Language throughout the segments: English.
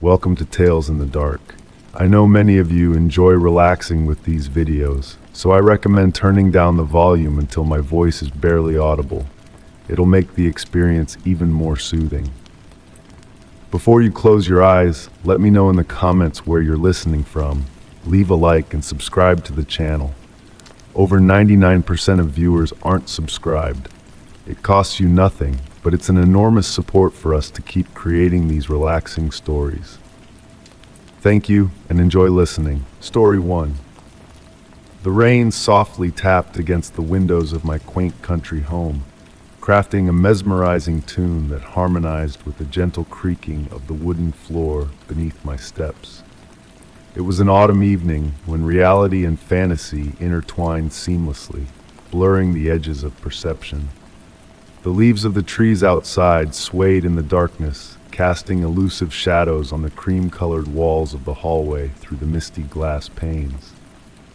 welcome to Tales in the Dark. I know many of you enjoy relaxing with these videos, so I recommend turning down the volume until my voice is barely audible. It'll make the experience even more soothing. Before you close your eyes, let me know in the comments where you're listening from. Leave a like and subscribe to the channel. Over 99% of viewers aren't subscribed. It costs you nothing, but it's an enormous support for us to keep creating these relaxing stories. Thank you and enjoy listening. Story 1. The rain softly tapped against the windows of my quaint country home, crafting a mesmerizing tune that harmonized with the gentle creaking of the wooden floor beneath my steps. It was an autumn evening when reality and fantasy intertwined seamlessly, blurring the edges of perception. The leaves of the trees outside swayed in the darkness, casting elusive shadows on the cream-colored walls of the hallway through the misty glass panes.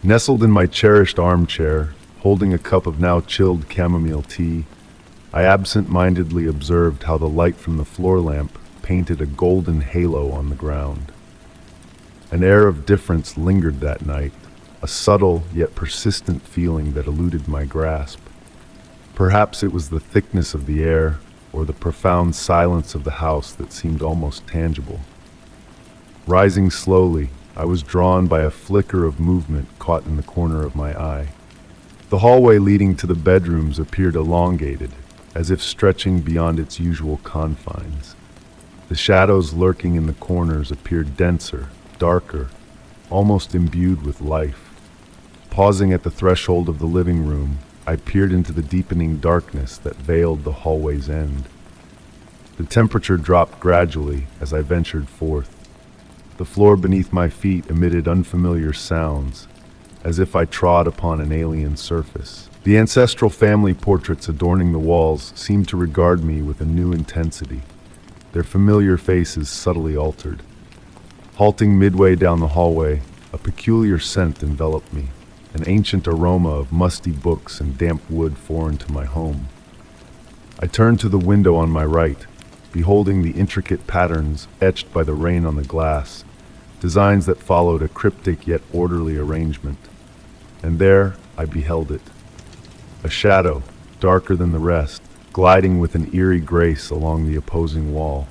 Nestled in my cherished armchair, holding a cup of now chilled chamomile tea, I absent-mindedly observed how the light from the floor lamp painted a golden halo on the ground. An air of difference lingered that night, a subtle yet persistent feeling that eluded my grasp. Perhaps it was the thickness of the air, or the profound silence of the house that seemed almost tangible. Rising slowly, I was drawn by a flicker of movement caught in the corner of my eye. The hallway leading to the bedrooms appeared elongated, as if stretching beyond its usual confines. The shadows lurking in the corners appeared denser, darker, almost imbued with life. Pausing at the threshold of the living room, I peered into the deepening darkness that veiled the hallway's end. The temperature dropped gradually as I ventured forth. The floor beneath my feet emitted unfamiliar sounds, as if I trod upon an alien surface. The ancestral family portraits adorning the walls seemed to regard me with a new intensity, their familiar faces subtly altered. Halting midway down the hallway, a peculiar scent enveloped me, an ancient aroma of musty books and damp wood foreign to my home. I turned to the window on my right, beholding the intricate patterns etched by the rain on the glass, designs that followed a cryptic yet orderly arrangement. And there I beheld it, a shadow, darker than the rest, gliding with an eerie grace along the opposing wall.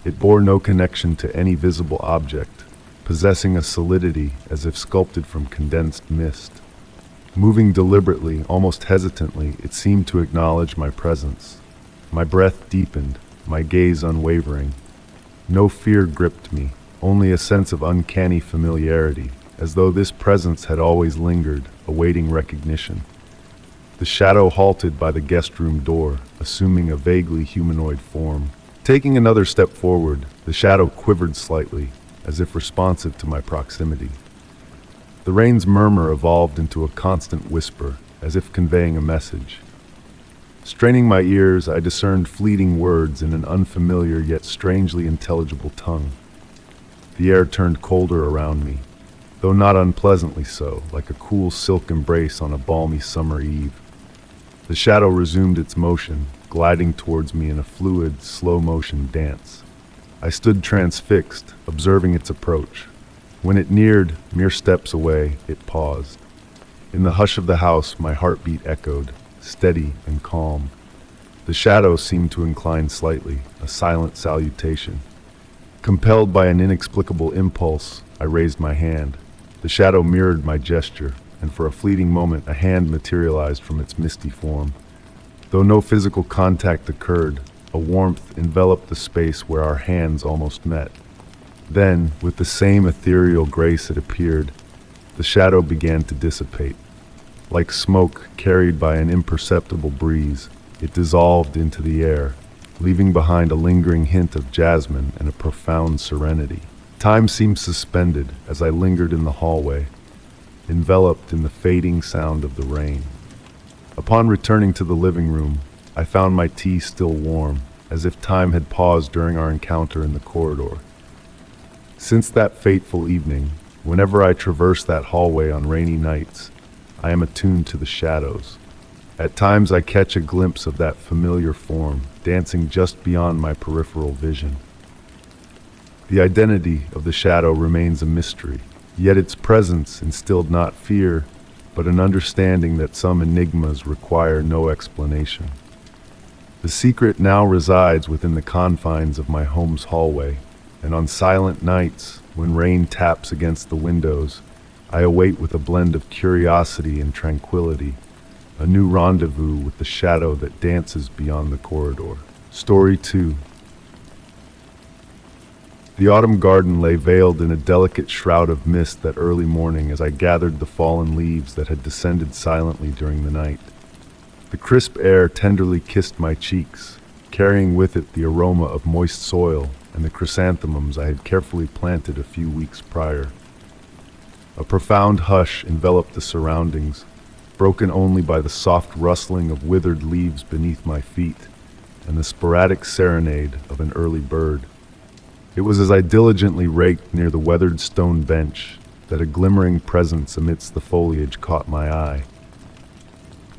It bore no connection to any visible object, possessing a solidity as if sculpted from condensed mist. Moving deliberately, almost hesitantly, it seemed to acknowledge my presence. My breath deepened, my gaze unwavering. No fear gripped me, only a sense of uncanny familiarity, as though this presence had always lingered, awaiting recognition. The shadow halted by the guest room door, assuming a vaguely humanoid form. Taking another step forward, the shadow quivered slightly, as if responsive to my proximity. The rain's murmur evolved into a constant whisper, as if conveying a message. Straining my ears, I discerned fleeting words in an unfamiliar yet strangely intelligible tongue. The air turned colder around me, though not unpleasantly so, like a cool silk embrace on a balmy summer eve. The shadow resumed its motion, gliding towards me in a fluid, slow-motion dance. I stood transfixed, observing its approach. When it neared, mere steps away, it paused. In the hush of the house, my heartbeat echoed, steady and calm. The shadow seemed to incline slightly, a silent salutation. Compelled by an inexplicable impulse, I raised my hand. The shadow mirrored my gesture, and for a fleeting moment a hand materialized from its misty form. Though no physical contact occurred, a warmth enveloped the space where our hands almost met. Then, with the same ethereal grace it appeared, the shadow began to dissipate. Like smoke carried by an imperceptible breeze, it dissolved into the air, leaving behind a lingering hint of jasmine and a profound serenity. Time seemed suspended as I lingered in the hallway, enveloped in the fading sound of the rain. Upon returning to the living room, I found my tea still warm, as if time had paused during our encounter in the corridor. Since that fateful evening, whenever I traverse that hallway on rainy nights, I am attuned to the shadows. At times I catch a glimpse of that familiar form, dancing just beyond my peripheral vision. The identity of the shadow remains a mystery, yet its presence instilled not fear, but an understanding that some enigmas require no explanation. The secret now resides within the confines of my home's hallway, and on silent nights, when rain taps against the windows, I await with a blend of curiosity and tranquility, a new rendezvous with the shadow that dances beyond the corridor. Story 2. The autumn garden lay veiled in a delicate shroud of mist that early morning as I gathered the fallen leaves that had descended silently during the night. The crisp air tenderly kissed my cheeks, carrying with it the aroma of moist soil and the chrysanthemums I had carefully planted a few weeks prior. A profound hush enveloped the surroundings, broken only by the soft rustling of withered leaves beneath my feet and the sporadic serenade of an early bird. It was as I diligently raked near the weathered stone bench that a glimmering presence amidst the foliage caught my eye.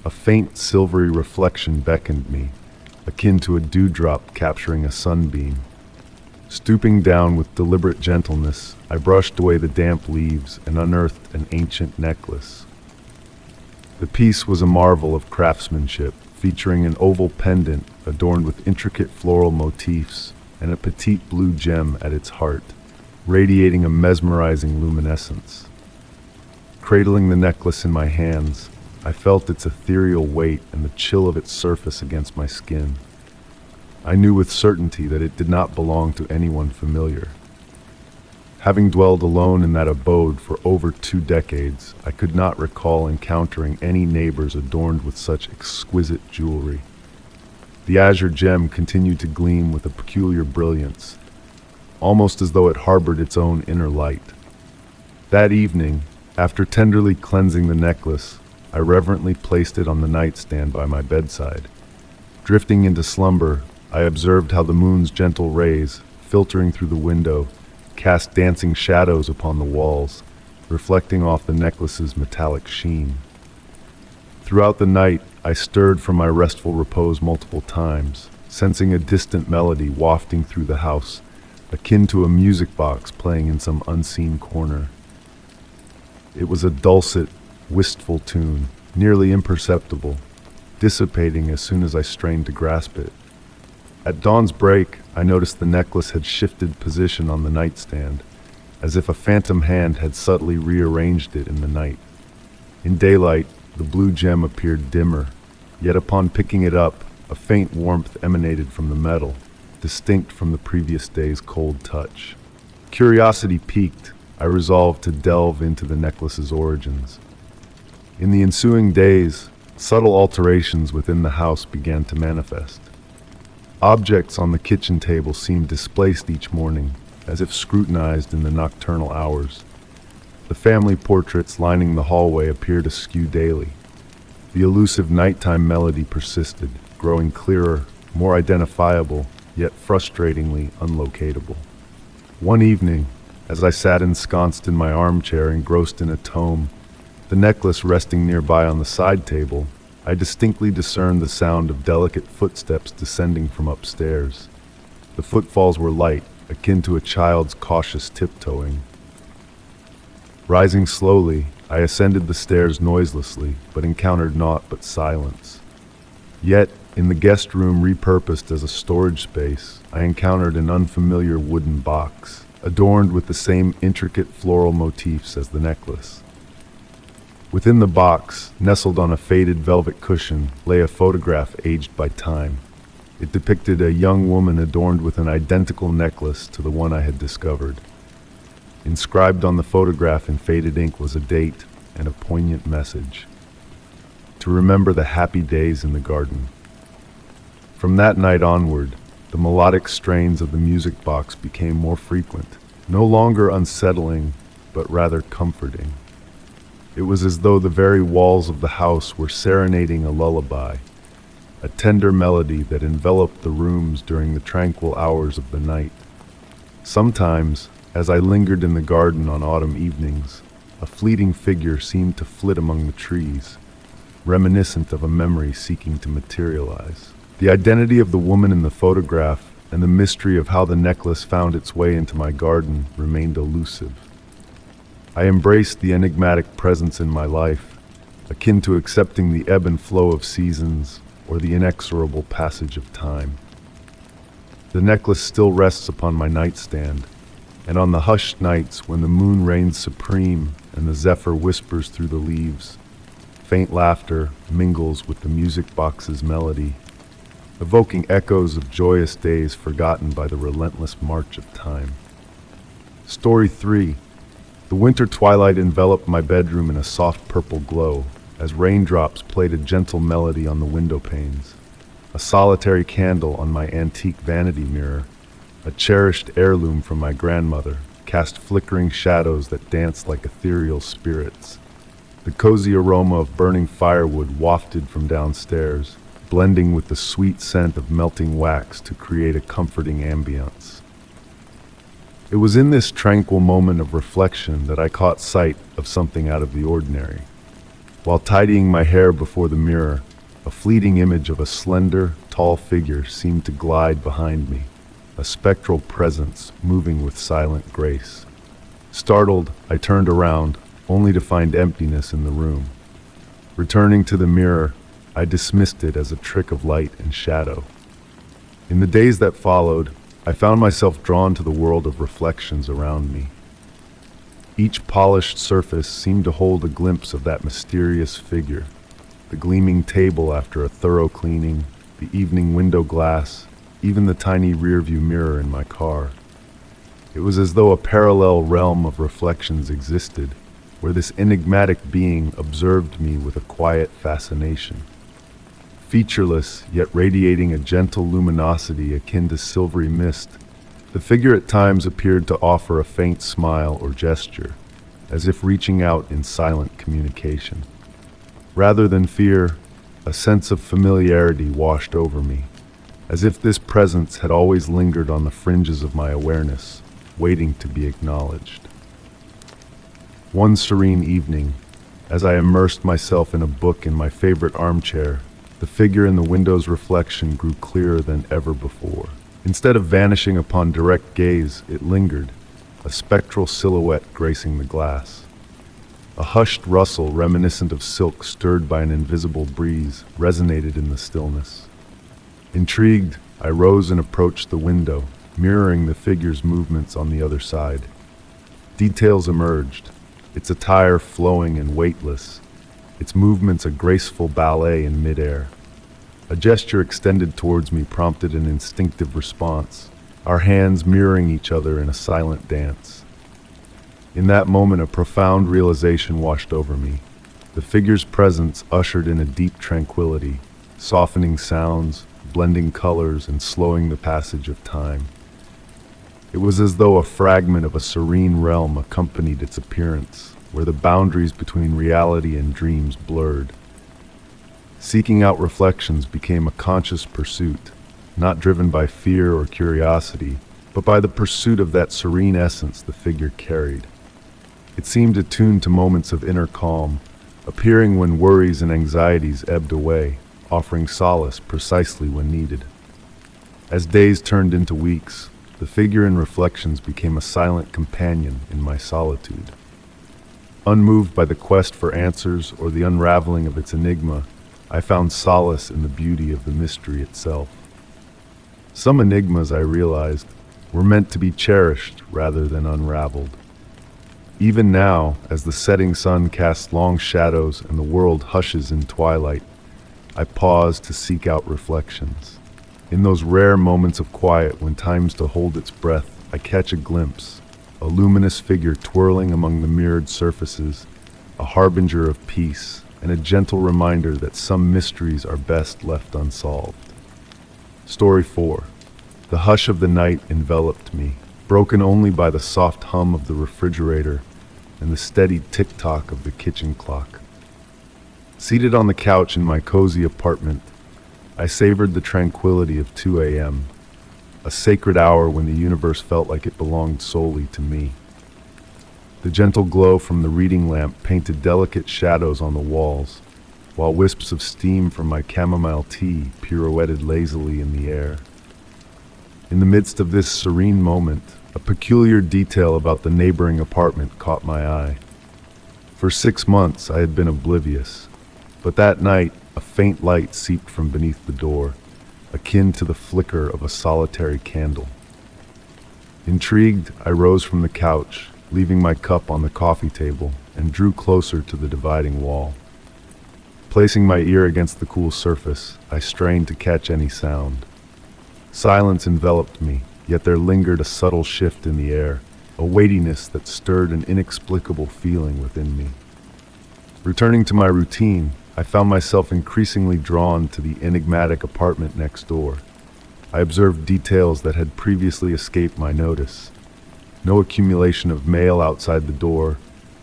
A faint silvery reflection beckoned me, akin to a dewdrop capturing a sunbeam. Stooping down with deliberate gentleness, I brushed away the damp leaves and unearthed an ancient necklace. The piece was a marvel of craftsmanship, featuring an oval pendant adorned with intricate floral motifs and a petite blue gem at its heart, radiating a mesmerizing luminescence. Cradling the necklace in my hands, I felt its ethereal weight and the chill of its surface against my skin. I knew with certainty that it did not belong to anyone familiar. Having dwelled alone in that abode for over 2 decades, I could not recall encountering any neighbors adorned with such exquisite jewelry. The azure gem continued to gleam with a peculiar brilliance, almost as though it harbored its own inner light. That evening, after tenderly cleansing the necklace, I reverently placed it on the nightstand by my bedside. Drifting into slumber, I observed how the moon's gentle rays, filtering through the window, cast dancing shadows upon the walls, reflecting off the necklace's metallic sheen. Throughout the night, I stirred from my restful repose multiple times, sensing a distant melody wafting through the house, akin to a music box playing in some unseen corner. It was a dulcet, wistful tune, nearly imperceptible, dissipating as soon as I strained to grasp it. At dawn's break, I noticed the necklace had shifted position on the nightstand, as if a phantom hand had subtly rearranged it in the night. In daylight, the blue gem appeared dimmer, yet upon picking it up, a faint warmth emanated from the metal, distinct from the previous day's cold touch. Curiosity piqued, I resolved to delve into the necklace's origins. In the ensuing days, subtle alterations within the house began to manifest. Objects on the kitchen table seemed displaced each morning, as if scrutinized in the nocturnal hours. The family portraits lining the hallway appeared askew daily. The elusive nighttime melody persisted, growing clearer, more identifiable, yet frustratingly unlocatable. One evening, as I sat ensconced in my armchair engrossed in a tome, the necklace resting nearby on the side table, I distinctly discerned the sound of delicate footsteps descending from upstairs. The footfalls were light, akin to a child's cautious tiptoeing. Rising slowly, I ascended the stairs noiselessly, but encountered naught but silence. Yet, in the guest room repurposed as a storage space, I encountered an unfamiliar wooden box, adorned with the same intricate floral motifs as the necklace. Within the box, nestled on a faded velvet cushion, lay a photograph aged by time. It depicted a young woman adorned with an identical necklace to the one I had discovered. Inscribed on the photograph in faded ink was a date and a poignant message: to remember the happy days in the garden. From that night onward, the melodic strains of the music box became more frequent, no longer unsettling, but rather comforting. It was as though the very walls of the house were serenading a lullaby, a tender melody that enveloped the rooms during the tranquil hours of the night. Sometimes, as I lingered in the garden on autumn evenings, a fleeting figure seemed to flit among the trees, reminiscent of a memory seeking to materialize. The identity of the woman in the photograph and the mystery of how the necklace found its way into my garden remained elusive. I embraced the enigmatic presence in my life, akin to accepting the ebb and flow of seasons or the inexorable passage of time. The necklace still rests upon my nightstand, and on the hushed nights when the moon reigns supreme and the zephyr whispers through the leaves, faint laughter mingles with the music box's melody, evoking echoes of joyous days forgotten by the relentless march of time. Story 3. The winter twilight enveloped my bedroom in a soft purple glow as raindrops played a gentle melody on the window panes. A solitary candle on my antique vanity mirror, a cherished heirloom from my grandmother, cast flickering shadows that danced like ethereal spirits. The cozy aroma of burning firewood wafted from downstairs, blending with the sweet scent of melting wax to create a comforting ambience. It was in this tranquil moment of reflection that I caught sight of something out of the ordinary. While tidying my hair before the mirror, a fleeting image of a slender, tall figure seemed to glide behind me, a spectral presence moving with silent grace. Startled, I turned around, only to find emptiness in the room. Returning to the mirror, I dismissed it as a trick of light and shadow. In the days that followed, I found myself drawn to the world of reflections around me. Each polished surface seemed to hold a glimpse of that mysterious figure. The gleaming table after a thorough cleaning, the evening window glass, even the tiny rearview mirror in my car. It was as though a parallel realm of reflections existed, where this enigmatic being observed me with a quiet fascination. Featureless, yet radiating a gentle luminosity akin to silvery mist, the figure at times appeared to offer a faint smile or gesture, as if reaching out in silent communication. Rather than fear, a sense of familiarity washed over me, as if this presence had always lingered on the fringes of my awareness, waiting to be acknowledged. One serene evening, as I immersed myself in a book in my favorite armchair, the figure in the window's reflection grew clearer than ever before. Instead of vanishing upon direct gaze, it lingered, a spectral silhouette gracing the glass. A hushed rustle reminiscent of silk stirred by an invisible breeze resonated in the stillness. Intrigued, I rose and approached the window, mirroring the figure's movements on the other side. Details emerged, its attire flowing and weightless, its movements a graceful ballet in midair. A gesture extended towards me prompted an instinctive response, our hands mirroring each other in a silent dance. In that moment, a profound realization washed over me. The figure's presence ushered in a deep tranquility, softening sounds, blending colors, and slowing the passage of time. It was as though a fragment of a serene realm accompanied its appearance, where the boundaries between reality and dreams blurred. Seeking out reflections became a conscious pursuit, not driven by fear or curiosity, but by the pursuit of that serene essence the figure carried. It seemed attuned to moments of inner calm, appearing when worries and anxieties ebbed away, offering solace precisely when needed. As days turned into weeks, the figure in reflections became a silent companion in my solitude. Unmoved by the quest for answers or the unraveling of its enigma, I found solace in the beauty of the mystery itself. Some enigmas, I realized, were meant to be cherished rather than unraveled. Even now, as the setting sun casts long shadows and the world hushes in twilight, I pause to seek out reflections. In those rare moments of quiet when time's to hold its breath, I catch a glimpse, a luminous figure twirling among the mirrored surfaces, a harbinger of peace, and a gentle reminder that some mysteries are best left unsolved. Story 4. The hush of the night enveloped me, broken only by the soft hum of the refrigerator and the steady tick-tock of the kitchen clock. Seated on the couch in my cozy apartment, I savored the tranquility of 2 a.m., a sacred hour when the universe felt like it belonged solely to me. The gentle glow from the reading lamp painted delicate shadows on the walls, while wisps of steam from my chamomile tea pirouetted lazily in the air. In the midst of this serene moment, a peculiar detail about the neighboring apartment caught my eye. For 6 months I had been oblivious, but that night a faint light seeped from beneath the door, akin to the flicker of a solitary candle. Intrigued, I rose from the couch, leaving my cup on the coffee table, and drew closer to the dividing wall. Placing my ear against the cool surface, I strained to catch any sound. Silence enveloped me, yet there lingered a subtle shift in the air, a weightiness that stirred an inexplicable feeling within me. Returning to my routine, I found myself increasingly drawn to the enigmatic apartment next door. I observed details that had previously escaped my notice. No accumulation of mail outside the door,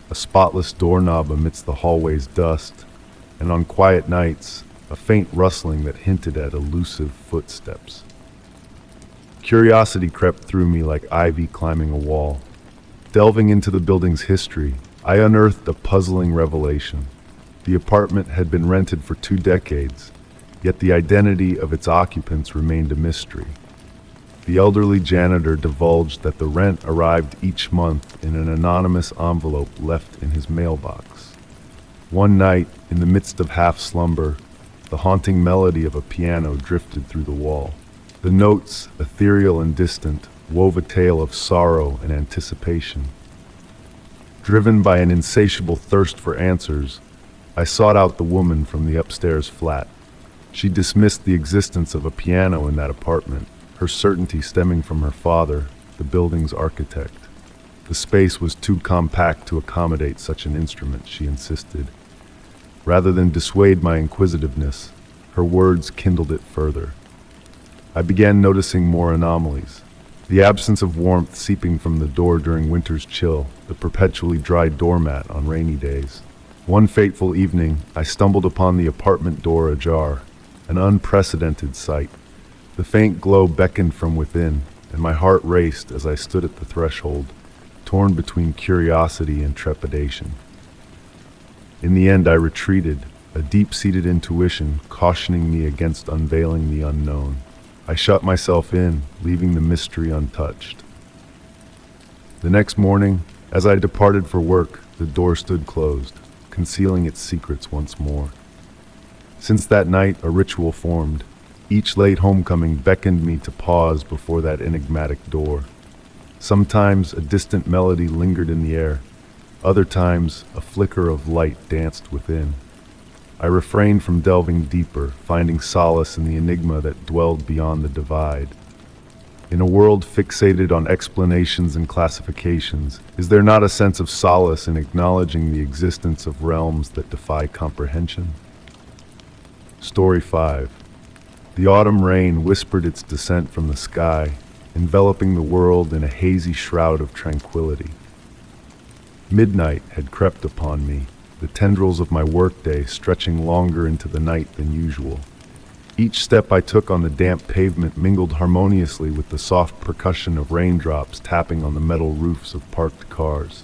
a spotless doorknob amidst the hallway's dust, and on quiet nights, a faint rustling that hinted at elusive footsteps. Curiosity crept through me like ivy climbing a wall. Delving into the building's history, I unearthed a puzzling revelation. The apartment had been rented for 2 decades, yet the identity of its occupants remained a mystery. The elderly janitor divulged that the rent arrived each month in an anonymous envelope left in his mailbox. One night, in the midst of half-slumber, the haunting melody of a piano drifted through the wall. The notes, ethereal and distant, wove a tale of sorrow and anticipation. Driven by an insatiable thirst for answers, I sought out the woman from the upstairs flat. She dismissed the existence of a piano in that apartment, her certainty stemming from her father, the building's architect. The space was too compact to accommodate such an instrument, she insisted. Rather than dissuade my inquisitiveness, her words kindled it further. I began noticing more anomalies. The absence of warmth seeping from the door during winter's chill, the perpetually dry doormat on rainy days. One fateful evening, I stumbled upon the apartment door ajar, an unprecedented sight. The faint glow beckoned from within, and my heart raced as I stood at the threshold, torn between curiosity and trepidation. In the end, I retreated, a deep-seated intuition cautioning me against unveiling the unknown. I shut myself in, leaving the mystery untouched. The next morning, as I departed for work, the door stood closed, concealing its secrets once more. Since that night, a ritual formed. Each late homecoming beckoned me to pause before that enigmatic door. Sometimes a distant melody lingered in the air. Other times, a flicker of light danced within. I refrained from delving deeper, finding solace in the enigma that dwelled beyond the divide. In a world fixated on explanations and classifications, is there not a sense of solace in acknowledging the existence of realms that defy comprehension? Story 5. The autumn rain whispered its descent from the sky, enveloping the world in a hazy shroud of tranquility. Midnight had crept upon me, the tendrils of my workday stretching longer into the night than usual. Each step I took on the damp pavement mingled harmoniously with the soft percussion of raindrops tapping on the metal roofs of parked cars.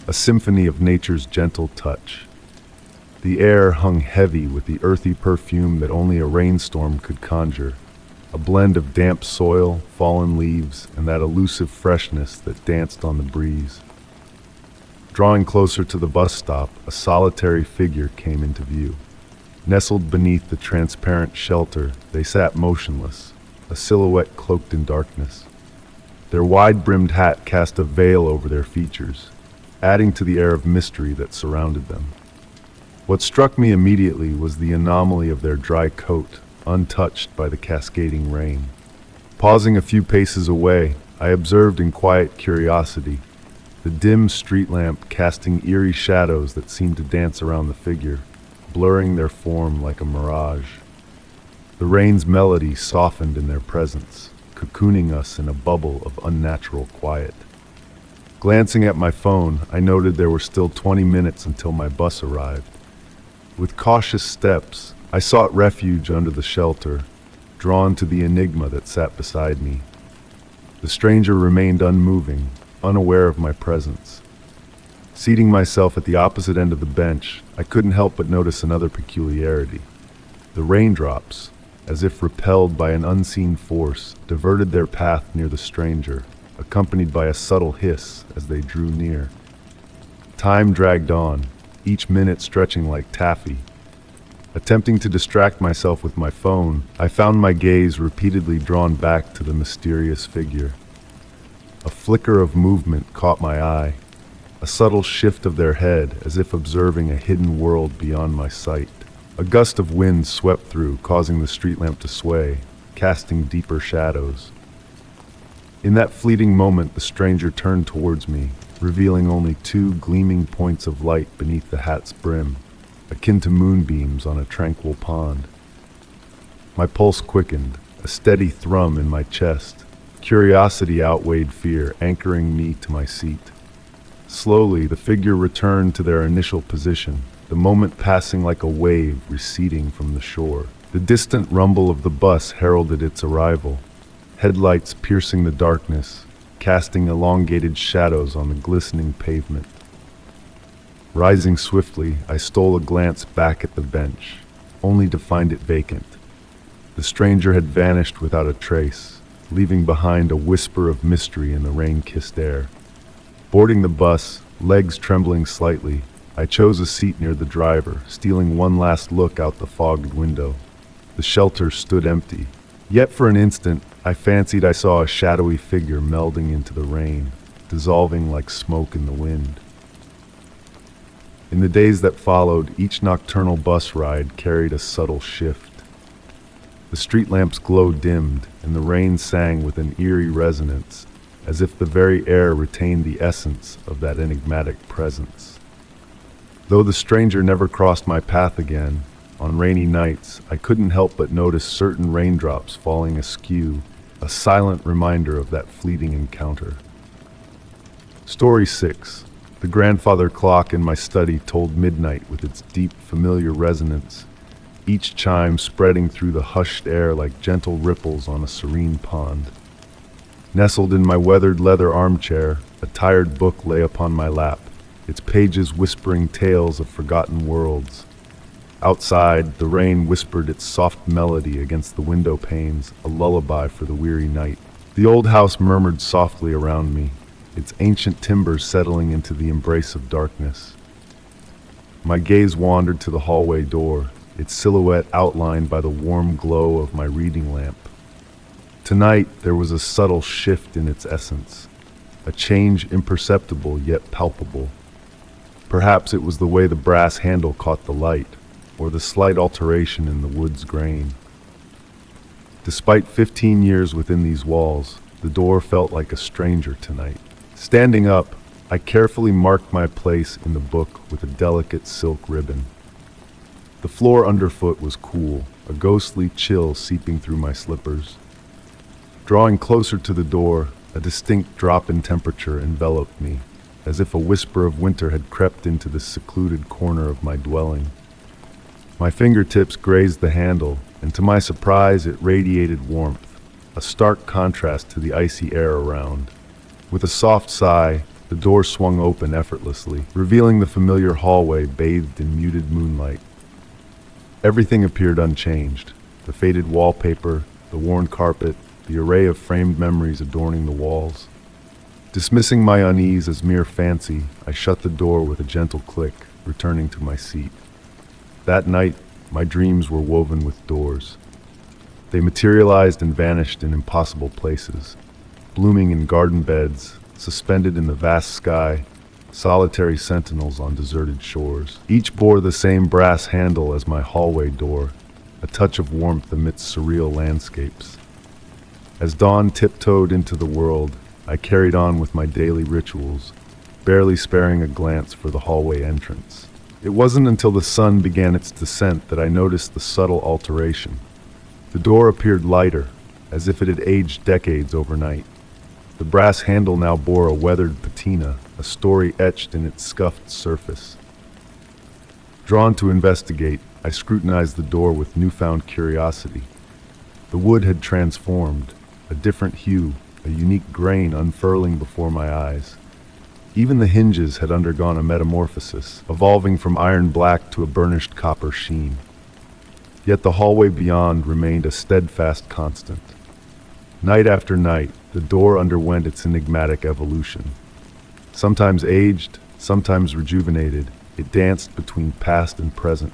A symphony of nature's gentle touch. The air hung heavy with the earthy perfume that only a rainstorm could conjure, a blend of damp soil, fallen leaves, and that elusive freshness that danced on the breeze. Drawing closer to the bus stop, a solitary figure came into view. Nestled beneath the transparent shelter, they sat motionless, a silhouette cloaked in darkness. Their wide-brimmed hat cast a veil over their features, adding to the air of mystery that surrounded them. What struck me immediately was the anomaly of their dry coat, untouched by the cascading rain. Pausing a few paces away, I observed in quiet curiosity the dim street lamp casting eerie shadows that seemed to dance around the figure, blurring their form like a mirage. The rain's melody softened in their presence, cocooning us in a bubble of unnatural quiet. Glancing at my phone, I noted there were still 20 minutes until my bus arrived. With cautious steps, I sought refuge under the shelter, drawn to the enigma that sat beside me. The stranger remained unmoving, unaware of my presence. Seating myself at the opposite end of the bench, I couldn't help but notice another peculiarity. The raindrops, as if repelled by an unseen force, diverted their path near the stranger, accompanied by a subtle hiss as they drew near. Time dragged on, each minute stretching like taffy. Attempting to distract myself with my phone, I found my gaze repeatedly drawn back to the mysterious figure. A flicker of movement caught my eye, a subtle shift of their head as if observing a hidden world beyond my sight. A gust of wind swept through, causing the street lamp to sway, casting deeper shadows. In that fleeting moment, the stranger turned towards me, revealing only two gleaming points of light beneath the hat's brim, akin to moonbeams on a tranquil pond. My pulse quickened, a steady thrum in my chest. Curiosity outweighed fear, anchoring me to my seat. Slowly, the figure returned to their initial position, the moment passing like a wave receding from the shore. The distant rumble of the bus heralded its arrival, headlights piercing the darkness, casting elongated shadows on the glistening pavement. Rising swiftly, I stole a glance back at the bench, only to find it vacant. The stranger had vanished without a trace, leaving behind a whisper of mystery in the rain-kissed air. Boarding the bus, legs trembling slightly, I chose a seat near the driver, stealing one last look out the fogged window. The shelter stood empty, yet for an instant I fancied I saw a shadowy figure melding into the rain, dissolving like smoke in the wind. In the days that followed, each nocturnal bus ride carried a subtle shift. The street lamp's glow dimmed, and the rain sang with an eerie resonance, as if the very air retained the essence of that enigmatic presence. Though the stranger never crossed my path again, on rainy nights I couldn't help but notice certain raindrops falling askew, a silent reminder of that fleeting encounter. Story 6. The grandfather clock in my study tolled midnight with its deep, familiar resonance, each chime spreading through the hushed air like gentle ripples on a serene pond. Nestled in my weathered leather armchair, a tired book lay upon my lap, its pages whispering tales of forgotten worlds. Outside, the rain whispered its soft melody against the window panes, a lullaby for the weary night. The old house murmured softly around me, its ancient timbers settling into the embrace of darkness. My gaze wandered to the hallway door, its silhouette outlined by the warm glow of my reading lamp. Tonight, there was a subtle shift in its essence, a change imperceptible yet palpable. Perhaps it was the way the brass handle caught the light, or the slight alteration in the wood's grain. Despite 15 years within these walls, the door felt like a stranger tonight. Standing up, I carefully marked my place in the book with a delicate silk ribbon. The floor underfoot was cool, a ghostly chill seeping through my slippers. Drawing closer to the door, a distinct drop in temperature enveloped me, as if a whisper of winter had crept into this secluded corner of my dwelling. My fingertips grazed the handle, and to my surprise it radiated warmth, a stark contrast to the icy air around. With a soft sigh, the door swung open effortlessly, revealing the familiar hallway bathed in muted moonlight. Everything appeared unchanged, the faded wallpaper, the worn carpet, the array of framed memories adorning the walls. Dismissing my unease as mere fancy, I shut the door with a gentle click, returning to my seat. That night, my dreams were woven with doors. They materialized and vanished in impossible places, blooming in garden beds, suspended in the vast sky, solitary sentinels on deserted shores. Each bore the same brass handle as my hallway door, a touch of warmth amidst surreal landscapes. As dawn tiptoed into the world, I carried on with my daily rituals, barely sparing a glance for the hallway entrance. It wasn't until the sun began its descent that I noticed the subtle alteration. The door appeared lighter, as if it had aged decades overnight. The brass handle now bore a weathered patina, a story etched in its scuffed surface. Drawn to investigate, I scrutinized the door with newfound curiosity. The wood had transformed, a different hue, a unique grain unfurling before my eyes. Even the hinges had undergone a metamorphosis, evolving from iron black to a burnished copper sheen. Yet the hallway beyond remained a steadfast constant. Night after night, the door underwent its enigmatic evolution. Sometimes aged, sometimes rejuvenated, it danced between past and present.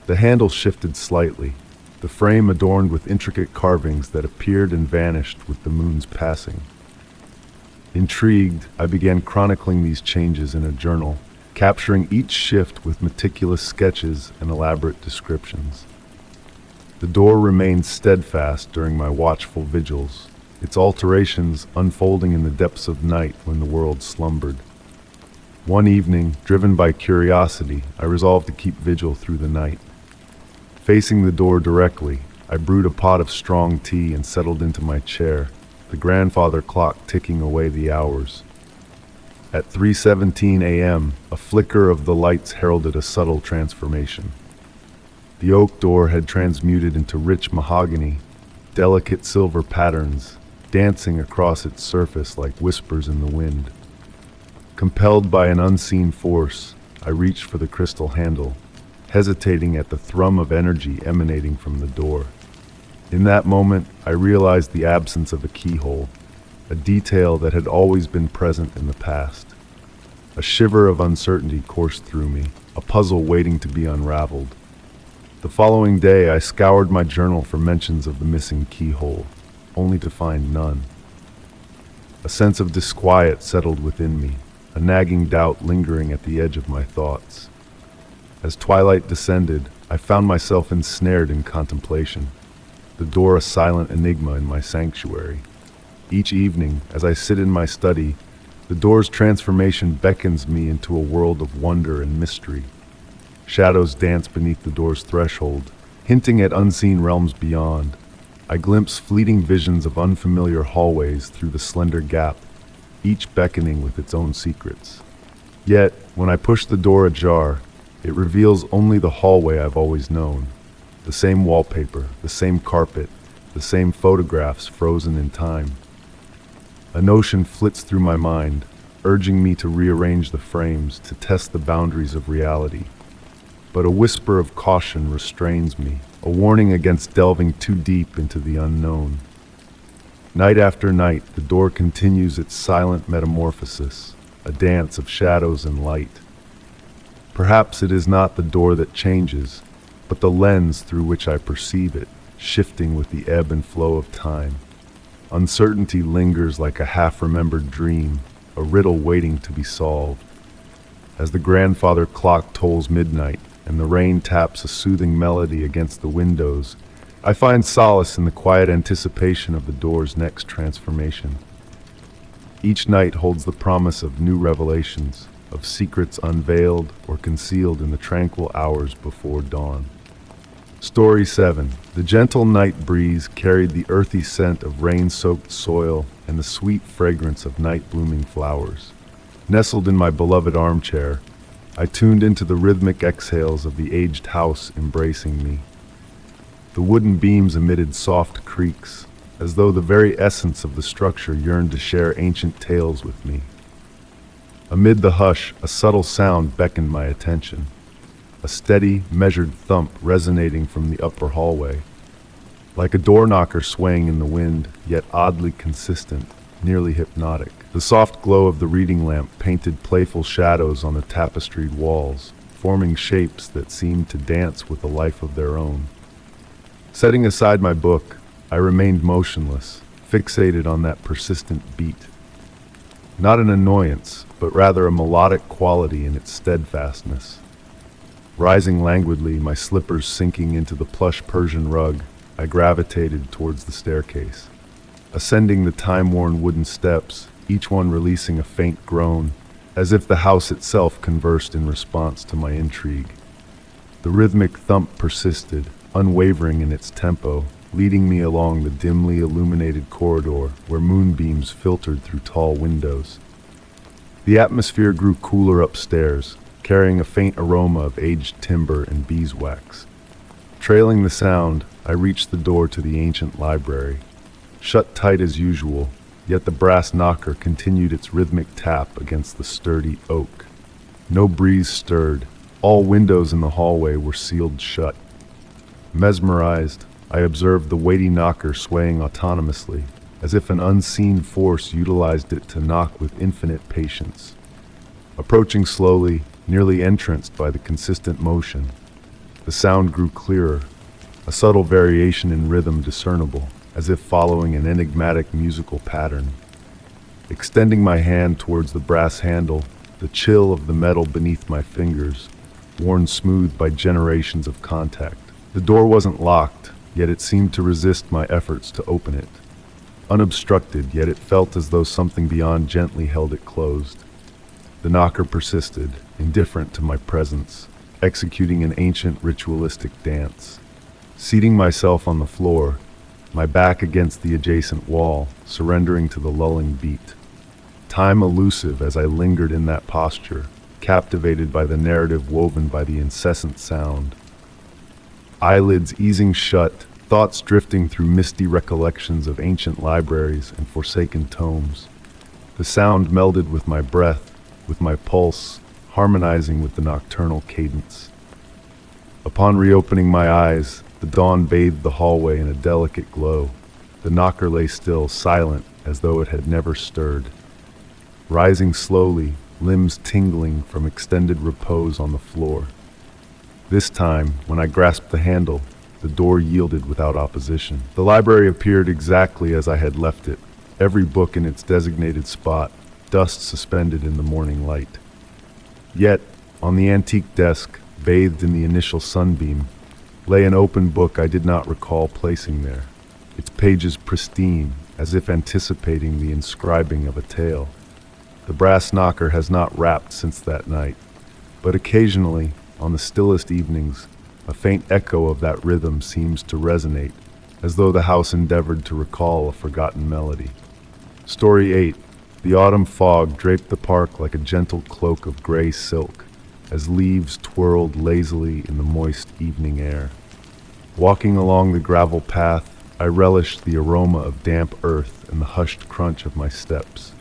The handle shifted slightly, the frame adorned with intricate carvings that appeared and vanished with the moon's passing. Intrigued, I began chronicling these changes in a journal, capturing each shift with meticulous sketches and elaborate descriptions. The door remained steadfast during my watchful vigils, its alterations unfolding in the depths of night when the world slumbered. One evening, driven by curiosity, I resolved to keep vigil through the night. Facing the door directly, I brewed a pot of strong tea and settled into my chair, the grandfather clock ticking away the hours. At 3:17 a.m., a flicker of the lights heralded a subtle transformation. The oak door had transmuted into rich mahogany, delicate silver patterns, dancing across its surface like whispers in the wind. Compelled by an unseen force, I reached for the crystal handle, hesitating at the thrum of energy emanating from the door. In that moment, I realized the absence of a keyhole, a detail that had always been present in the past. A shiver of uncertainty coursed through me, a puzzle waiting to be unraveled. The following day, I scoured my journal for mentions of the missing keyhole, only to find none. A sense of disquiet settled within me, a nagging doubt lingering at the edge of my thoughts. As twilight descended, I found myself ensnared in contemplation, the door a silent enigma in my sanctuary. Each evening, as I sit in my study, the door's transformation beckons me into a world of wonder and mystery. Shadows dance beneath the door's threshold, hinting at unseen realms beyond. I glimpse fleeting visions of unfamiliar hallways through the slender gap, each beckoning with its own secrets. Yet, when I push the door ajar, it reveals only the hallway I've always known. The same wallpaper, the same carpet, the same photographs frozen in time. A notion flits through my mind, urging me to rearrange the frames, to test the boundaries of reality. But a whisper of caution restrains me, a warning against delving too deep into the unknown. Night after night, the door continues its silent metamorphosis, a dance of shadows and light. Perhaps it is not the door that changes, but the lens through which I perceive it, shifting with the ebb and flow of time. Uncertainty lingers like a half-remembered dream, a riddle waiting to be solved. As the grandfather clock tolls midnight and the rain taps a soothing melody against the windows, I find solace in the quiet anticipation of the door's next transformation. Each night holds the promise of new revelations, of secrets unveiled or concealed in the tranquil hours before dawn. Story 7. The gentle night breeze carried the earthy scent of rain-soaked soil and the sweet fragrance of night-blooming flowers. Nestled in my beloved armchair, I tuned into the rhythmic exhales of the aged house embracing me. The wooden beams emitted soft creaks, as though the very essence of the structure yearned to share ancient tales with me. Amid the hush, a subtle sound beckoned my attention. A steady, measured thump resonating from the upper hallway. Like a door knocker swaying in the wind, yet oddly consistent, nearly hypnotic. The soft glow of the reading lamp painted playful shadows on the tapestried walls, forming shapes that seemed to dance with a life of their own. Setting aside my book, I remained motionless, fixated on that persistent beat. Not an annoyance, but rather a melodic quality in its steadfastness. Rising languidly, my slippers sinking into the plush Persian rug, I gravitated towards the staircase. Ascending the time-worn wooden steps, each one releasing a faint groan, as if the house itself conversed in response to my intrigue. The rhythmic thump persisted, unwavering in its tempo, leading me along the dimly illuminated corridor where moonbeams filtered through tall windows. The atmosphere grew cooler upstairs, carrying a faint aroma of aged timber and beeswax. Trailing the sound, I reached the door to the ancient library. Shut tight as usual, yet the brass knocker continued its rhythmic tap against the sturdy oak. No breeze stirred. All windows in the hallway were sealed shut. Mesmerized, I observed the weighty knocker swaying autonomously, as if an unseen force utilized it to knock with infinite patience. Approaching slowly, nearly entranced by the consistent motion, the sound grew clearer, a subtle variation in rhythm discernible, as if following an enigmatic musical pattern. Extending my hand towards the brass handle, the chill of the metal beneath my fingers, worn smooth by generations of contact. The door wasn't locked, yet it seemed to resist my efforts to open it. Unobstructed, yet it felt as though something beyond gently held it closed. The knocker persisted, indifferent to my presence, executing an ancient ritualistic dance. Seating myself on the floor, my back against the adjacent wall, surrendering to the lulling beat. Time elusive as I lingered in that posture, captivated by the narrative woven by the incessant sound. Eyelids easing shut, thoughts drifting through misty recollections of ancient libraries and forsaken tomes. The sound melded with my breath, with my pulse, harmonizing with the nocturnal cadence. Upon reopening my eyes, the dawn bathed the hallway in a delicate glow. The knocker lay still, silent, as though it had never stirred. Rising slowly, limbs tingling from extended repose on the floor. This time, when I grasped the handle, the door yielded without opposition. The library appeared exactly as I had left it, every book in its designated spot, dust suspended in the morning light. Yet, on the antique desk, bathed in the initial sunbeam, lay an open book I did not recall placing there, its pages pristine, as if anticipating the inscribing of a tale. The brass knocker has not rapped since that night, but occasionally, on the stillest evenings, a faint echo of that rhythm seems to resonate, as though the house endeavored to recall a forgotten melody. Story 8. The autumn fog draped the park like a gentle cloak of gray silk, as leaves twirled lazily in the moist evening air. Walking along the gravel path, I relished the aroma of damp earth and the hushed crunch of my steps.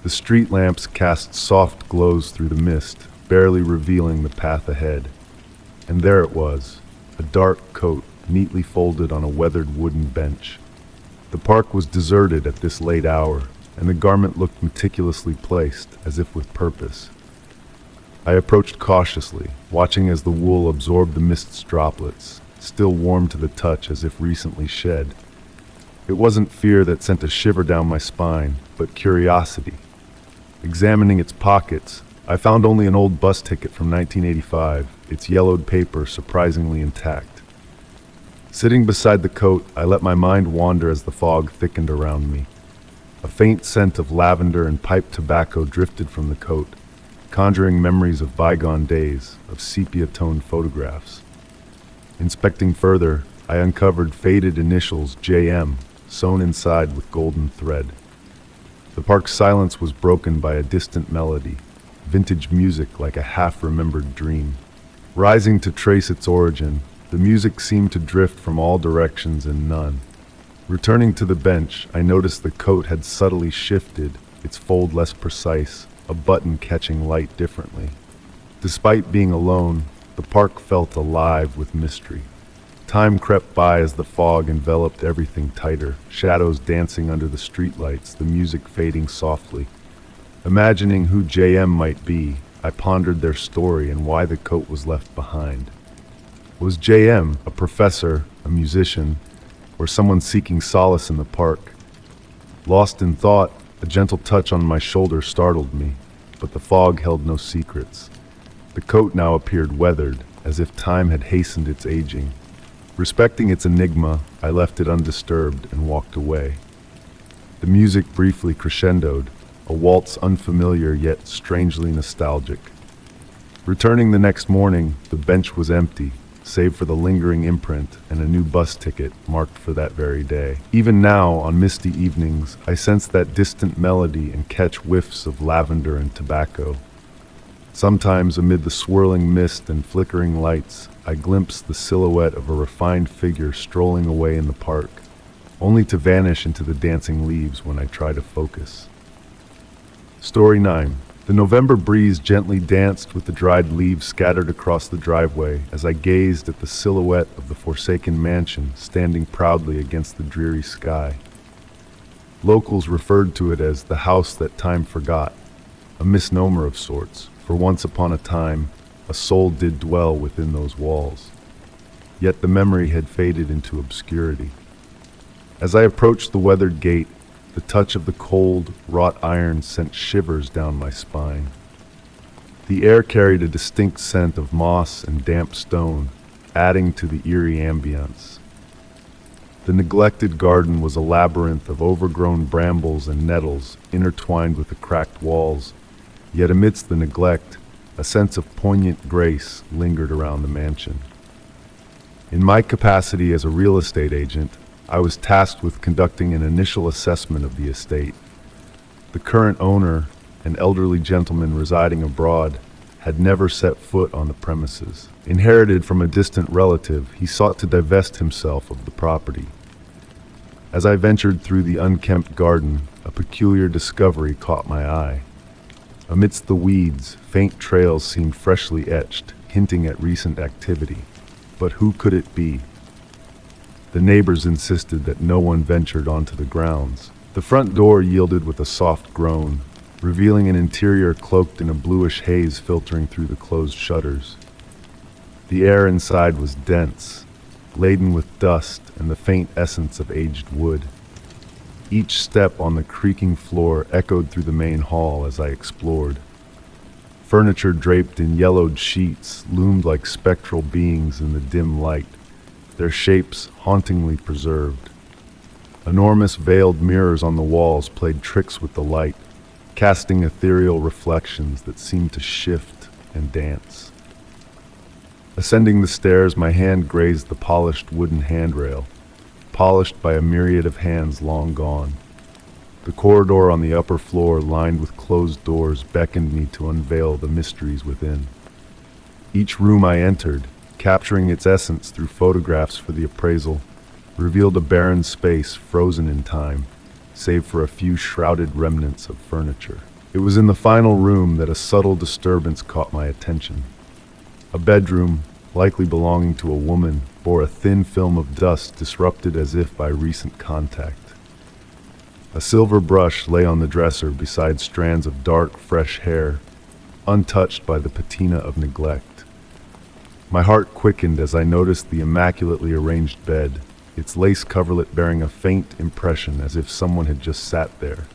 The street lamps cast soft glows through the mist, barely revealing the path ahead. And there it was, a dark coat neatly folded on a weathered wooden bench. The park was deserted at this late hour, and the garment looked meticulously placed, as if with purpose. I approached cautiously, watching as the wool absorbed the mist's droplets, still warm to the touch as if recently shed. It wasn't fear that sent a shiver down my spine, but curiosity. Examining its pockets, I found only an old bus ticket from 1985, its yellowed paper surprisingly intact. Sitting beside the coat, I let my mind wander as the fog thickened around me. A faint scent of lavender and pipe tobacco drifted from the coat, conjuring memories of bygone days, of sepia-toned photographs. Inspecting further, I uncovered faded initials JM, sewn inside with golden thread. The park's silence was broken by a distant melody, vintage music like a half-remembered dream. Rising to trace its origin, the music seemed to drift from all directions and none. Returning to the bench, I noticed the coat had subtly shifted, its fold less precise, a button catching light differently. Despite being alone, the park felt alive with mystery. Time crept by as the fog enveloped everything tighter, shadows dancing under the streetlights, the music fading softly. Imagining who JM might be, I pondered their story and why the coat was left behind. Was JM a professor, a musician, or someone seeking solace in the park? Lost in thought, a gentle touch on my shoulder startled me, but the fog held no secrets. The coat now appeared weathered, as if time had hastened its aging. Respecting its enigma, I left it undisturbed and walked away. The music briefly crescendoed, a waltz unfamiliar yet strangely nostalgic. Returning the next morning, the bench was empty, save for the lingering imprint and a new bus ticket marked for that very day. Even now, on misty evenings, I sense that distant melody and catch whiffs of lavender and tobacco. Sometimes, amid the swirling mist and flickering lights, I glimpse the silhouette of a refined figure strolling away in the park, only to vanish into the dancing leaves when I try to focus. Story 9. The November breeze gently danced with the dried leaves scattered across the driveway as I gazed at the silhouette of the forsaken mansion standing proudly against the dreary sky. Locals referred to it as the house that time forgot, a misnomer of sorts, for once upon a time, a soul did dwell within those walls. Yet the memory had faded into obscurity. As I approached the weathered gate, the touch of the cold, wrought iron sent shivers down my spine. The air carried a distinct scent of moss and damp stone, adding to the eerie ambience. The neglected garden was a labyrinth of overgrown brambles and nettles intertwined with the cracked walls, yet amidst the neglect, a sense of poignant grace lingered around the mansion. In my capacity as a real estate agent, I was tasked with conducting an initial assessment of the estate. The current owner, an elderly gentleman residing abroad, had never set foot on the premises. Inherited from a distant relative, he sought to divest himself of the property. As I ventured through the unkempt garden, a peculiar discovery caught my eye. Amidst the weeds, faint trails seemed freshly etched, hinting at recent activity. But who could it be? The neighbors insisted that no one ventured onto the grounds. The front door yielded with a soft groan, revealing an interior cloaked in a bluish haze filtering through the closed shutters. The air inside was dense, laden with dust and the faint essence of aged wood. Each step on the creaking floor echoed through the main hall as I explored. Furniture draped in yellowed sheets loomed like spectral beings in the dim light, their shapes hauntingly preserved. Enormous veiled mirrors on the walls played tricks with the light, casting ethereal reflections that seemed to shift and dance. Ascending the stairs, my hand grazed the polished wooden handrail, polished by a myriad of hands long gone. The corridor on the upper floor, lined with closed doors, beckoned me to unveil the mysteries within. Each room I entered, capturing its essence through photographs for the appraisal, revealed a barren space frozen in time, save for a few shrouded remnants of furniture. It was in the final room that a subtle disturbance caught my attention. A bedroom, likely belonging to a woman, bore a thin film of dust disrupted as if by recent contact. A silver brush lay on the dresser beside strands of dark, fresh hair, untouched by the patina of neglect. My heart quickened as I noticed the immaculately arranged bed, its lace coverlet bearing a faint impression as if someone had just sat there.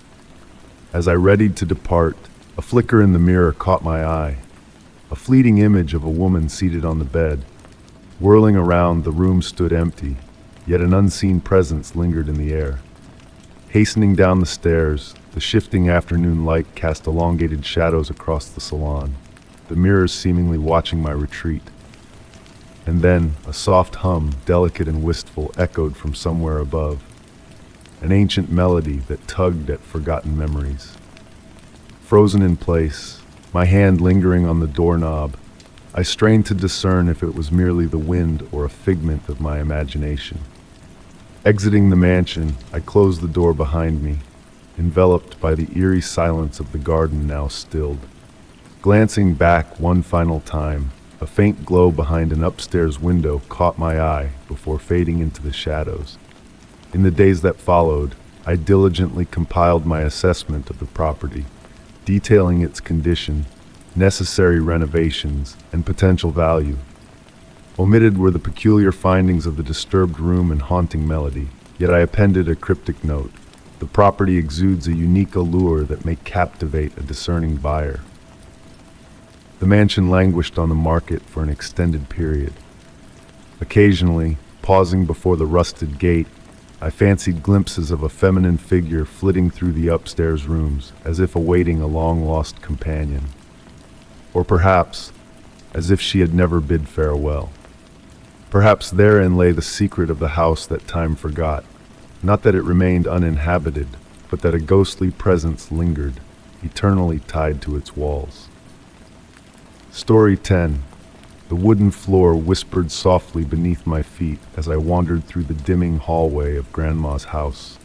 As I readied to depart, a flicker in the mirror caught my eye, a fleeting image of a woman seated on the bed. Whirling around, the room stood empty, yet an unseen presence lingered in the air. Hastening down the stairs, the shifting afternoon light cast elongated shadows across the salon, the mirrors seemingly watching my retreat. And then, a soft hum, delicate and wistful, echoed from somewhere above, an ancient melody that tugged at forgotten memories. Frozen in place, my hand lingering on the doorknob, I strained to discern if it was merely the wind or a figment of my imagination. Exiting the mansion, I closed the door behind me, enveloped by the eerie silence of the garden now stilled. Glancing back one final time, a faint glow behind an upstairs window caught my eye before fading into the shadows. In the days that followed, I diligently compiled my assessment of the property, detailing its condition, necessary renovations, and potential value. Omitted were the peculiar findings of the disturbed room and haunting melody, yet I appended a cryptic note. The property exudes a unique allure that may captivate a discerning buyer. The mansion languished on the market for an extended period. Occasionally, pausing before the rusted gate, I fancied glimpses of a feminine figure flitting through the upstairs rooms, as if awaiting a long-lost companion. Or perhaps, as if she had never bid farewell. Perhaps therein lay the secret of the house that time forgot, not that it remained uninhabited, but that a ghostly presence lingered, eternally tied to its walls. Story 10. The wooden floor whispered softly beneath my feet as I wandered through the dimming hallway of Grandma's house.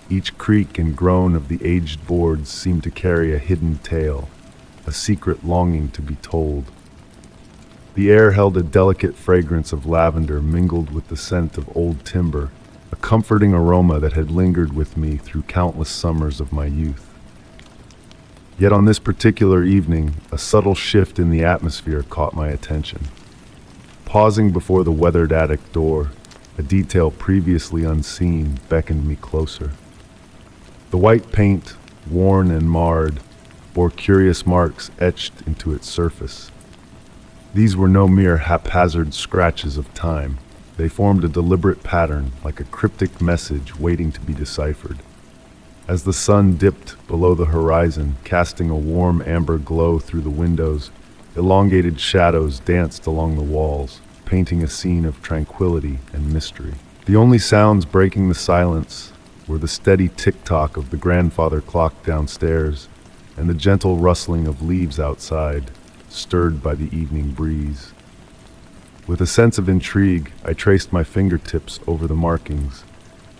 Each creak and groan of the aged boards seemed to carry a hidden tale, a secret longing to be told. The air held a delicate fragrance of lavender mingled with the scent of old timber, a comforting aroma that had lingered with me through countless summers of my youth. Yet on this particular evening, a subtle shift in the atmosphere caught my attention. Pausing before the weathered attic door, a detail previously unseen beckoned me closer. The white paint, worn and marred, bore curious marks etched into its surface. These were no mere haphazard scratches of time. They formed a deliberate pattern, like a cryptic message waiting to be deciphered. As the sun dipped below the horizon, casting a warm amber glow through the windows, elongated shadows danced along the walls, painting a scene of tranquility and mystery. The only sounds breaking the silence were the steady tick-tock of the grandfather clock downstairs and the gentle rustling of leaves outside, stirred by the evening breeze. With a sense of intrigue, I traced my fingertips over the markings,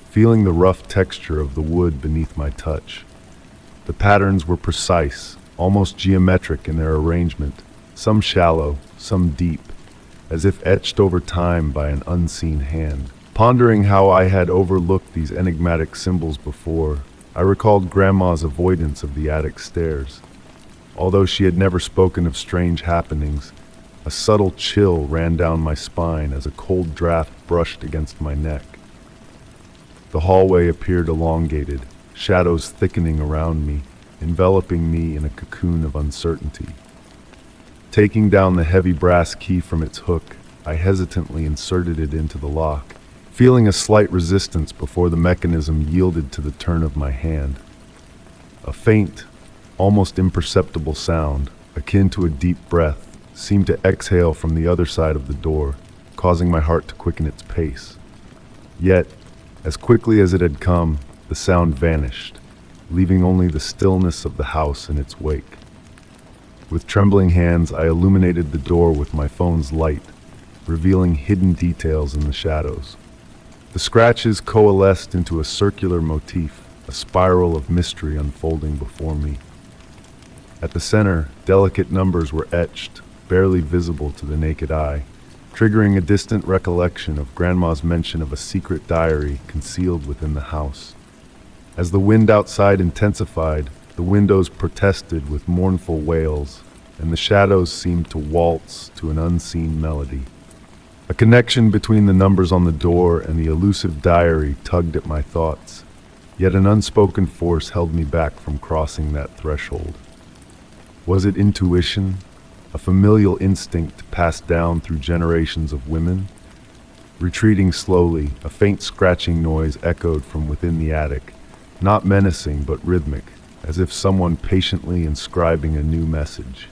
feeling the rough texture of the wood beneath my touch. The patterns were precise, almost geometric in their arrangement, some shallow, some deep, as if etched over time by an unseen hand. Pondering how I had overlooked these enigmatic symbols before, I recalled Grandma's avoidance of the attic stairs. Although she had never spoken of strange happenings, a subtle chill ran down my spine as a cold draft brushed against my neck. The hallway appeared elongated, shadows thickening around me, enveloping me in a cocoon of uncertainty. Taking down the heavy brass key from its hook, I hesitantly inserted it into the lock, feeling a slight resistance before the mechanism yielded to the turn of my hand. A faint, almost imperceptible sound, akin to a deep breath, seemed to exhale from the other side of the door, causing my heart to quicken its pace. Yet, as quickly as it had come, the sound vanished, leaving only the stillness of the house in its wake. With trembling hands, I illuminated the door with my phone's light, revealing hidden details in the shadows. The scratches coalesced into a circular motif, a spiral of mystery unfolding before me. At the center, delicate numbers were etched, barely visible to the naked eye, triggering a distant recollection of Grandma's mention of a secret diary concealed within the house. As the wind outside intensified, the windows protested with mournful wails, and the shadows seemed to waltz to an unseen melody. A connection between the numbers on the door and the elusive diary tugged at my thoughts, yet an unspoken force held me back from crossing that threshold. Was it intuition, a familial instinct passed down through generations of women? Retreating slowly, a faint scratching noise echoed from within the attic, not menacing but rhythmic, as if someone patiently inscribing a new message.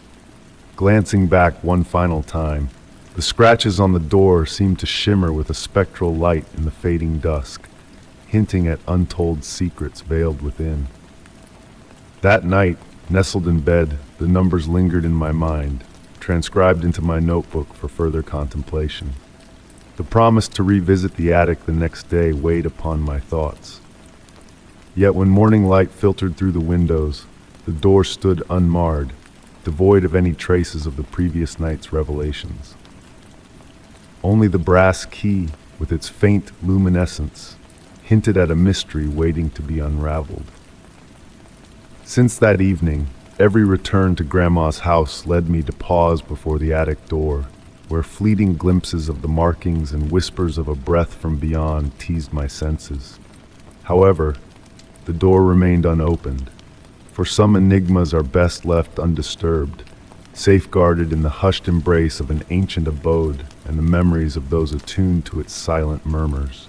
Glancing back one final time, the scratches on the door seemed to shimmer with a spectral light in the fading dusk, hinting at untold secrets veiled within. That night, nestled in bed, the numbers lingered in my mind, transcribed into my notebook for further contemplation. The promise to revisit the attic the next day weighed upon my thoughts. Yet when morning light filtered through the windows, the door stood unmarred, devoid of any traces of the previous night's revelations. Only the brass key, with its faint luminescence, hinted at a mystery waiting to be unraveled. Since that evening, every return to Grandma's house led me to pause before the attic door, where fleeting glimpses of the markings and whispers of a breath from beyond teased my senses. However, the door remained unopened, for some enigmas are best left undisturbed, safeguarded in the hushed embrace of an ancient abode and the memories of those attuned to its silent murmurs.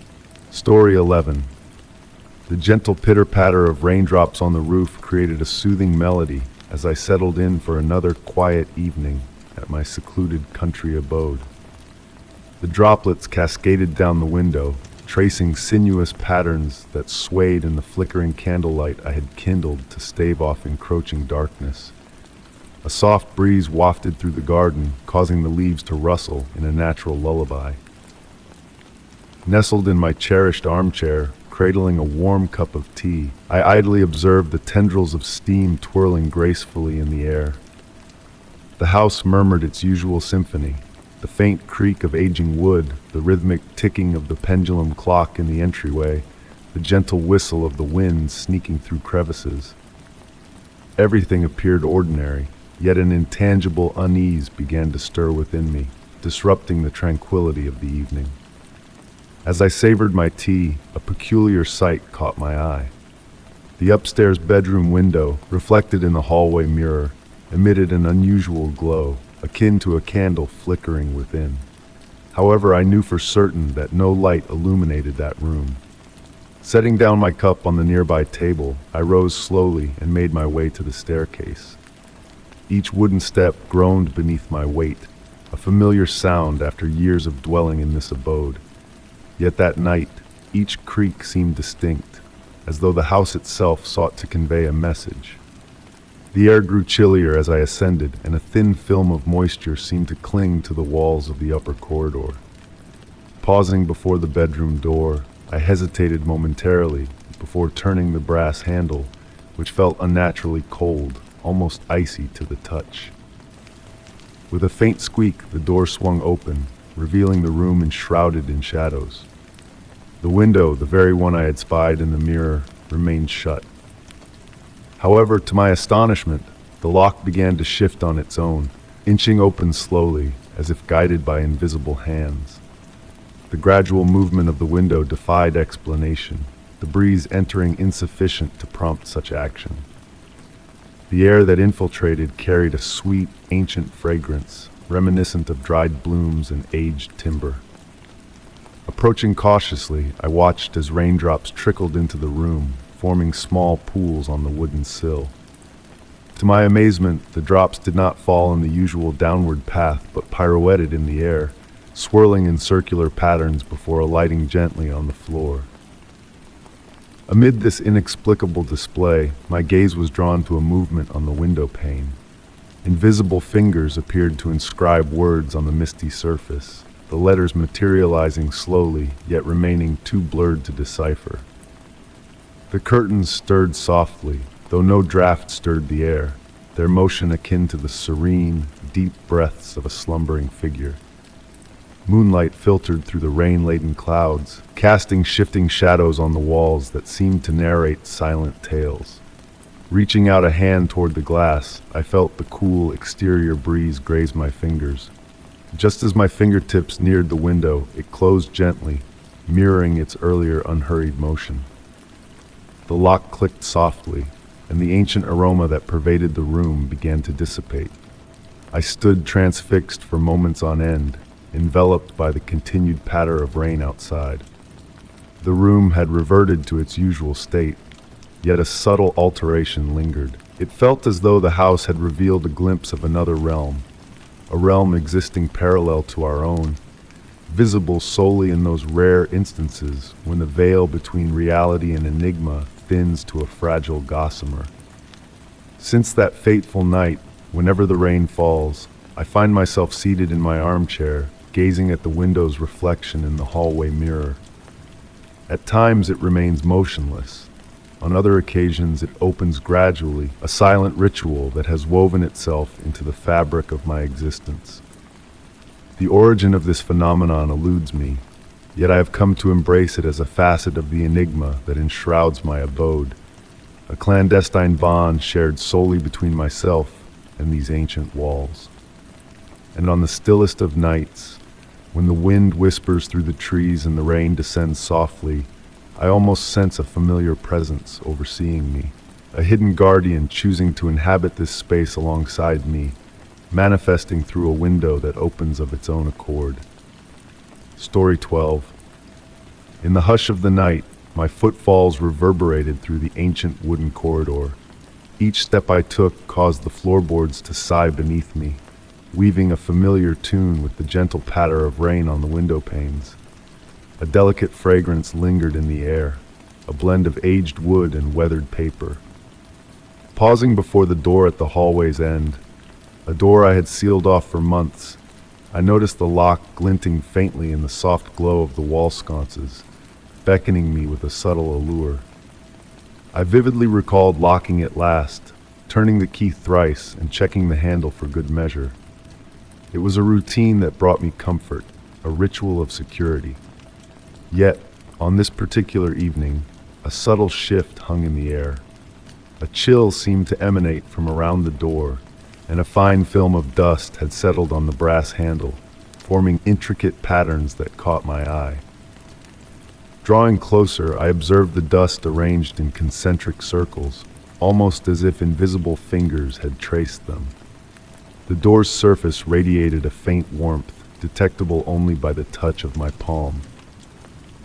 Story 11. The gentle pitter-patter of raindrops on the roof created a soothing melody as I settled in for another quiet evening at my secluded country abode. The droplets cascaded down the window, tracing sinuous patterns that swayed in the flickering candlelight I had kindled to stave off encroaching darkness. A soft breeze wafted through the garden, causing the leaves to rustle in a natural lullaby. Nestled in my cherished armchair, cradling a warm cup of tea, I idly observed the tendrils of steam twirling gracefully in the air. The house murmured its usual symphony, the faint creak of aging wood, the rhythmic ticking of the pendulum clock in the entryway, the gentle whistle of the wind sneaking through crevices. Everything appeared ordinary, yet an intangible unease began to stir within me, disrupting the tranquility of the evening. As I savored my tea, a peculiar sight caught my eye. The upstairs bedroom window, reflected in the hallway mirror, emitted an unusual glow, akin to a candle flickering within. However, I knew for certain that no light illuminated that room. Setting down my cup on the nearby table, I rose slowly and made my way to the staircase. Each wooden step groaned beneath my weight, a familiar sound after years of dwelling in this abode. Yet that night, each creak seemed distinct, as though the house itself sought to convey a message. The air grew chillier as I ascended, and a thin film of moisture seemed to cling to the walls of the upper corridor. Pausing before the bedroom door, I hesitated momentarily before turning the brass handle, which felt unnaturally cold, almost icy to the touch. With a faint squeak, the door swung open, revealing the room enshrouded in shadows. The window, the very one I had spied in the mirror, remained shut. However, to my astonishment, the lock began to shift on its own, inching open slowly, as if guided by invisible hands. The gradual movement of the window defied explanation, the breeze entering insufficient to prompt such action. The air that infiltrated carried a sweet, ancient fragrance, reminiscent of dried blooms and aged timber. Approaching cautiously, I watched as raindrops trickled into the room, forming small pools on the wooden sill. To my amazement, the drops did not fall in the usual downward path, but pirouetted in the air, swirling in circular patterns before alighting gently on the floor. Amid this inexplicable display, my gaze was drawn to a movement on the window pane. Invisible fingers appeared to inscribe words on the misty surface, the letters materializing slowly, yet remaining too blurred to decipher. The curtains stirred softly, though no draft stirred the air, their motion akin to the serene, deep breaths of a slumbering figure. Moonlight filtered through the rain-laden clouds, casting shifting shadows on the walls that seemed to narrate silent tales. Reaching out a hand toward the glass, I felt the cool exterior breeze graze my fingers. Just as my fingertips neared the window, it closed gently, mirroring its earlier unhurried motion. The lock clicked softly, and the ancient aroma that pervaded the room began to dissipate. I stood transfixed for moments on end, enveloped by the continued patter of rain outside. The room had reverted to its usual state, yet a subtle alteration lingered. It felt as though the house had revealed a glimpse of another realm, a realm existing parallel to our own, visible solely in those rare instances when the veil between reality and enigma thins to a fragile gossamer. Since that fateful night, whenever the rain falls, I find myself seated in my armchair, gazing at the window's reflection in the hallway mirror. At times it remains motionless. On other occasions it opens gradually, a silent ritual that has woven itself into the fabric of my existence. The origin of this phenomenon eludes me, yet I have come to embrace it as a facet of the enigma that enshrouds my abode, a clandestine bond shared solely between myself and these ancient walls. And on the stillest of nights, when the wind whispers through the trees and the rain descends softly, I almost sense a familiar presence overseeing me, a hidden guardian choosing to inhabit this space alongside me, manifesting through a window that opens of its own accord. Story 12. In the hush of the night, my footfalls reverberated through the ancient wooden corridor. Each step I took caused the floorboards to sigh beneath me, weaving a familiar tune with the gentle patter of rain on the window panes. A delicate fragrance lingered in the air, a blend of aged wood and weathered paper. Pausing before the door at the hallway's end, a door I had sealed off for months, I noticed the lock glinting faintly in the soft glow of the wall sconces, beckoning me with a subtle allure. I vividly recalled locking it last, turning the key thrice and checking the handle for good measure. It was a routine that brought me comfort, a ritual of security. Yet, on this particular evening, a subtle shift hung in the air. A chill seemed to emanate from around the door, and a fine film of dust had settled on the brass handle, forming intricate patterns that caught my eye. Drawing closer, I observed the dust arranged in concentric circles, almost as if invisible fingers had traced them. The door's surface radiated a faint warmth, detectable only by the touch of my palm.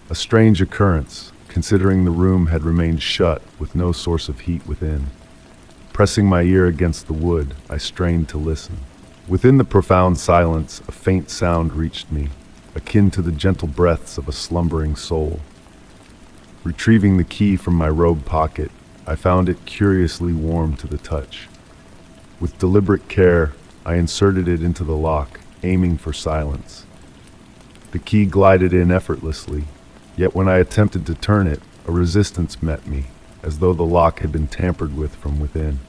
A strange occurrence, considering the room had remained shut with no source of heat within. Pressing my ear against the wood, I strained to listen. Within the profound silence, a faint sound reached me, akin to the gentle breaths of a slumbering soul. Retrieving the key from my robe pocket, I found it curiously warm to the touch. With deliberate care, I inserted it into the lock, aiming for silence. The key glided in effortlessly, yet when I attempted to turn it, a resistance met me, as though the lock had been tampered with from within.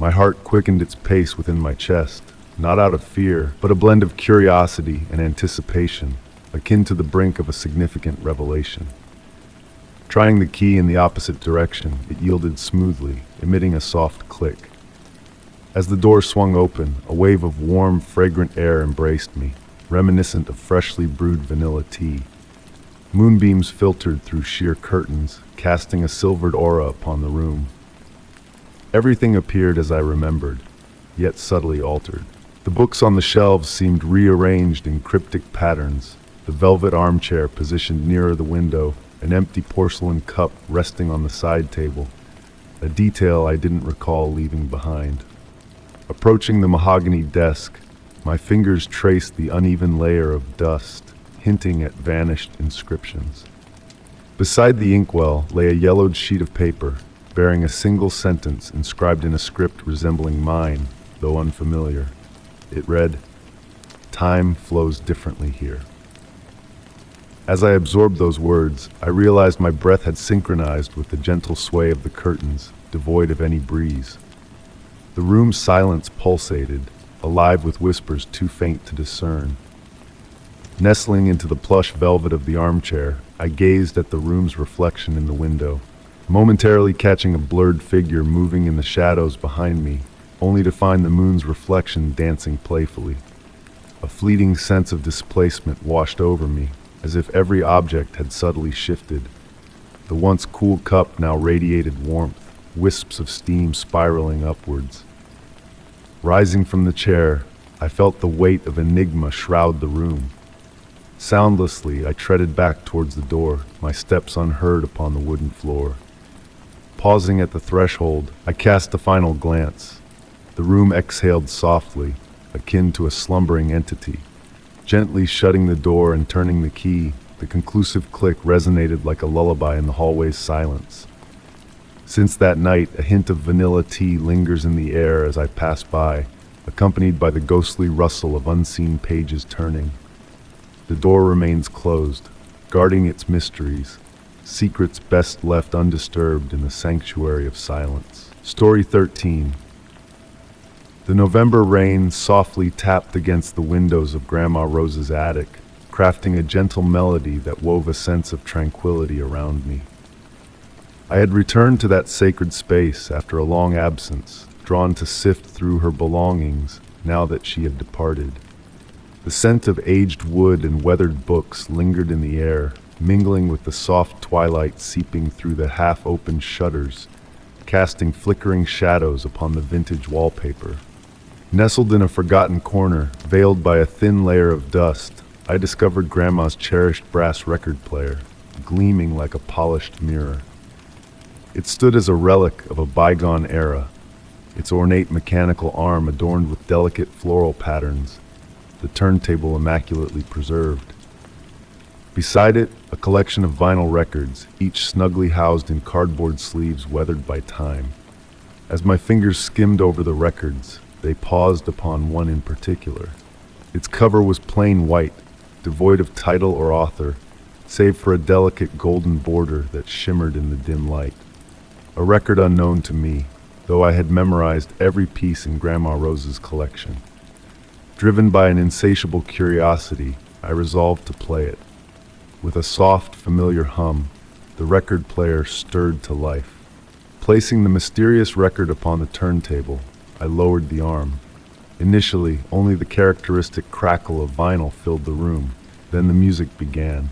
My heart quickened its pace within my chest, not out of fear, but a blend of curiosity and anticipation, akin to the brink of a significant revelation. Trying the key in the opposite direction, it yielded smoothly, emitting a soft click. As the door swung open, a wave of warm, fragrant air embraced me, reminiscent of freshly brewed vanilla tea. Moonbeams filtered through sheer curtains, casting a silvered aura upon the room. Everything appeared as I remembered, yet subtly altered. The books on the shelves seemed rearranged in cryptic patterns, the velvet armchair positioned nearer the window, an empty porcelain cup resting on the side table, a detail I didn't recall leaving behind. Approaching the mahogany desk, my fingers traced the uneven layer of dust, hinting at vanished inscriptions. Beside the inkwell lay a yellowed sheet of paper, bearing a single sentence inscribed in a script resembling mine, though unfamiliar. It read, "Time flows differently here." As I absorbed those words, I realized my breath had synchronized with the gentle sway of the curtains, devoid of any breeze. The room's silence pulsated, alive with whispers too faint to discern. Nestling into the plush velvet of the armchair, I gazed at the room's reflection in the window, momentarily catching a blurred figure moving in the shadows behind me, only to find the moon's reflection dancing playfully. A fleeting sense of displacement washed over me, as if every object had subtly shifted. The once cool cup now radiated warmth, wisps of steam spiraling upwards. Rising from the chair, I felt the weight of enigma shroud the room. Soundlessly, I treaded back towards the door, my steps unheard upon the wooden floor. Pausing at the threshold, I cast a final glance. The room exhaled softly, akin to a slumbering entity. Gently shutting the door and turning the key, the conclusive click resonated like a lullaby in the hallway's silence. Since that night, a hint of vanilla tea lingers in the air as I pass by, accompanied by the ghostly rustle of unseen pages turning. The door remains closed, guarding its mysteries, secrets best left undisturbed in the sanctuary of silence. Story 13. The November rain softly tapped against the windows of Grandma Rose's attic, crafting a gentle melody that wove a sense of tranquility around me. I had returned to that sacred space after a long absence, drawn to sift through her belongings now that she had departed. The scent of aged wood and weathered books lingered in the air, mingling with the soft twilight seeping through the half-opened shutters, casting flickering shadows upon the vintage wallpaper. Nestled in a forgotten corner, veiled by a thin layer of dust, I discovered Grandma's cherished brass record player, gleaming like a polished mirror. It stood as a relic of a bygone era, its ornate mechanical arm adorned with delicate floral patterns, the turntable immaculately preserved. Beside it, a collection of vinyl records, each snugly housed in cardboard sleeves weathered by time. As my fingers skimmed over the records, they paused upon one in particular. Its cover was plain white, devoid of title or author, save for a delicate golden border that shimmered in the dim light. A record unknown to me, though I had memorized every piece in Grandma Rose's collection. Driven by an insatiable curiosity, I resolved to play it. With a soft, familiar hum, the record player stirred to life. Placing the mysterious record upon the turntable, I lowered the arm. Initially, only the characteristic crackle of vinyl filled the room. Then the music began.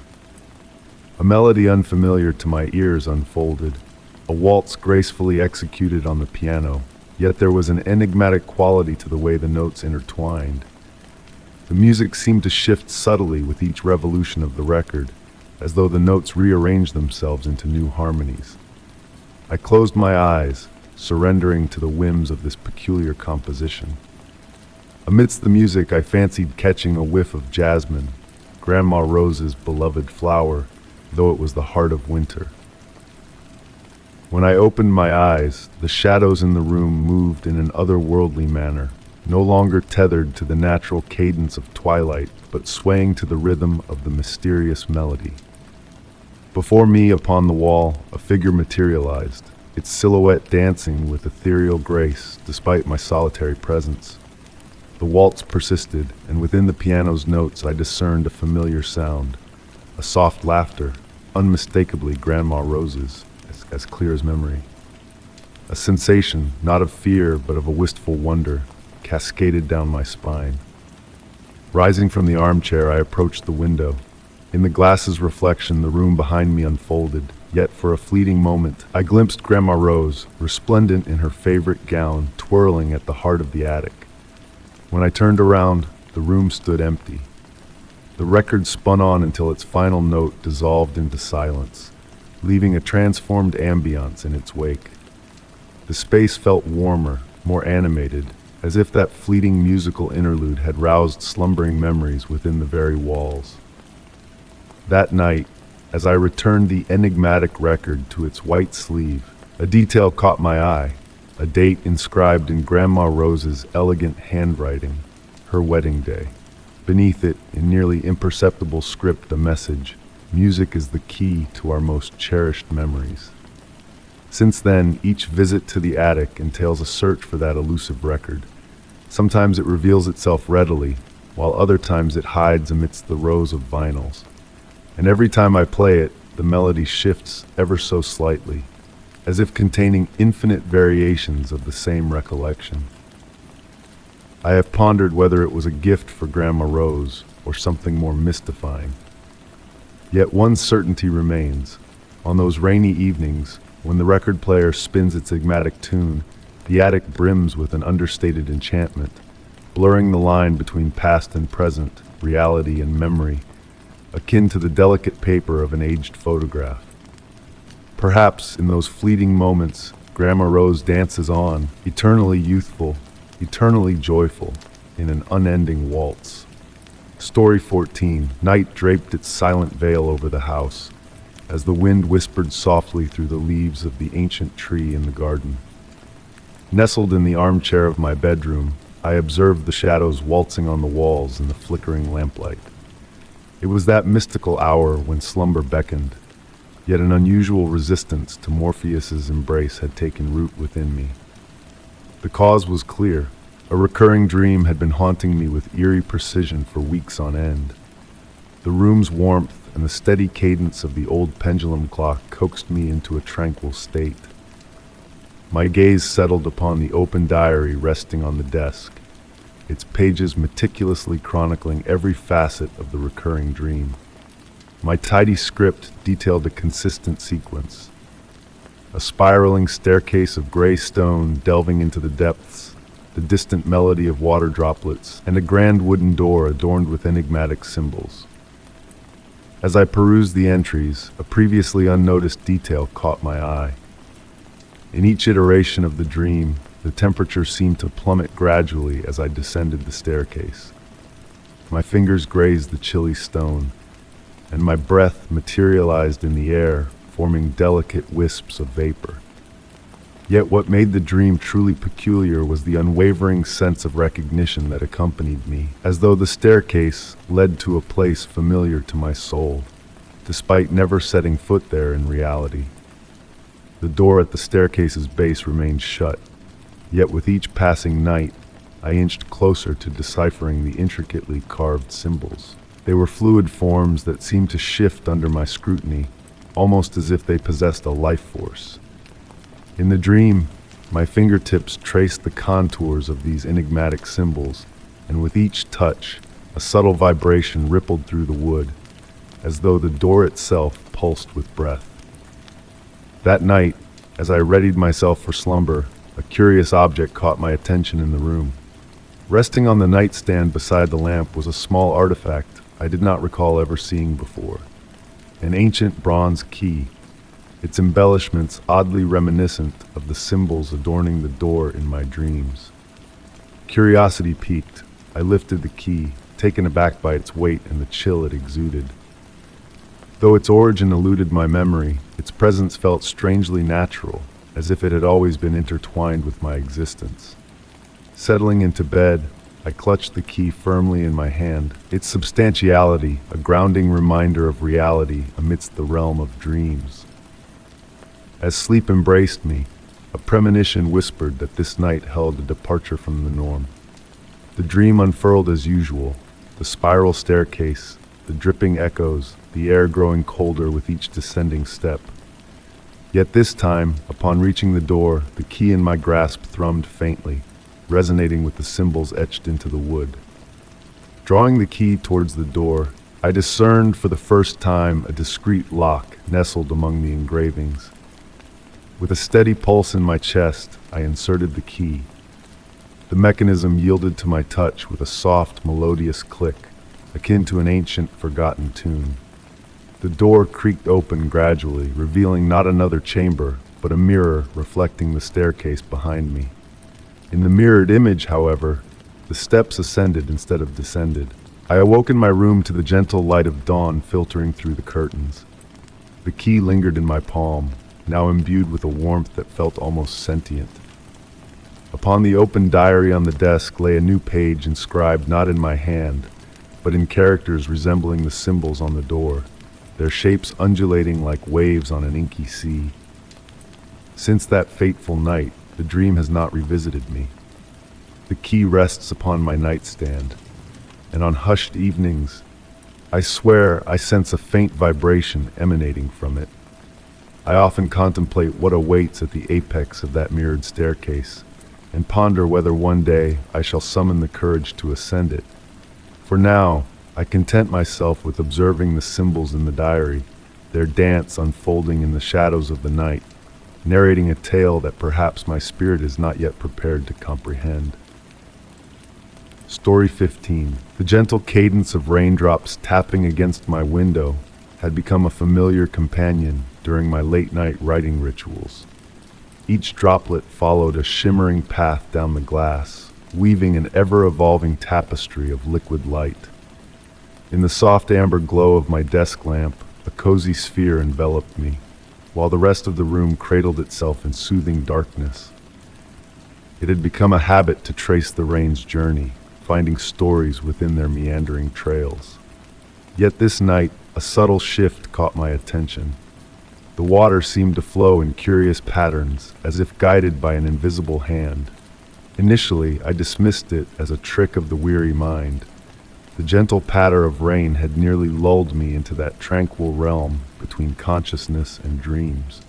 A melody unfamiliar to my ears unfolded, a waltz gracefully executed on the piano, yet there was an enigmatic quality to the way the notes intertwined. The music seemed to shift subtly with each revolution of the record, as though the notes rearranged themselves into new harmonies. I closed my eyes, surrendering to the whims of this peculiar composition. Amidst the music, I fancied catching a whiff of jasmine, Grandma Rose's beloved flower, though it was the heart of winter. When I opened my eyes, the shadows in the room moved in an otherworldly manner, no longer tethered to the natural cadence of twilight, but swaying to the rhythm of the mysterious melody. Before me, upon the wall, a figure materialized, its silhouette dancing with ethereal grace despite my solitary presence. The waltz persisted, and within the piano's notes I discerned a familiar sound, a soft laughter, unmistakably Grandma Rose's, as clear as memory. A sensation, not of fear, but of a wistful wonder, cascaded down my spine. Rising from the armchair, I approached the window. In the glass's reflection, the room behind me unfolded, yet for a fleeting moment, I glimpsed Grandma Rose, resplendent in her favorite gown, twirling at the heart of the attic. When I turned around, the room stood empty. The record spun on until its final note dissolved into silence, leaving a transformed ambiance in its wake. The space felt warmer, more animated, as if that fleeting musical interlude had roused slumbering memories within the very walls. That night, as I returned the enigmatic record to its white sleeve, a detail caught my eye, a date inscribed in Grandma Rose's elegant handwriting, her wedding day. Beneath it, in nearly imperceptible script, a message: music is the key to our most cherished memories. Since then, each visit to the attic entails a search for that elusive record. Sometimes it reveals itself readily, while other times it hides amidst the rows of vinyls. And every time I play it, the melody shifts ever so slightly, as if containing infinite variations of the same recollection. I have pondered whether it was a gift for Grandma Rose or something more mystifying. Yet one certainty remains. On those rainy evenings, when the record player spins its enigmatic tune, the attic brims with an understated enchantment, blurring the line between past and present, reality and memory, akin to the delicate paper of an aged photograph. Perhaps in those fleeting moments, Grandma Rose dances on, eternally youthful, eternally joyful, in an unending waltz. Story 14. Night draped its silent veil over the house, as the wind whispered softly through the leaves of the ancient tree in the garden. Nestled in the armchair of my bedroom, I observed the shadows waltzing on the walls in the flickering lamplight. It was that mystical hour when slumber beckoned, yet an unusual resistance to Morpheus's embrace had taken root within me. The cause was clear. A recurring dream had been haunting me with eerie precision for weeks on end. The room's warmth and the steady cadence of the old pendulum clock coaxed me into a tranquil state. My gaze settled upon the open diary resting on the desk, its pages meticulously chronicling every facet of the recurring dream. My tidy script detailed a consistent sequence: a spiraling staircase of gray stone delving into the depths, the distant melody of water droplets, and a grand wooden door adorned with enigmatic symbols. As I perused the entries, a previously unnoticed detail caught my eye. In each iteration of the dream, the temperature seemed to plummet gradually as I descended the staircase. My fingers grazed the chilly stone, and my breath materialized in the air, forming delicate wisps of vapor. Yet what made the dream truly peculiar was the unwavering sense of recognition that accompanied me, as though the staircase led to a place familiar to my soul, despite never setting foot there in reality. The door at the staircase's base remained shut, Yet with each passing night, I inched closer to deciphering the intricately carved symbols. They were fluid forms that seemed to shift under my scrutiny, almost as if they possessed a life force. In the dream, my fingertips traced the contours of these enigmatic symbols, and with each touch, a subtle vibration rippled through the wood, as though the door itself pulsed with breath. That night, as I readied myself for slumber, a curious object caught my attention in the room. Resting on the nightstand beside the lamp was a small artifact I did not recall ever seeing before. An ancient bronze key, its embellishments oddly reminiscent of the symbols adorning the door in my dreams. Curiosity piqued, I lifted the key, taken aback by its weight and the chill it exuded. Though its origin eluded my memory, its presence felt strangely natural, as if it had always been intertwined with my existence. Settling into bed, I clutched the key firmly in my hand, its substantiality a grounding reminder of reality amidst the realm of dreams. As sleep embraced me, a premonition whispered that this night held a departure from the norm. The dream unfurled as usual, the spiral staircase, the dripping echoes, the air growing colder with each descending step. Yet this time, upon reaching the door, the key in my grasp thrummed faintly, resonating with the symbols etched into the wood. Drawing the key towards the door, I discerned for the first time a discreet lock nestled among the engravings. With a steady pulse in my chest, I inserted the key. The mechanism yielded to my touch with a soft, melodious click, akin to an ancient, forgotten tune. The door creaked open gradually, revealing not another chamber, but a mirror reflecting the staircase behind me. In the mirrored image, however, the steps ascended instead of descended. I awoke in my room to the gentle light of dawn filtering through the curtains. The key lingered in my palm, now imbued with a warmth that felt almost sentient. Upon the open diary on the desk lay a new page inscribed not in my hand, but in characters resembling the symbols on the door, their shapes undulating like waves on an inky sea. Since that fateful night, the dream has not revisited me. The key rests upon my nightstand, and on hushed evenings, I swear I sense a faint vibration emanating from it. I often contemplate what awaits at the apex of that mirrored staircase, and ponder whether one day I shall summon the courage to ascend it. For now, I content myself with observing the symbols in the diary, their dance unfolding in the shadows of the night, narrating a tale that perhaps my spirit is not yet prepared to comprehend. Story 15. The gentle cadence of raindrops tapping against my window had become a familiar companion during my late-night writing rituals. Each droplet followed a shimmering path down the glass, weaving an ever-evolving tapestry of liquid light. In the soft amber glow of my desk lamp, a cozy sphere enveloped me, while the rest of the room cradled itself in soothing darkness. It had become a habit to trace the rain's journey, finding stories within their meandering trails. Yet this night, a subtle shift caught my attention. The water seemed to flow in curious patterns, as if guided by an invisible hand. Initially, I dismissed it as a trick of the weary mind. The gentle patter of rain had nearly lulled me into that tranquil realm between consciousness and dreams.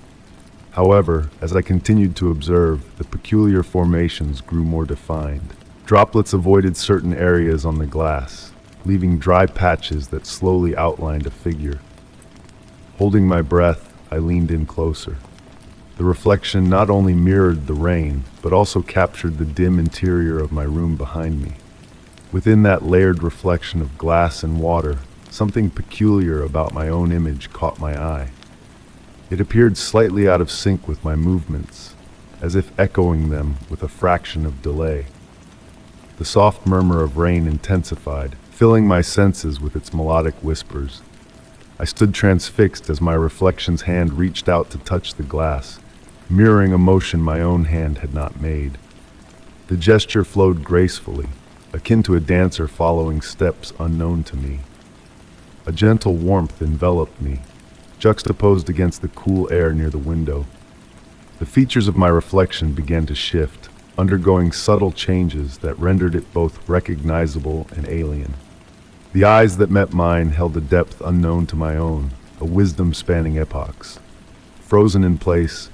However, as I continued to observe, the peculiar formations grew more defined. Droplets avoided certain areas on the glass, leaving dry patches that slowly outlined a figure. Holding my breath, I leaned in closer. The reflection not only mirrored the rain, but also captured the dim interior of my room behind me. Within that layered reflection of glass and water, something peculiar about my own image caught my eye. It appeared slightly out of sync with my movements, as if echoing them with a fraction of delay. The soft murmur of rain intensified, filling my senses with its melodic whispers. I stood transfixed as my reflection's hand reached out to touch the glass, mirroring a motion my own hand had not made. The gesture flowed gracefully, akin to a dancer following steps unknown to me. A gentle warmth enveloped me, juxtaposed against the cool air near the window. The features of my reflection began to shift, undergoing subtle changes that rendered it both recognizable and alien. The eyes that met mine held a depth unknown to my own, a wisdom spanning epochs. Frozen in place,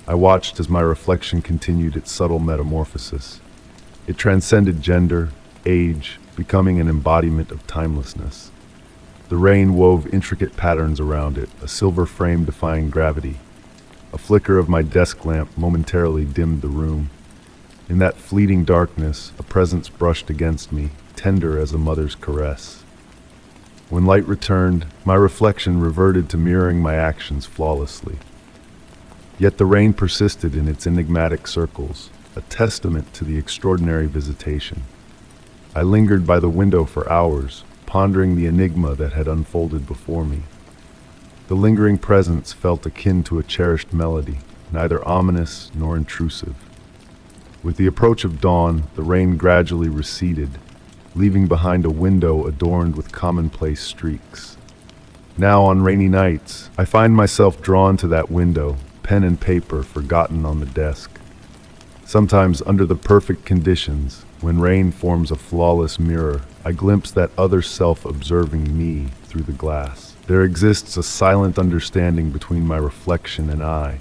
I watched as my reflection continued its subtle metamorphosis. It transcended gender, age, becoming an embodiment of timelessness. The rain wove intricate patterns around it, a silver frame defying gravity. A flicker of my desk lamp momentarily dimmed the room. In that fleeting darkness, a presence brushed against me, tender as a mother's caress. When light returned, my reflection reverted to mirroring my actions flawlessly. Yet the rain persisted in its enigmatic circles, a testament to the extraordinary visitation. I lingered by the window for hours, pondering the enigma that had unfolded before me. The lingering presence felt akin to a cherished melody, neither ominous nor intrusive. With the approach of dawn, the rain gradually receded, leaving behind a window adorned with commonplace streaks. Now, on rainy nights, I find myself drawn to that window, pen and paper forgotten on the desk. Sometimes, under the perfect conditions, when rain forms a flawless mirror, I glimpse that other self observing me through the glass. There exists a silent understanding between my reflection and I,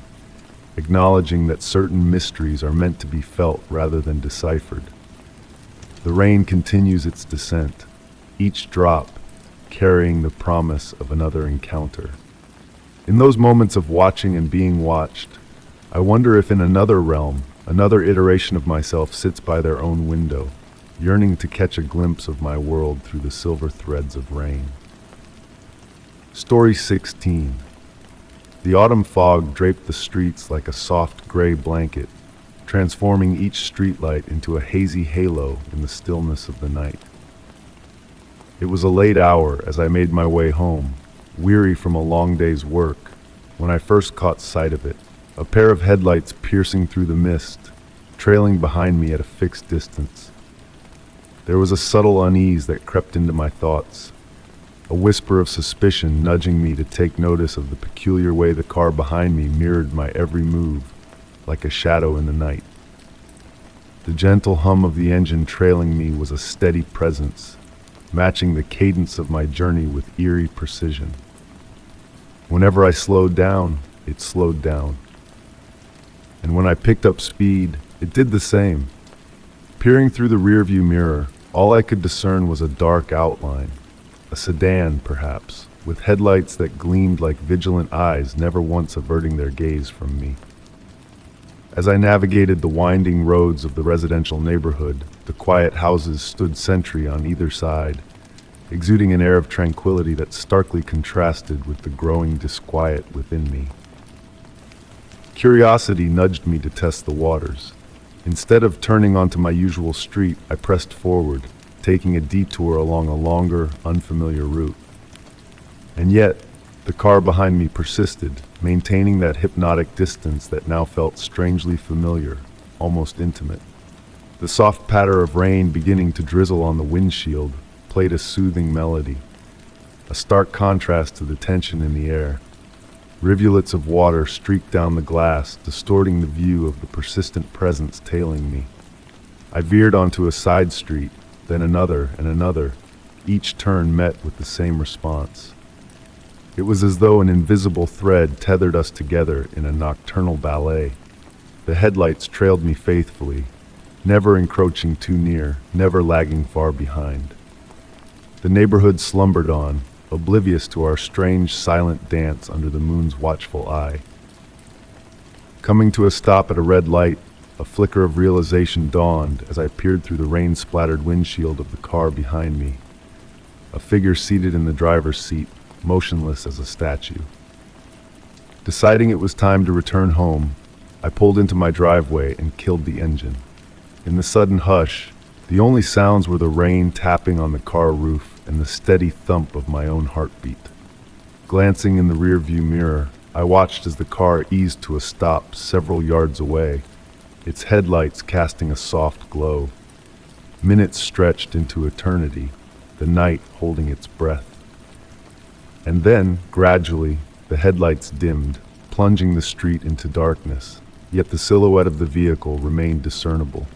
acknowledging that certain mysteries are meant to be felt rather than deciphered. The rain continues its descent, each drop carrying the promise of another encounter. In those moments of watching and being watched, I wonder if in another realm, another iteration of myself sits by their own window, yearning to catch a glimpse of my world through the silver threads of rain. Story 16. The autumn fog draped the streets like a soft gray blanket, transforming each streetlight into a hazy halo in the stillness of the night. It was a late hour as I made my way home, weary from a long day's work, when I first caught sight of it, a pair of headlights piercing through the mist, trailing behind me at a fixed distance. There was a subtle unease that crept into my thoughts, a whisper of suspicion nudging me to take notice of the peculiar way the car behind me mirrored my every move, like a shadow in the night. The gentle hum of the engine trailing me was a steady presence, matching the cadence of my journey with eerie precision. Whenever I slowed down, it slowed down. And when I picked up speed, it did the same. Peering through the rearview mirror, all I could discern was a dark outline, a sedan perhaps, with headlights that gleamed like vigilant eyes never once averting their gaze from me. As I navigated the winding roads of the residential neighborhood, the quiet houses stood sentry on either side, exuding an air of tranquility that starkly contrasted with the growing disquiet within me. Curiosity nudged me to test the waters. Instead of turning onto my usual street, I pressed forward, taking a detour along a longer, unfamiliar route. And yet, the car behind me persisted, maintaining that hypnotic distance that now felt strangely familiar, almost intimate. The soft patter of rain beginning to drizzle on the windshield played a soothing melody, a stark contrast to the tension in the air. Rivulets of water streaked down the glass, distorting the view of the persistent presence tailing me. I veered onto a side street, then another and another, each turn met with the same response. It was as though an invisible thread tethered us together in a nocturnal ballet. The headlights trailed me faithfully, never encroaching too near, never lagging far behind. The neighborhood slumbered on, oblivious to our strange, silent dance under the moon's watchful eye. Coming to a stop at a red light, a flicker of realization dawned as I peered through the rain-splattered windshield of the car behind me. A figure seated in the driver's seat, motionless as a statue. Deciding it was time to return home, I pulled into my driveway and killed the engine. In the sudden hush, the only sounds were the rain tapping on the car roof and the steady thump of my own heartbeat. Glancing in the rearview mirror, I watched as the car eased to a stop several yards away, its headlights casting a soft glow. Minutes stretched into eternity, the night holding its breath. And then, gradually, the headlights dimmed, plunging the street into darkness, yet the silhouette of the vehicle remained discernible.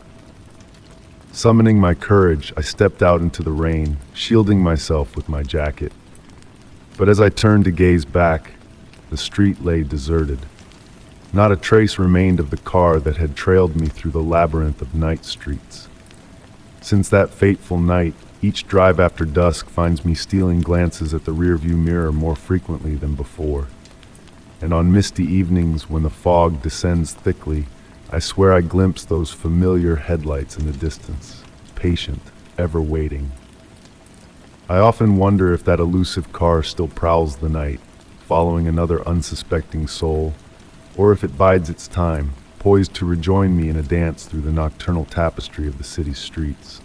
Summoning my courage, I stepped out into the rain, shielding myself with my jacket. But as I turned to gaze back, the street lay deserted. Not a trace remained of the car that had trailed me through the labyrinth of night streets. Since that fateful night, each drive after dusk finds me stealing glances at the rearview mirror more frequently than before. And on misty evenings when the fog descends thickly, I swear I glimpse those familiar headlights in the distance, patient, ever waiting. I often wonder if that elusive car still prowls the night, following another unsuspecting soul, or if it bides its time, poised to rejoin me in a dance through the nocturnal tapestry of the city's streets.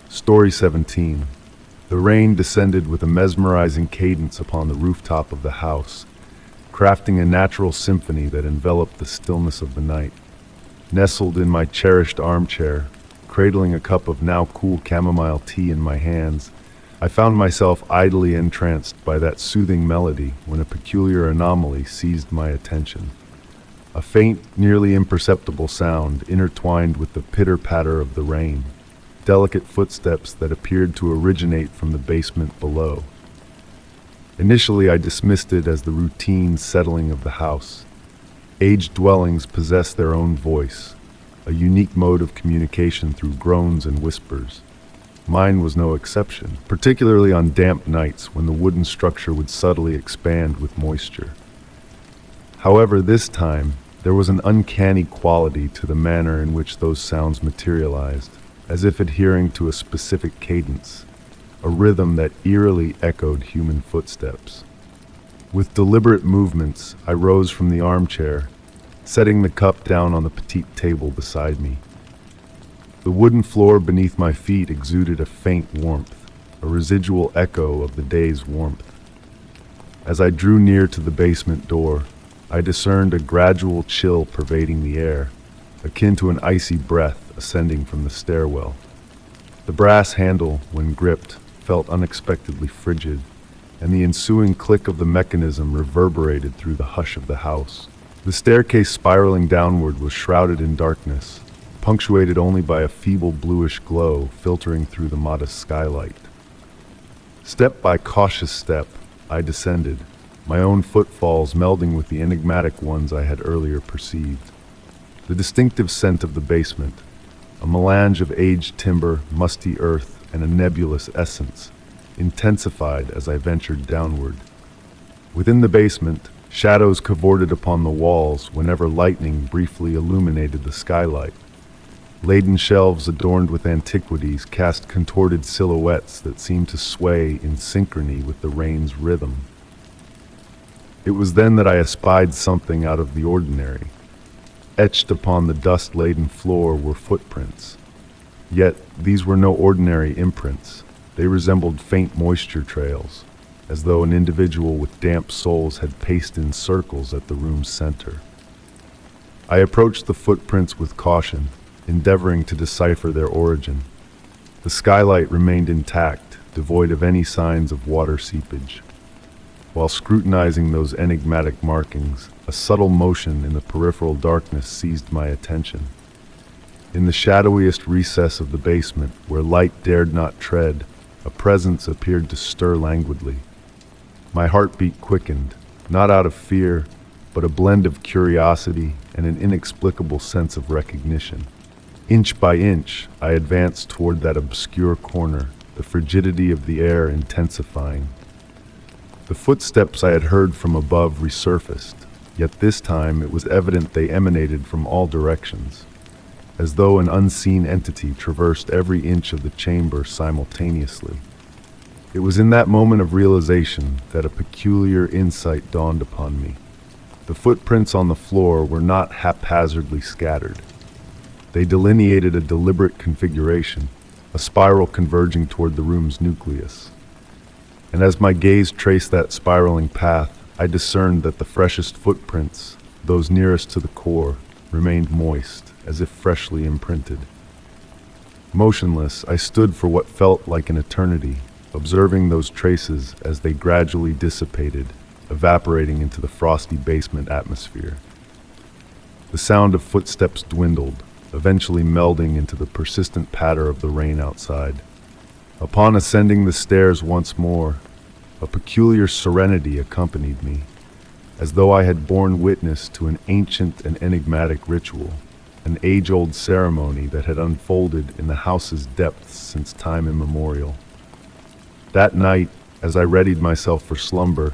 Story 17. The rain descended with a mesmerizing cadence upon the rooftop of the house, crafting a natural symphony that enveloped the stillness of the night. Nestled in my cherished armchair, cradling a cup of now cool chamomile tea in my hands, I found myself idly entranced by that soothing melody when a peculiar anomaly seized my attention. A faint, nearly imperceptible sound intertwined with the pitter-patter of the rain, delicate footsteps that appeared to originate from the basement below. Initially, I dismissed it as the routine settling of the house. Aged dwellings possess their own voice, a unique mode of communication through groans and whispers. Mine was no exception, particularly on damp nights when the wooden structure would subtly expand with moisture. However, this time, there was an uncanny quality to the manner in which those sounds materialized, as if adhering to a specific cadence, a rhythm that eerily echoed human footsteps. With deliberate movements, I rose from the armchair, setting the cup down on the petite table beside me. The wooden floor beneath my feet exuded a faint warmth, a residual echo of the day's warmth. As I drew near to the basement door, I discerned a gradual chill pervading the air, akin to an icy breath ascending from the stairwell. The brass handle, when gripped, felt unexpectedly frigid, and the ensuing click of the mechanism reverberated through the hush of the house. The staircase spiraling downward was shrouded in darkness, punctuated only by a feeble bluish glow filtering through the modest skylight. Step by cautious step, I descended, my own footfalls melding with the enigmatic ones I had earlier perceived. The distinctive scent of the basement, a melange of aged timber, musty earth, and a nebulous essence, intensified as I ventured downward. Within the basement, shadows cavorted upon the walls whenever lightning briefly illuminated the skylight. Laden shelves adorned with antiquities cast contorted silhouettes that seemed to sway in synchrony with the rain's rhythm. It was then that I espied something out of the ordinary. Etched upon the dust-laden floor were footprints. Yet these were no ordinary imprints. They resembled faint moisture trails, as though an individual with damp soles had paced in circles at the room's center. I approached the footprints with caution, endeavoring to decipher their origin. The skylight remained intact, devoid of any signs of water seepage. While scrutinizing those enigmatic markings, a subtle motion in the peripheral darkness seized my attention. In the shadowiest recess of the basement, where light dared not tread, a presence appeared to stir languidly. My heartbeat quickened, not out of fear, but a blend of curiosity and an inexplicable sense of recognition. Inch by inch, I advanced toward that obscure corner, the frigidity of the air intensifying. The footsteps I had heard from above resurfaced, yet this time it was evident they emanated from all directions, as though an unseen entity traversed every inch of the chamber simultaneously. It was in that moment of realization that a peculiar insight dawned upon me. The footprints on the floor were not haphazardly scattered. They delineated a deliberate configuration, a spiral converging toward the room's nucleus. And as my gaze traced that spiraling path, I discerned that the freshest footprints, those nearest to the core, remained moist, as if freshly imprinted. Motionless, I stood for what felt like an eternity, observing those traces as they gradually dissipated, evaporating into the frosty basement atmosphere. The sound of footsteps dwindled, eventually melding into the persistent patter of the rain outside. Upon ascending the stairs once more, a peculiar serenity accompanied me, as though I had borne witness to an ancient and enigmatic ritual, an age-old ceremony that had unfolded in the house's depths since time immemorial. That night, as I readied myself for slumber,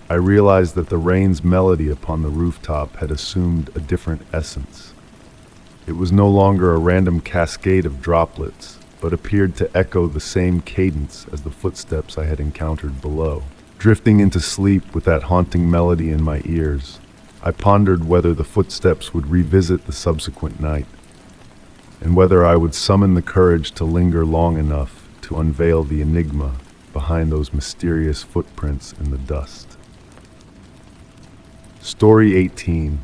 I realized that the rain's melody upon the rooftop had assumed a different essence. It was no longer a random cascade of droplets, but appeared to echo the same cadence as the footsteps I had encountered below. Drifting into sleep with that haunting melody in my ears, I pondered whether the footsteps would revisit the subsequent night, and whether I would summon the courage to linger long enough to unveil the enigma behind those mysterious footprints in the dust. Story 18.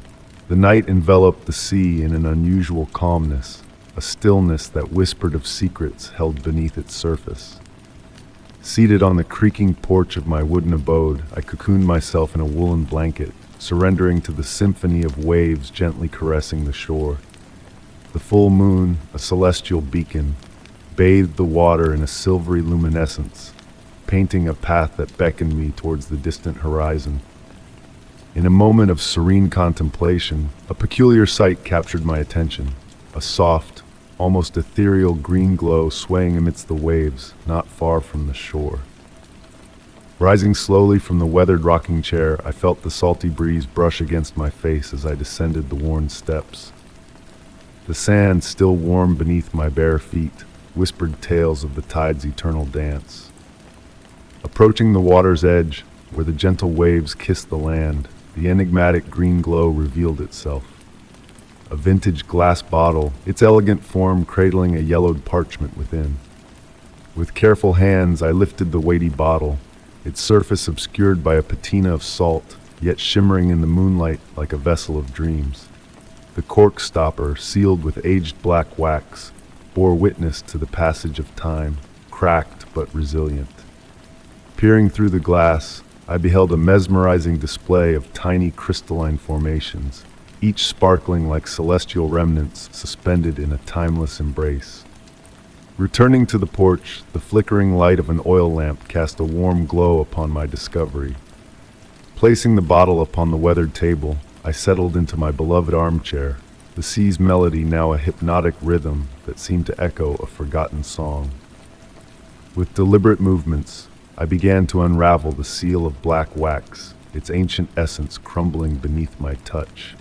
The night enveloped the sea in an unusual calmness, a stillness that whispered of secrets held beneath its surface. Seated on the creaking porch of my wooden abode, I cocooned myself in a woolen blanket, surrendering to the symphony of waves gently caressing the shore. The full moon, a celestial beacon, bathed the water in a silvery luminescence, painting a path that beckoned me towards the distant horizon. In a moment of serene contemplation, a peculiar sight captured my attention, a soft, almost ethereal green glow swaying amidst the waves not far from the shore. Rising slowly from the weathered rocking chair, I felt the salty breeze brush against my face as I descended the worn steps. The sand, still warm beneath my bare feet, whispered tales of the tide's eternal dance. Approaching the water's edge, where the gentle waves kissed the land, the enigmatic green glow revealed itself. A vintage glass bottle, its elegant form cradling a yellowed parchment within. With careful hands, I lifted the weighty bottle, its surface obscured by a patina of salt, yet shimmering in the moonlight like a vessel of dreams. The cork stopper, sealed with aged black wax, bore witness to the passage of time, cracked but resilient. Peering through the glass, I beheld a mesmerizing display of tiny crystalline formations, each sparkling like celestial remnants suspended in a timeless embrace. Returning to the porch, the flickering light of an oil lamp cast a warm glow upon my discovery. Placing the bottle upon the weathered table, I settled into my beloved armchair, the sea's melody now a hypnotic rhythm that seemed to echo a forgotten song. With deliberate movements, I began to unravel the seal of black wax, its ancient essence crumbling beneath my touch.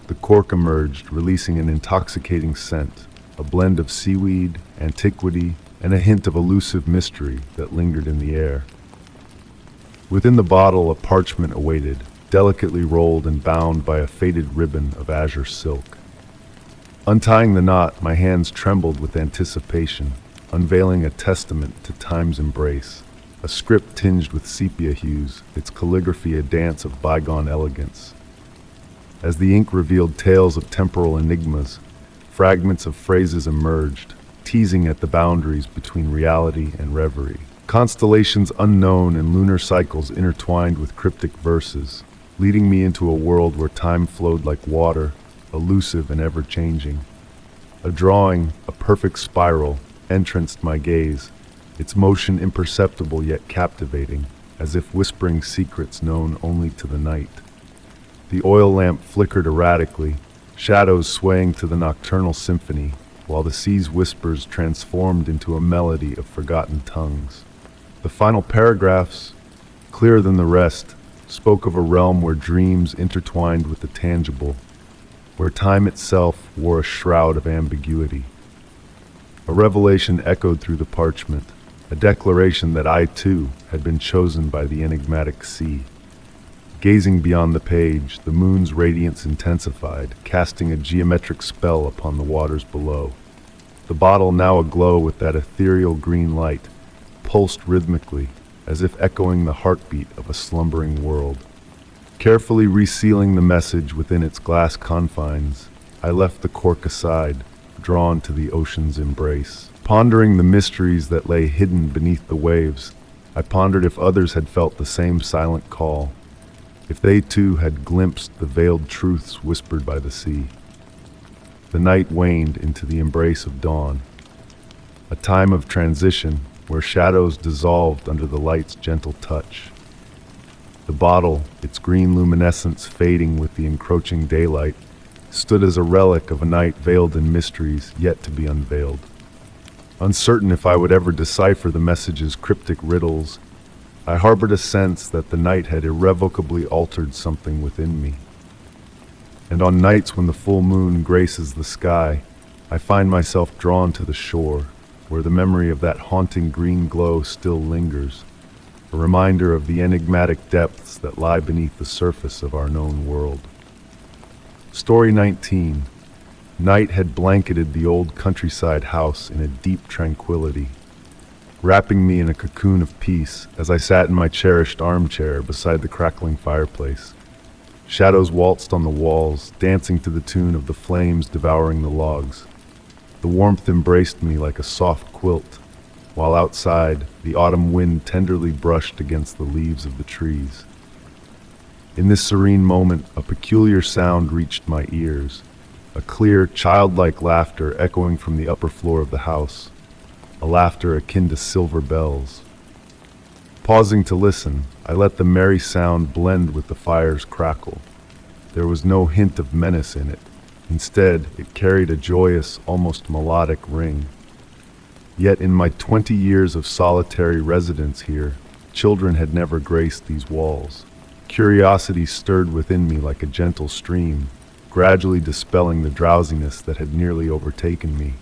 The cork emerged, releasing an intoxicating scent, a blend of seaweed, antiquity, and a hint of elusive mystery that lingered in the air. Within the bottle, a parchment awaited, delicately rolled and bound by a faded ribbon of azure silk. Untying the knot, my hands trembled with anticipation, unveiling a testament to time's embrace, a script tinged with sepia hues, its calligraphy a dance of bygone elegance. As the ink revealed tales of temporal enigmas, fragments of phrases emerged, teasing at the boundaries between reality and reverie. Constellations unknown and lunar cycles intertwined with cryptic verses, leading me into a world where time flowed like water, elusive and ever-changing. A drawing, a perfect spiral, entranced my gaze, its motion imperceptible yet captivating, as if whispering secrets known only to the night. The oil lamp flickered erratically, shadows swaying to the nocturnal symphony, while the sea's whispers transformed into a melody of forgotten tongues. The final paragraphs, clearer than the rest, spoke of a realm where dreams intertwined with the tangible, where time itself wore a shroud of ambiguity. A revelation echoed through the parchment, a declaration that I, too, had been chosen by the enigmatic sea. Gazing beyond the page, the moon's radiance intensified, casting a geometric spell upon the waters below. The bottle, now aglow with that ethereal green light, pulsed rhythmically, as if echoing the heartbeat of a slumbering world. Carefully resealing the message within its glass confines, I left the cork aside, drawn to the ocean's embrace. Pondering the mysteries that lay hidden beneath the waves, I pondered if others had felt the same silent call, if they too had glimpsed the veiled truths whispered by the sea. The night waned into the embrace of dawn, a time of transition where shadows dissolved under the light's gentle touch. The bottle, its green luminescence fading with the encroaching daylight, stood as a relic of a night veiled in mysteries yet to be unveiled. Uncertain if I would ever decipher the message's cryptic riddles, I harbored a sense that the night had irrevocably altered something within me. And on nights when the full moon graces the sky, I find myself drawn to the shore, where the memory of that haunting green glow still lingers, a reminder of the enigmatic depths that lie beneath the surface of our known world. Story 19. Night had blanketed the old countryside house in a deep tranquility, wrapping me in a cocoon of peace as I sat in my cherished armchair beside the crackling fireplace. Shadows waltzed on the walls, dancing to the tune of the flames devouring the logs. The warmth embraced me like a soft quilt, while outside, the autumn wind tenderly brushed against the leaves of the trees. In this serene moment, a peculiar sound reached my ears, a clear, childlike laughter echoing from the upper floor of the house, a laughter akin to silver bells. Pausing to listen, I let the merry sound blend with the fire's crackle. There was no hint of menace in it. Instead, it carried a joyous, almost melodic ring. Yet in my 20 years of solitary residence here, children had never graced these walls. Curiosity stirred within me like a gentle stream, gradually dispelling the drowsiness that had nearly overtaken me.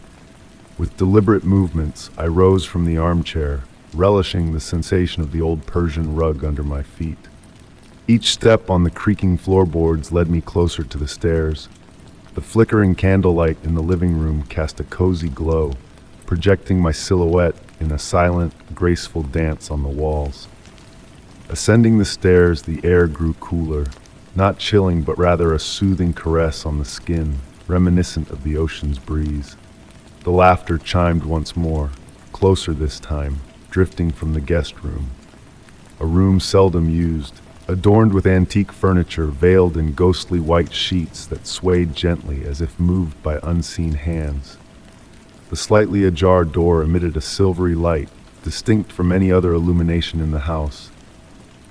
With deliberate movements, I rose from the armchair, relishing the sensation of the old Persian rug under my feet. Each step on the creaking floorboards led me closer to the stairs. The flickering candlelight in the living room cast a cozy glow, projecting my silhouette in a silent, graceful dance on the walls. Ascending the stairs, the air grew cooler, not chilling but rather a soothing caress on the skin, reminiscent of the ocean's breeze. The laughter chimed once more, closer this time, drifting from the guest room. A room seldom used, adorned with antique furniture veiled in ghostly white sheets that swayed gently as if moved by unseen hands. The slightly ajar door emitted a silvery light, distinct from any other illumination in the house.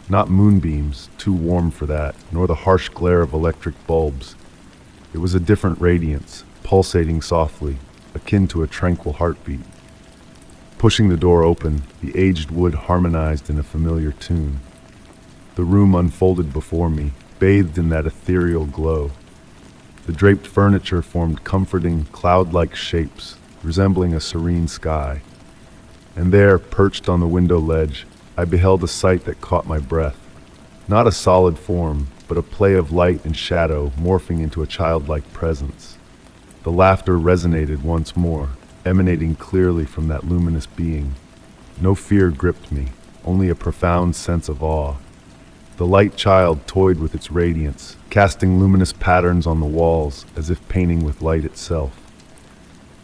Not moonbeams, too warm for that, nor the harsh glare of electric bulbs. It was a different radiance, pulsating softly, akin to a tranquil heartbeat. Pushing the door open, the aged wood harmonized in a familiar tune. The room unfolded before me, bathed in that ethereal glow. The draped furniture formed comforting, cloud-like shapes, resembling a serene sky. And there, perched on the window ledge, I beheld a sight that caught my breath. Not a solid form, but a play of light and shadow morphing into a childlike presence. The laughter resonated once more, emanating clearly from that luminous being. No fear gripped me, only a profound sense of awe. The light child toyed with its radiance, casting luminous patterns on the walls as if painting with light itself.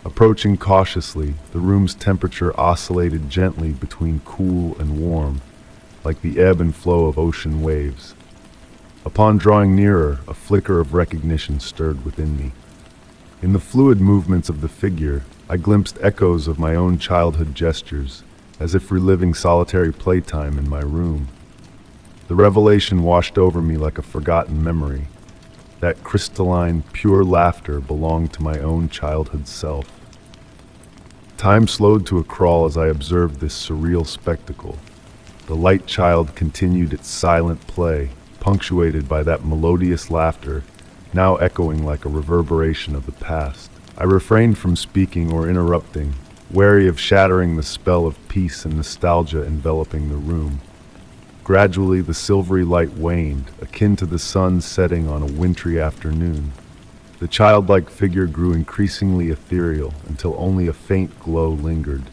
Approaching cautiously, the room's temperature oscillated gently between cool and warm, like the ebb and flow of ocean waves. Upon drawing nearer, a flicker of recognition stirred within me. In the fluid movements of the figure, I glimpsed echoes of my own childhood gestures, as if reliving solitary playtime in my room. The revelation washed over me like a forgotten memory. That crystalline, pure laughter belonged to my own childhood self. Time slowed to a crawl as I observed this surreal spectacle. The light child continued its silent play, punctuated by that melodious laughter, now echoing like a reverberation of the past. I refrained from speaking or interrupting, wary of shattering the spell of peace and nostalgia enveloping the room. Gradually, the silvery light waned, akin to the sun setting on a wintry afternoon. The childlike figure grew increasingly ethereal until only a faint glow lingered.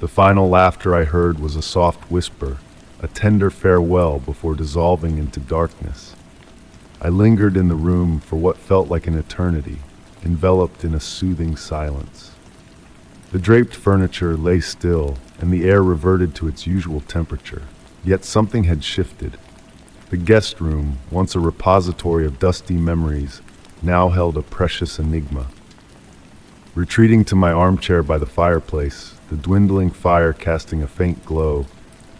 The final laughter I heard was a soft whisper, a tender farewell before dissolving into darkness. I lingered in the room for what felt like an eternity, enveloped in a soothing silence. The draped furniture lay still, and the air reverted to its usual temperature. Yet something had shifted. The guest room, once a repository of dusty memories, now held a precious enigma. Retreating to my armchair by the fireplace, the dwindling fire casting a faint glow,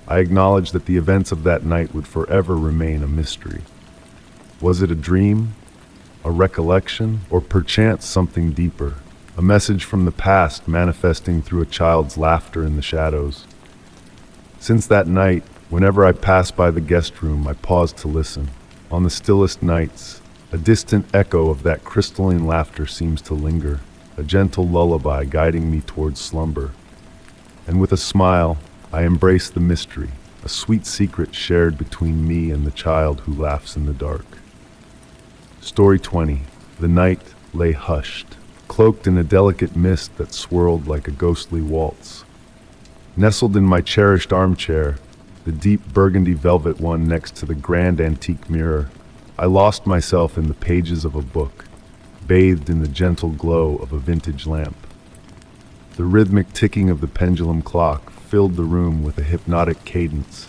I acknowledged that the events of that night would forever remain a mystery. Was it a dream, a recollection, or perchance something deeper, a message from the past manifesting through a child's laughter in the shadows? Since that night, whenever I pass by the guest room, I pause to listen. On the stillest nights, a distant echo of that crystalline laughter seems to linger, a gentle lullaby guiding me towards slumber. And with a smile, I embrace the mystery, a sweet secret shared between me and the child who laughs in the dark. Story 20. The night lay hushed, cloaked in a delicate mist that swirled like a ghostly waltz. Nestled in my cherished armchair, the deep burgundy velvet one next to the grand antique mirror, I lost myself in the pages of a book, bathed in the gentle glow of a vintage lamp. The rhythmic ticking of the pendulum clock filled the room with a hypnotic cadence,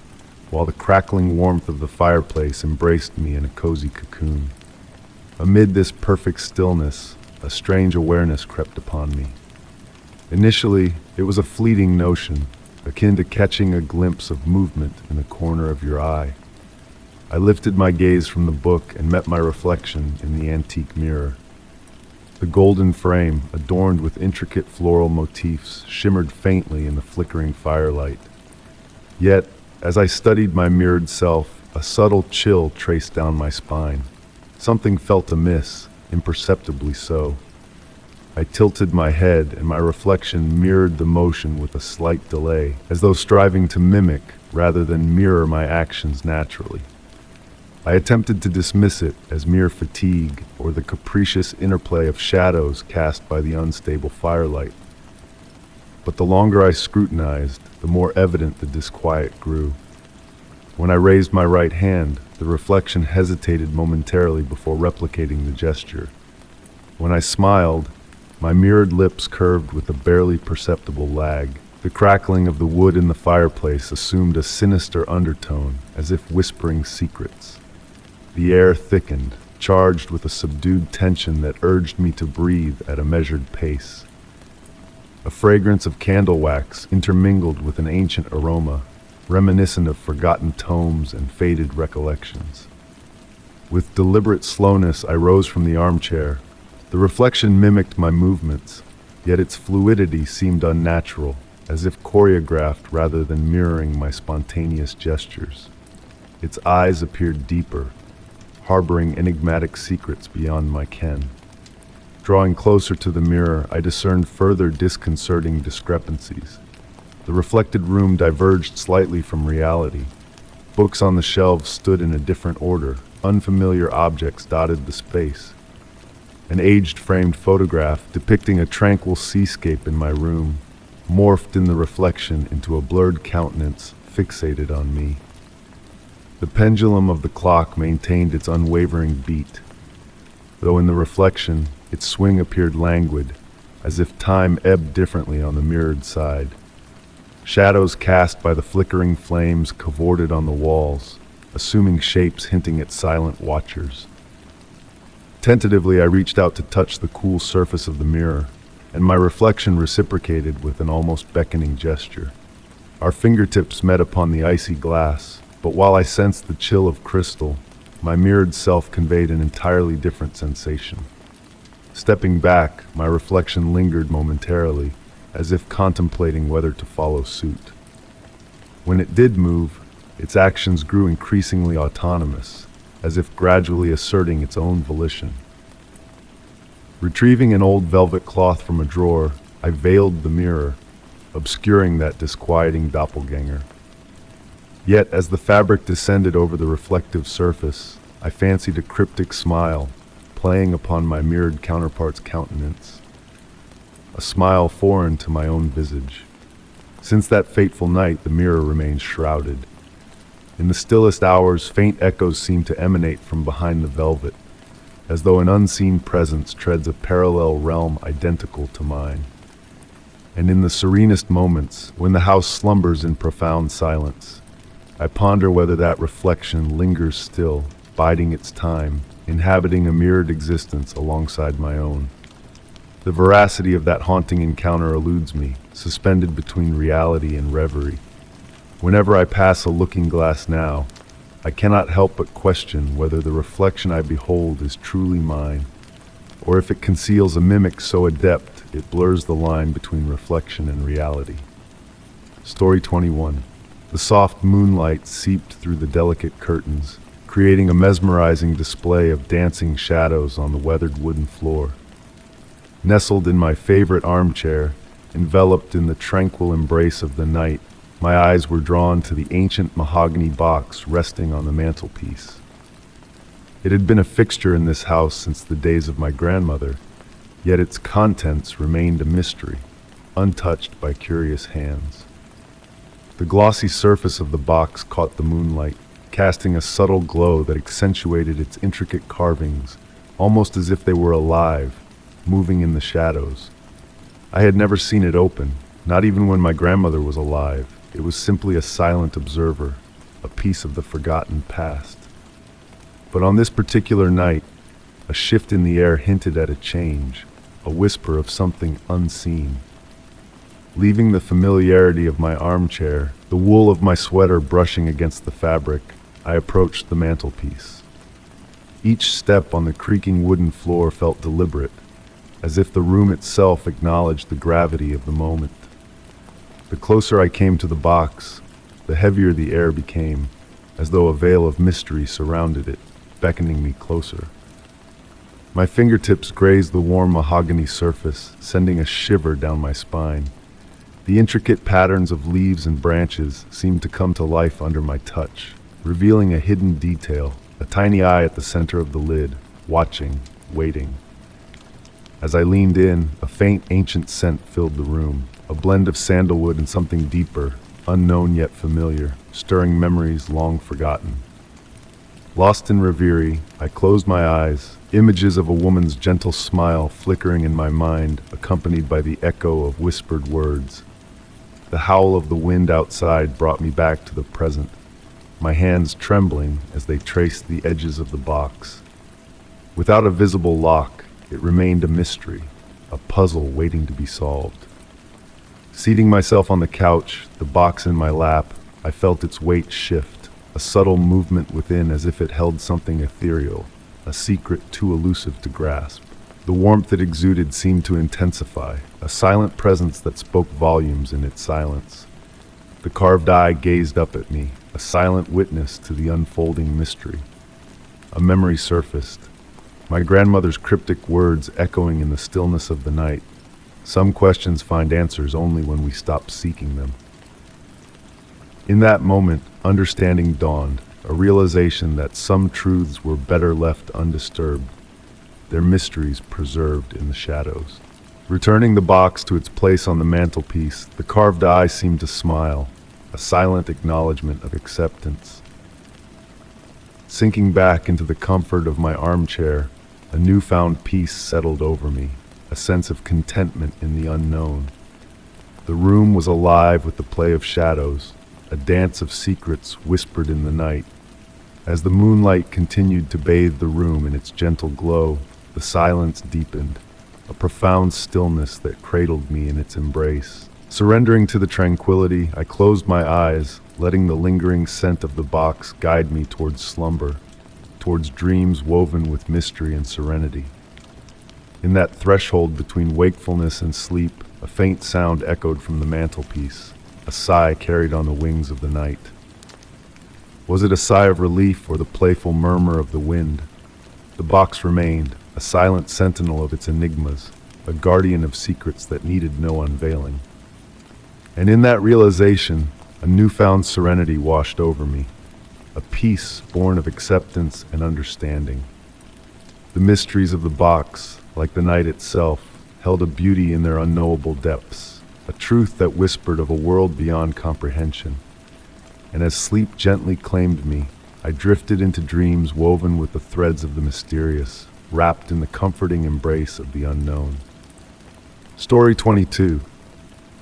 while the crackling warmth of the fireplace embraced me in a cozy cocoon. Amid this perfect stillness, a strange awareness crept upon me. Initially, it was a fleeting notion, akin to catching a glimpse of movement in the corner of your eye. I lifted my gaze from the book and met my reflection in the antique mirror. The golden frame, adorned with intricate floral motifs, shimmered faintly in the flickering firelight. Yet, as I studied my mirrored self, a subtle chill traced down my spine. Something felt amiss, imperceptibly so. I tilted my head, and my reflection mirrored the motion with a slight delay, as though striving to mimic rather than mirror my actions naturally. I attempted to dismiss it as mere fatigue or the capricious interplay of shadows cast by the unstable firelight. But the longer I scrutinized, the more evident the disquiet grew. When I raised my right hand, the reflection hesitated momentarily before replicating the gesture. When I smiled, my mirrored lips curved with a barely perceptible lag. The crackling of the wood in the fireplace assumed a sinister undertone, as if whispering secrets. The air thickened, charged with a subdued tension that urged me to breathe at a measured pace. A fragrance of candle wax intermingled with an ancient aroma, reminiscent of forgotten tomes and faded recollections. With deliberate slowness, I rose from the armchair. The reflection mimicked my movements, yet its fluidity seemed unnatural, as if choreographed rather than mirroring my spontaneous gestures. Its eyes appeared deeper, harboring enigmatic secrets beyond my ken. Drawing closer to the mirror, I discerned further disconcerting discrepancies. The reflected room diverged slightly from reality. Books on the shelves stood in a different order. Unfamiliar objects dotted the space. An aged framed photograph depicting a tranquil seascape in my room morphed in the reflection into a blurred countenance fixated on me. The pendulum of the clock maintained its unwavering beat, though in the reflection, its swing appeared languid, as if time ebbed differently on the mirrored side. Shadows cast by the flickering flames cavorted on the walls, assuming shapes hinting at silent watchers. Tentatively, I reached out to touch the cool surface of the mirror, and my reflection reciprocated with an almost beckoning gesture. Our fingertips met upon the icy glass, but while I sensed the chill of crystal, my mirrored self conveyed an entirely different sensation. Stepping back, my reflection lingered momentarily, as if contemplating whether to follow suit. When it did move, its actions grew increasingly autonomous, as if gradually asserting its own volition. Retrieving an old velvet cloth from a drawer, I veiled the mirror, obscuring that disquieting doppelganger. Yet, as the fabric descended over the reflective surface, I fancied a cryptic smile playing upon my mirrored counterpart's countenance, a smile foreign to my own visage. Since that fateful night, the mirror remained shrouded. In the stillest hours, faint echoes seemed to emanate from behind the velvet, as though an unseen presence treads a parallel realm identical to mine. And in the serenest moments, when the house slumbers in profound silence, I ponder whether that reflection lingers still, biding its time, inhabiting a mirrored existence alongside my own. The veracity of that haunting encounter eludes me, suspended between reality and reverie. Whenever I pass a looking glass now, I cannot help but question whether the reflection I behold is truly mine, or if it conceals a mimic so adept it blurs the line between reflection and reality. Story 21. The soft moonlight seeped through the delicate curtains, creating a mesmerizing display of dancing shadows on the weathered wooden floor. Nestled in my favorite armchair, enveloped in the tranquil embrace of the night, my eyes were drawn to the ancient mahogany box resting on the mantelpiece. It had been a fixture in this house since the days of my grandmother, yet its contents remained a mystery, untouched by curious hands. The glossy surface of the box caught the moonlight, casting a subtle glow that accentuated its intricate carvings, almost as if they were alive, moving in the shadows. I had never seen it open, not even when my grandmother was alive. It was simply a silent observer, a piece of the forgotten past. But on this particular night, a shift in the air hinted at a change, a whisper of something unseen. Leaving the familiarity of my armchair, the wool of my sweater brushing against the fabric, I approached the mantelpiece. Each step on the creaking wooden floor felt deliberate, as if the room itself acknowledged the gravity of the moment. The closer I came to the box, the heavier the air became, as though a veil of mystery surrounded it, beckoning me closer. My fingertips grazed the warm mahogany surface, sending a shiver down my spine. The intricate patterns of leaves and branches seemed to come to life under my touch, revealing a hidden detail, a tiny eye at the center of the lid, watching, waiting. As I leaned in, a faint ancient scent filled the room, a blend of sandalwood and something deeper, unknown yet familiar, stirring memories long forgotten. Lost in reverie, I closed my eyes, images of a woman's gentle smile flickering in my mind, accompanied by the echo of whispered words. The howl of the wind outside brought me back to the present, my hands trembling as they traced the edges of the box. Without a visible lock, it remained a mystery, a puzzle waiting to be solved. Seating myself on the couch, the box in my lap, I felt its weight shift, a subtle movement within as if it held something ethereal, a secret too elusive to grasp. The warmth it exuded seemed to intensify, a silent presence that spoke volumes in its silence. The carved eye gazed up at me, a silent witness to the unfolding mystery. A memory surfaced, my grandmother's cryptic words echoing in the stillness of the night. Some questions find answers only when we stop seeking them. In that moment, understanding dawned, a realization that some truths were better left undisturbed, their mysteries preserved in the shadows. Returning the box to its place on the mantelpiece, the carved eye seemed to smile, a silent acknowledgement of acceptance. Sinking back into the comfort of my armchair, a newfound peace settled over me, a sense of contentment in the unknown. The room was alive with the play of shadows, a dance of secrets whispered in the night. As the moonlight continued to bathe the room in its gentle glow, the silence deepened, a profound stillness that cradled me in its embrace. Surrendering to the tranquility, I closed my eyes, letting the lingering scent of the box guide me towards slumber, towards dreams woven with mystery and serenity. In that threshold between wakefulness and sleep, a faint sound echoed from the mantelpiece, a sigh carried on the wings of the night. Was it a sigh of relief or the playful murmur of the wind? The box remained, a silent sentinel of its enigmas, a guardian of secrets that needed no unveiling. And in that realization, a newfound serenity washed over me, a peace born of acceptance and understanding. The mysteries of the box, like the night itself, held a beauty in their unknowable depths, a truth that whispered of a world beyond comprehension. And as sleep gently claimed me, I drifted into dreams woven with the threads of the mysterious, wrapped in the comforting embrace of the unknown. Story 22.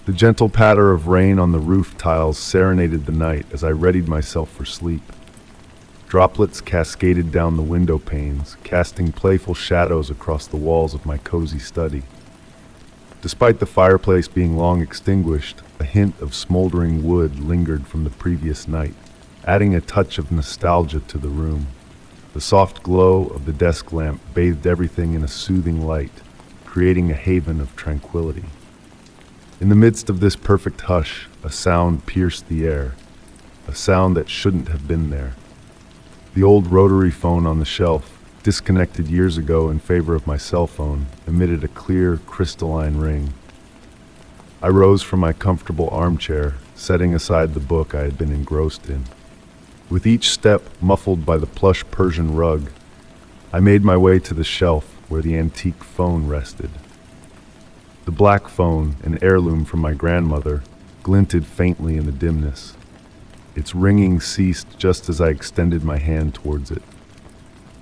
The gentle patter of rain on the roof tiles serenaded the night as I readied myself for sleep. Droplets cascaded down the window panes, casting playful shadows across the walls of my cozy study. Despite the fireplace being long extinguished, a hint of smoldering wood lingered from the previous night, adding a touch of nostalgia to the room. The soft glow of the desk lamp bathed everything in a soothing light, creating a haven of tranquility. In the midst of this perfect hush, a sound pierced the air, a sound that shouldn't have been there. The old rotary phone on the shelf, disconnected years ago in favor of my cell phone, emitted a clear, crystalline ring. I rose from my comfortable armchair, setting aside the book I had been engrossed in. With each step muffled by the plush Persian rug, I made my way to the shelf where the antique phone rested. The black phone, an heirloom from my grandmother, glinted faintly in the dimness. Its ringing ceased just as I extended my hand towards it.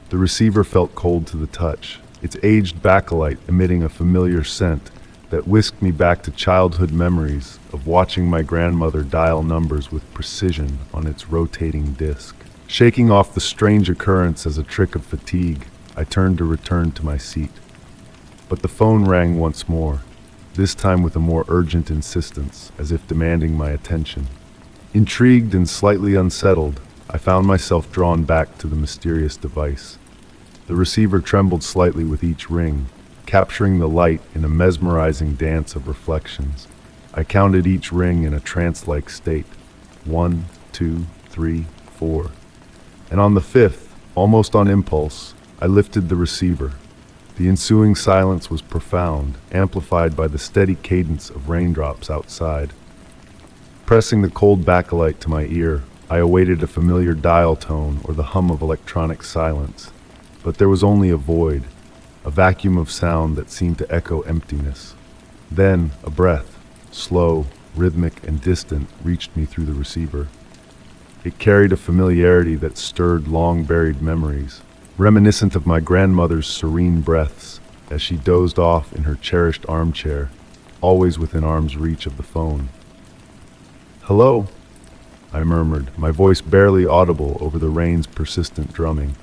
The receiver felt cold to the touch, its aged backlight emitting a familiar scent that whisked me back to childhood memories of watching my grandmother dial numbers with precision on its rotating disc. Shaking off the strange occurrence as a trick of fatigue, I turned to return to my seat. But the phone rang once more, this time with a more urgent insistence, as if demanding my attention. Intrigued and slightly unsettled, I found myself drawn back to the mysterious device. The receiver trembled slightly with each ring, capturing the light in a mesmerizing dance of reflections. I counted each ring in a trance-like state. 1, 2, 3, 4. And on the fifth, almost on impulse, I lifted the receiver. The ensuing silence was profound, amplified by the steady cadence of raindrops outside. Pressing the cold backlight to my ear, I awaited a familiar dial tone or the hum of electronic silence. But there was only a void, a vacuum of sound that seemed to echo emptiness. Then, a breath, slow, rhythmic, and distant, reached me through the receiver. It carried a familiarity that stirred long-buried memories, reminiscent of my grandmother's serene breaths as she dozed off in her cherished armchair, always within arm's reach of the phone. "Hello," I murmured, my voice barely audible over the rain's persistent drumming.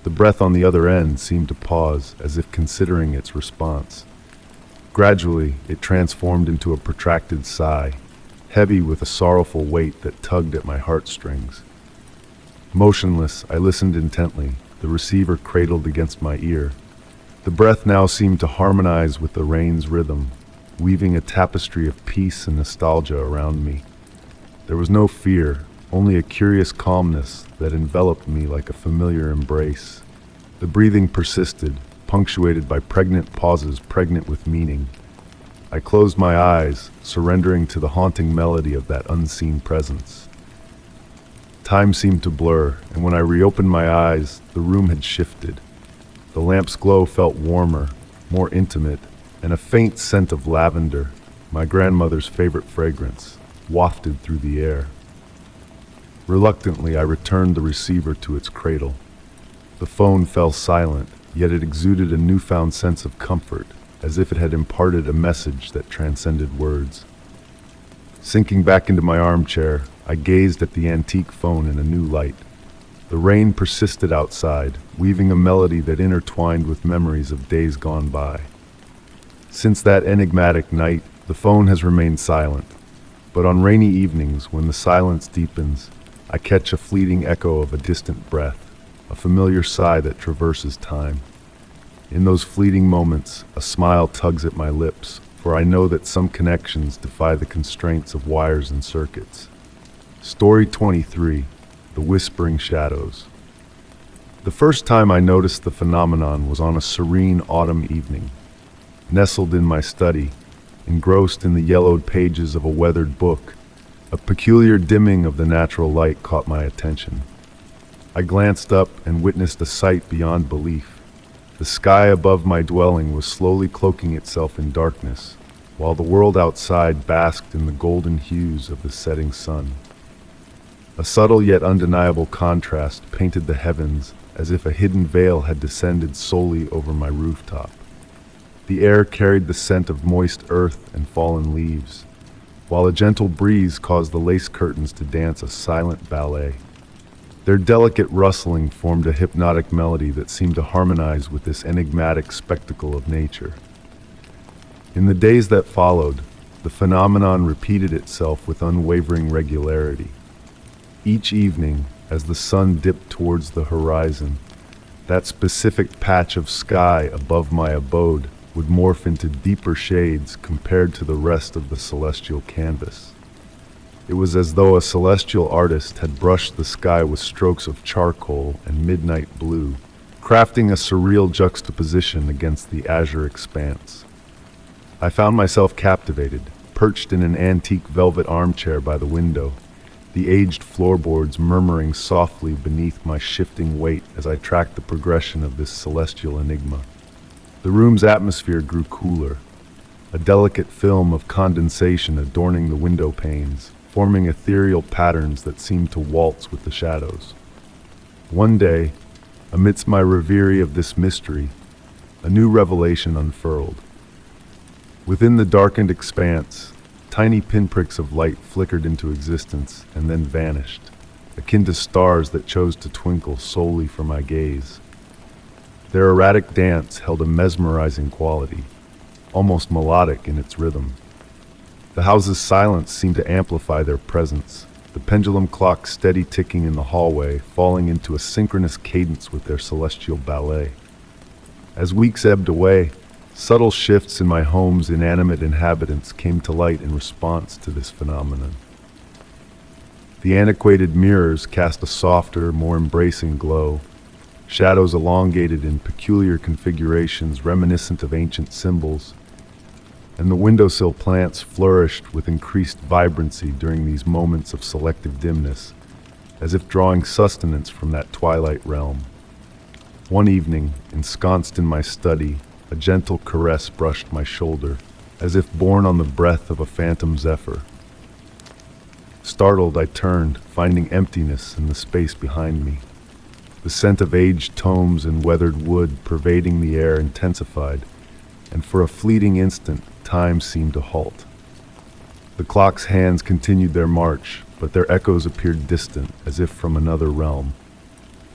The breath on the other end seemed to pause, as if considering its response. Gradually, it transformed into a protracted sigh, heavy with a sorrowful weight that tugged at my heartstrings. Motionless, I listened intently, the receiver cradled against my ear. The breath now seemed to harmonize with the rain's rhythm, weaving a tapestry of peace and nostalgia around me. There was no fear, only a curious calmness that enveloped me like a familiar embrace. The breathing persisted, punctuated by pregnant pauses pregnant with meaning. I closed my eyes, surrendering to the haunting melody of that unseen presence. Time seemed to blur, and when I reopened my eyes, the room had shifted. The lamp's glow felt warmer, more intimate, and a faint scent of lavender, my grandmother's favorite fragrance, wafted through the air. Reluctantly, I returned the receiver to its cradle. The phone fell silent, yet it exuded a newfound sense of comfort, as if it had imparted a message that transcended words. Sinking back into my armchair, I gazed at the antique phone in a new light. The rain persisted outside, weaving a melody that intertwined with memories of days gone by. Since that enigmatic night, the phone has remained silent. But on rainy evenings, when the silence deepens, I catch a fleeting echo of a distant breath, a familiar sigh that traverses time. In those fleeting moments, a smile tugs at my lips, for I know that some connections defy the constraints of wires and circuits. Story 23, The Whispering Shadows. The first time I noticed the phenomenon was on a serene autumn evening. Nestled in my study, engrossed in the yellowed pages of a weathered book, a peculiar dimming of the natural light caught my attention. I glanced up and witnessed a sight beyond belief. The sky above my dwelling was slowly cloaking itself in darkness, while the world outside basked in the golden hues of the setting sun. A subtle yet undeniable contrast painted the heavens as if a hidden veil had descended solely over my rooftop. The air carried the scent of moist earth and fallen leaves, while a gentle breeze caused the lace curtains to dance a silent ballet. Their delicate rustling formed a hypnotic melody that seemed to harmonize with this enigmatic spectacle of nature. In the days that followed, the phenomenon repeated itself with unwavering regularity. Each evening, as the sun dipped towards the horizon, that specific patch of sky above my abode would morph into deeper shades compared to the rest of the celestial canvas. It was as though a celestial artist had brushed the sky with strokes of charcoal and midnight blue, crafting a surreal juxtaposition against the azure expanse. I found myself captivated, perched in an antique velvet armchair by the window, the aged floorboards murmuring softly beneath my shifting weight as I tracked the progression of this celestial enigma. The room's atmosphere grew cooler, a delicate film of condensation adorning the window panes, forming ethereal patterns that seemed to waltz with the shadows. One day, amidst my reverie of this mystery, a new revelation unfurled. Within the darkened expanse, tiny pinpricks of light flickered into existence and then vanished, akin to stars that chose to twinkle solely for my gaze. Their erratic dance held a mesmerizing quality, almost melodic in its rhythm. The house's silence seemed to amplify their presence, the pendulum clock steady ticking in the hallway, falling into a synchronous cadence with their celestial ballet. As weeks ebbed away, subtle shifts in my home's inanimate inhabitants came to light in response to this phenomenon. The antiquated mirrors cast a softer, more embracing glow, shadows elongated in peculiar configurations reminiscent of ancient symbols, and the windowsill plants flourished with increased vibrancy during these moments of selective dimness, as if drawing sustenance from that twilight realm. One evening, ensconced in my study, a gentle caress brushed my shoulder, as if borne on the breath of a phantom zephyr. Startled, I turned, finding emptiness in the space behind me. The scent of aged tomes and weathered wood pervading the air intensified, and for a fleeting instant, time seemed to halt. The clock's hands continued their march, but their echoes appeared distant, as if from another realm.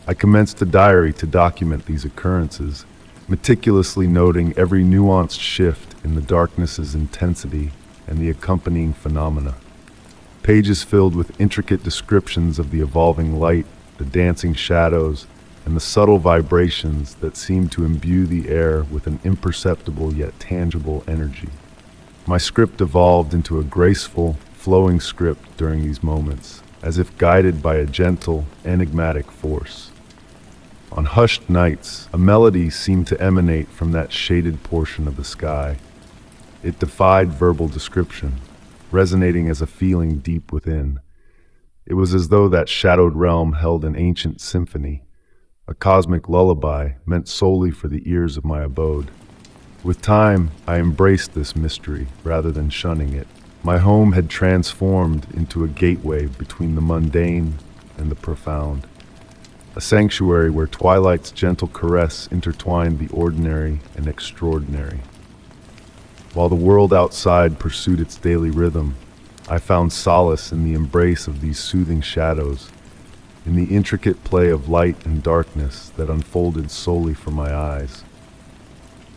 I commenced a diary to document these occurrences, meticulously noting every nuanced shift in the darkness's intensity and the accompanying phenomena. Pages filled with intricate descriptions of the evolving light, the dancing shadows, and the subtle vibrations that seemed to imbue the air with an imperceptible yet tangible energy. My script evolved into a graceful, flowing script during these moments, as if guided by a gentle, enigmatic force. On hushed nights, a melody seemed to emanate from that shaded portion of the sky. It defied verbal description, resonating as a feeling deep within. It was as though that shadowed realm held an ancient symphony, a cosmic lullaby meant solely for the ears of my abode. With time, I embraced this mystery rather than shunning it. My home had transformed into a gateway between the mundane and the profound, a sanctuary where twilight's gentle caress intertwined the ordinary and extraordinary. While the world outside pursued its daily rhythm, I found solace in the embrace of these soothing shadows, in the intricate play of light and darkness that unfolded solely for my eyes.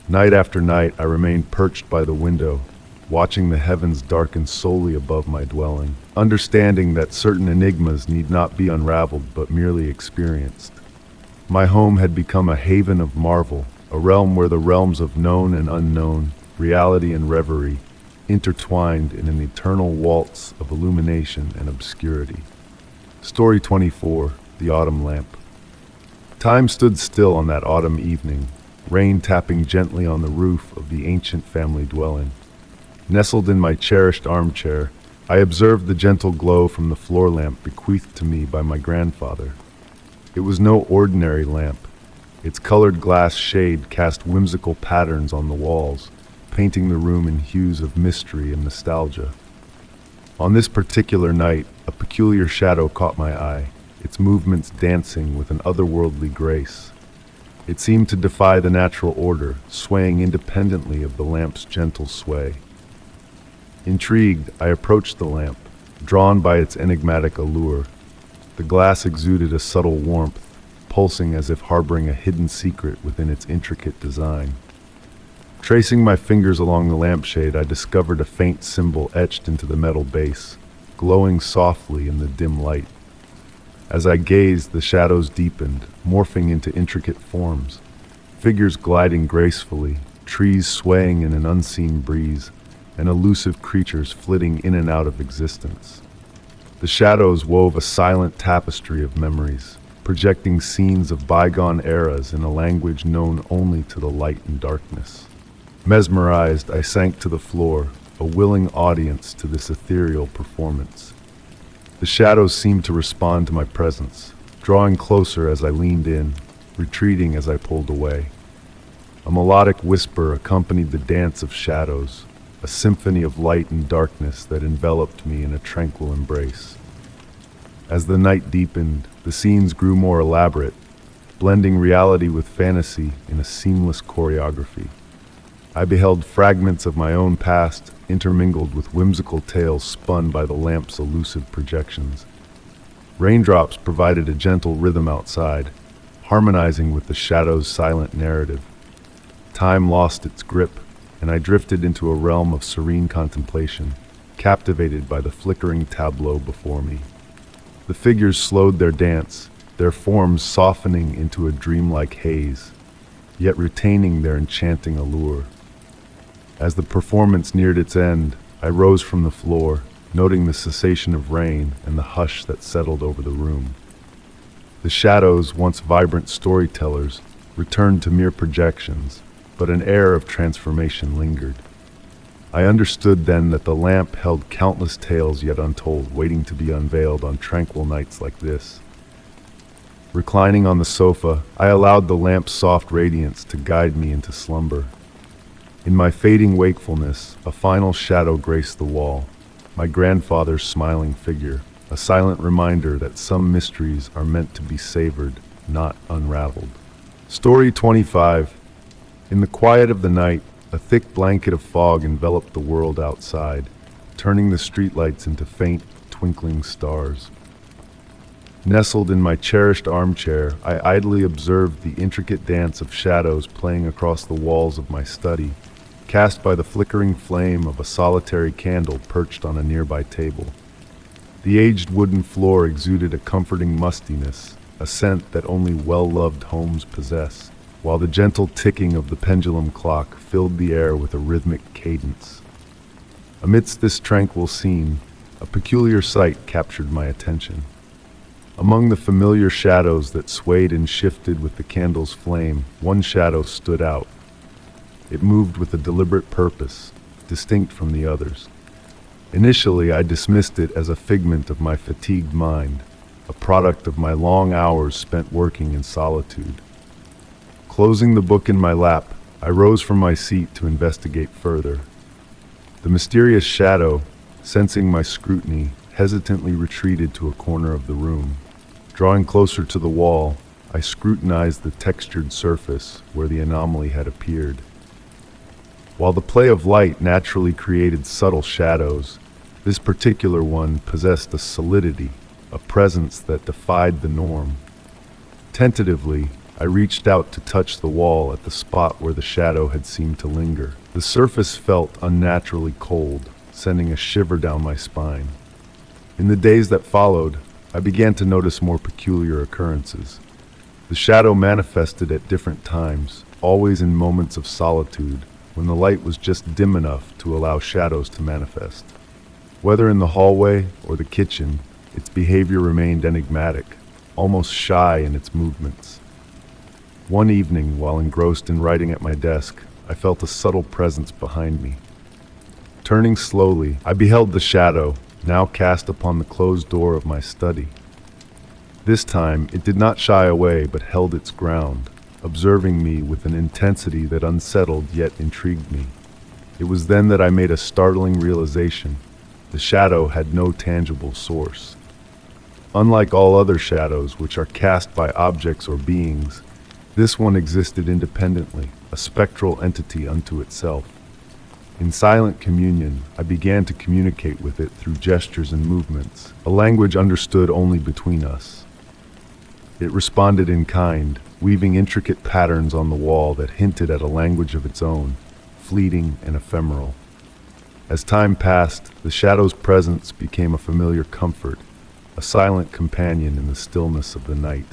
Night after night, I remained perched by the window, watching the heavens darken solely above my dwelling, understanding that certain enigmas need not be unraveled but merely experienced. My home had become a haven of marvel, a realm where the realms of known and unknown, reality and reverie, intertwined in an eternal waltz of illumination and obscurity. Story 24, The Autumn Lamp. Time stood still on that autumn evening, rain tapping gently on the roof of the ancient family dwelling. Nestled in my cherished armchair, I observed the gentle glow from the floor lamp bequeathed to me by my grandfather. It was no ordinary lamp. Its colored glass shade cast whimsical patterns on the walls, painting the room in hues of mystery and nostalgia. On this particular night, a peculiar shadow caught my eye, its movements dancing with an otherworldly grace. It seemed to defy the natural order, swaying independently of the lamp's gentle sway. Intrigued, I approached the lamp, drawn by its enigmatic allure. The glass exuded a subtle warmth, pulsing as if harboring a hidden secret within its intricate design. Tracing my fingers along the lampshade, I discovered a faint symbol etched into the metal base, glowing softly in the dim light. As I gazed, the shadows deepened, morphing into intricate forms, figures gliding gracefully, trees swaying in an unseen breeze, and elusive creatures flitting in and out of existence. The shadows wove a silent tapestry of memories, projecting scenes of bygone eras in a language known only to the light and darkness. Mesmerized, I sank to the floor, a willing audience to this ethereal performance. The shadows seemed to respond to my presence, drawing closer as I leaned in, retreating as I pulled away. A melodic whisper accompanied the dance of shadows, a symphony of light and darkness that enveloped me in a tranquil embrace. As the night deepened, the scenes grew more elaborate, blending reality with fantasy in a seamless choreography. I beheld fragments of my own past intermingled with whimsical tales spun by the lamp's elusive projections. Raindrops provided a gentle rhythm outside, harmonizing with the shadow's silent narrative. Time lost its grip, and I drifted into a realm of serene contemplation, captivated by the flickering tableau before me. The figures slowed their dance, their forms softening into a dreamlike haze, yet retaining their enchanting allure. As the performance neared its end, I rose from the floor, noting the cessation of rain and the hush that settled over the room. The shadows, once vibrant storytellers, returned to mere projections, but an air of transformation lingered. I understood then that the lamp held countless tales yet untold, waiting to be unveiled on tranquil nights like this. Reclining on the sofa, I allowed the lamp's soft radiance to guide me into slumber. In my fading wakefulness, a final shadow graced the wall, my grandfather's smiling figure, a silent reminder that some mysteries are meant to be savored, not unraveled. Story 25. In the quiet of the night, a thick blanket of fog enveloped the world outside, turning the streetlights into faint, twinkling stars. Nestled in my cherished armchair, I idly observed the intricate dance of shadows playing across the walls of my study, cast by the flickering flame of a solitary candle perched on a nearby table. The aged wooden floor exuded a comforting mustiness, a scent that only well-loved homes possess, while the gentle ticking of the pendulum clock filled the air with a rhythmic cadence. Amidst this tranquil scene, a peculiar sight captured my attention. Among the familiar shadows that swayed and shifted with the candle's flame, one shadow stood out. It moved with a deliberate purpose, distinct from the others. Initially, I dismissed it as a figment of my fatigued mind, a product of my long hours spent working in solitude. Closing the book in my lap, I rose from my seat to investigate further. The mysterious shadow, sensing my scrutiny, hesitantly retreated to a corner of the room. Drawing closer to the wall, I scrutinized the textured surface where the anomaly had appeared. While the play of light naturally created subtle shadows, this particular one possessed a solidity, a presence that defied the norm. Tentatively, I reached out to touch the wall at the spot where the shadow had seemed to linger. The surface felt unnaturally cold, sending a shiver down my spine. In the days that followed, I began to notice more peculiar occurrences. The shadow manifested at different times, always in moments of solitude, when the light was just dim enough to allow shadows to manifest. Whether in the hallway or the kitchen, its behavior remained enigmatic, almost shy in its movements. One evening, while engrossed in writing at my desk, I felt a subtle presence behind me. Turning slowly, I beheld the shadow, now cast upon the closed door of my study. This time, it did not shy away but held its ground, observing me with an intensity that unsettled yet intrigued me. It was then that I made a startling realization. The shadow had no tangible source. Unlike all other shadows, which are cast by objects or beings, this one existed independently, a spectral entity unto itself. In silent communion, I began to communicate with it through gestures and movements, a language understood only between us. It responded in kind, weaving intricate patterns on the wall that hinted at a language of its own, fleeting and ephemeral. As time passed, the shadow's presence became a familiar comfort, a silent companion in the stillness of the night.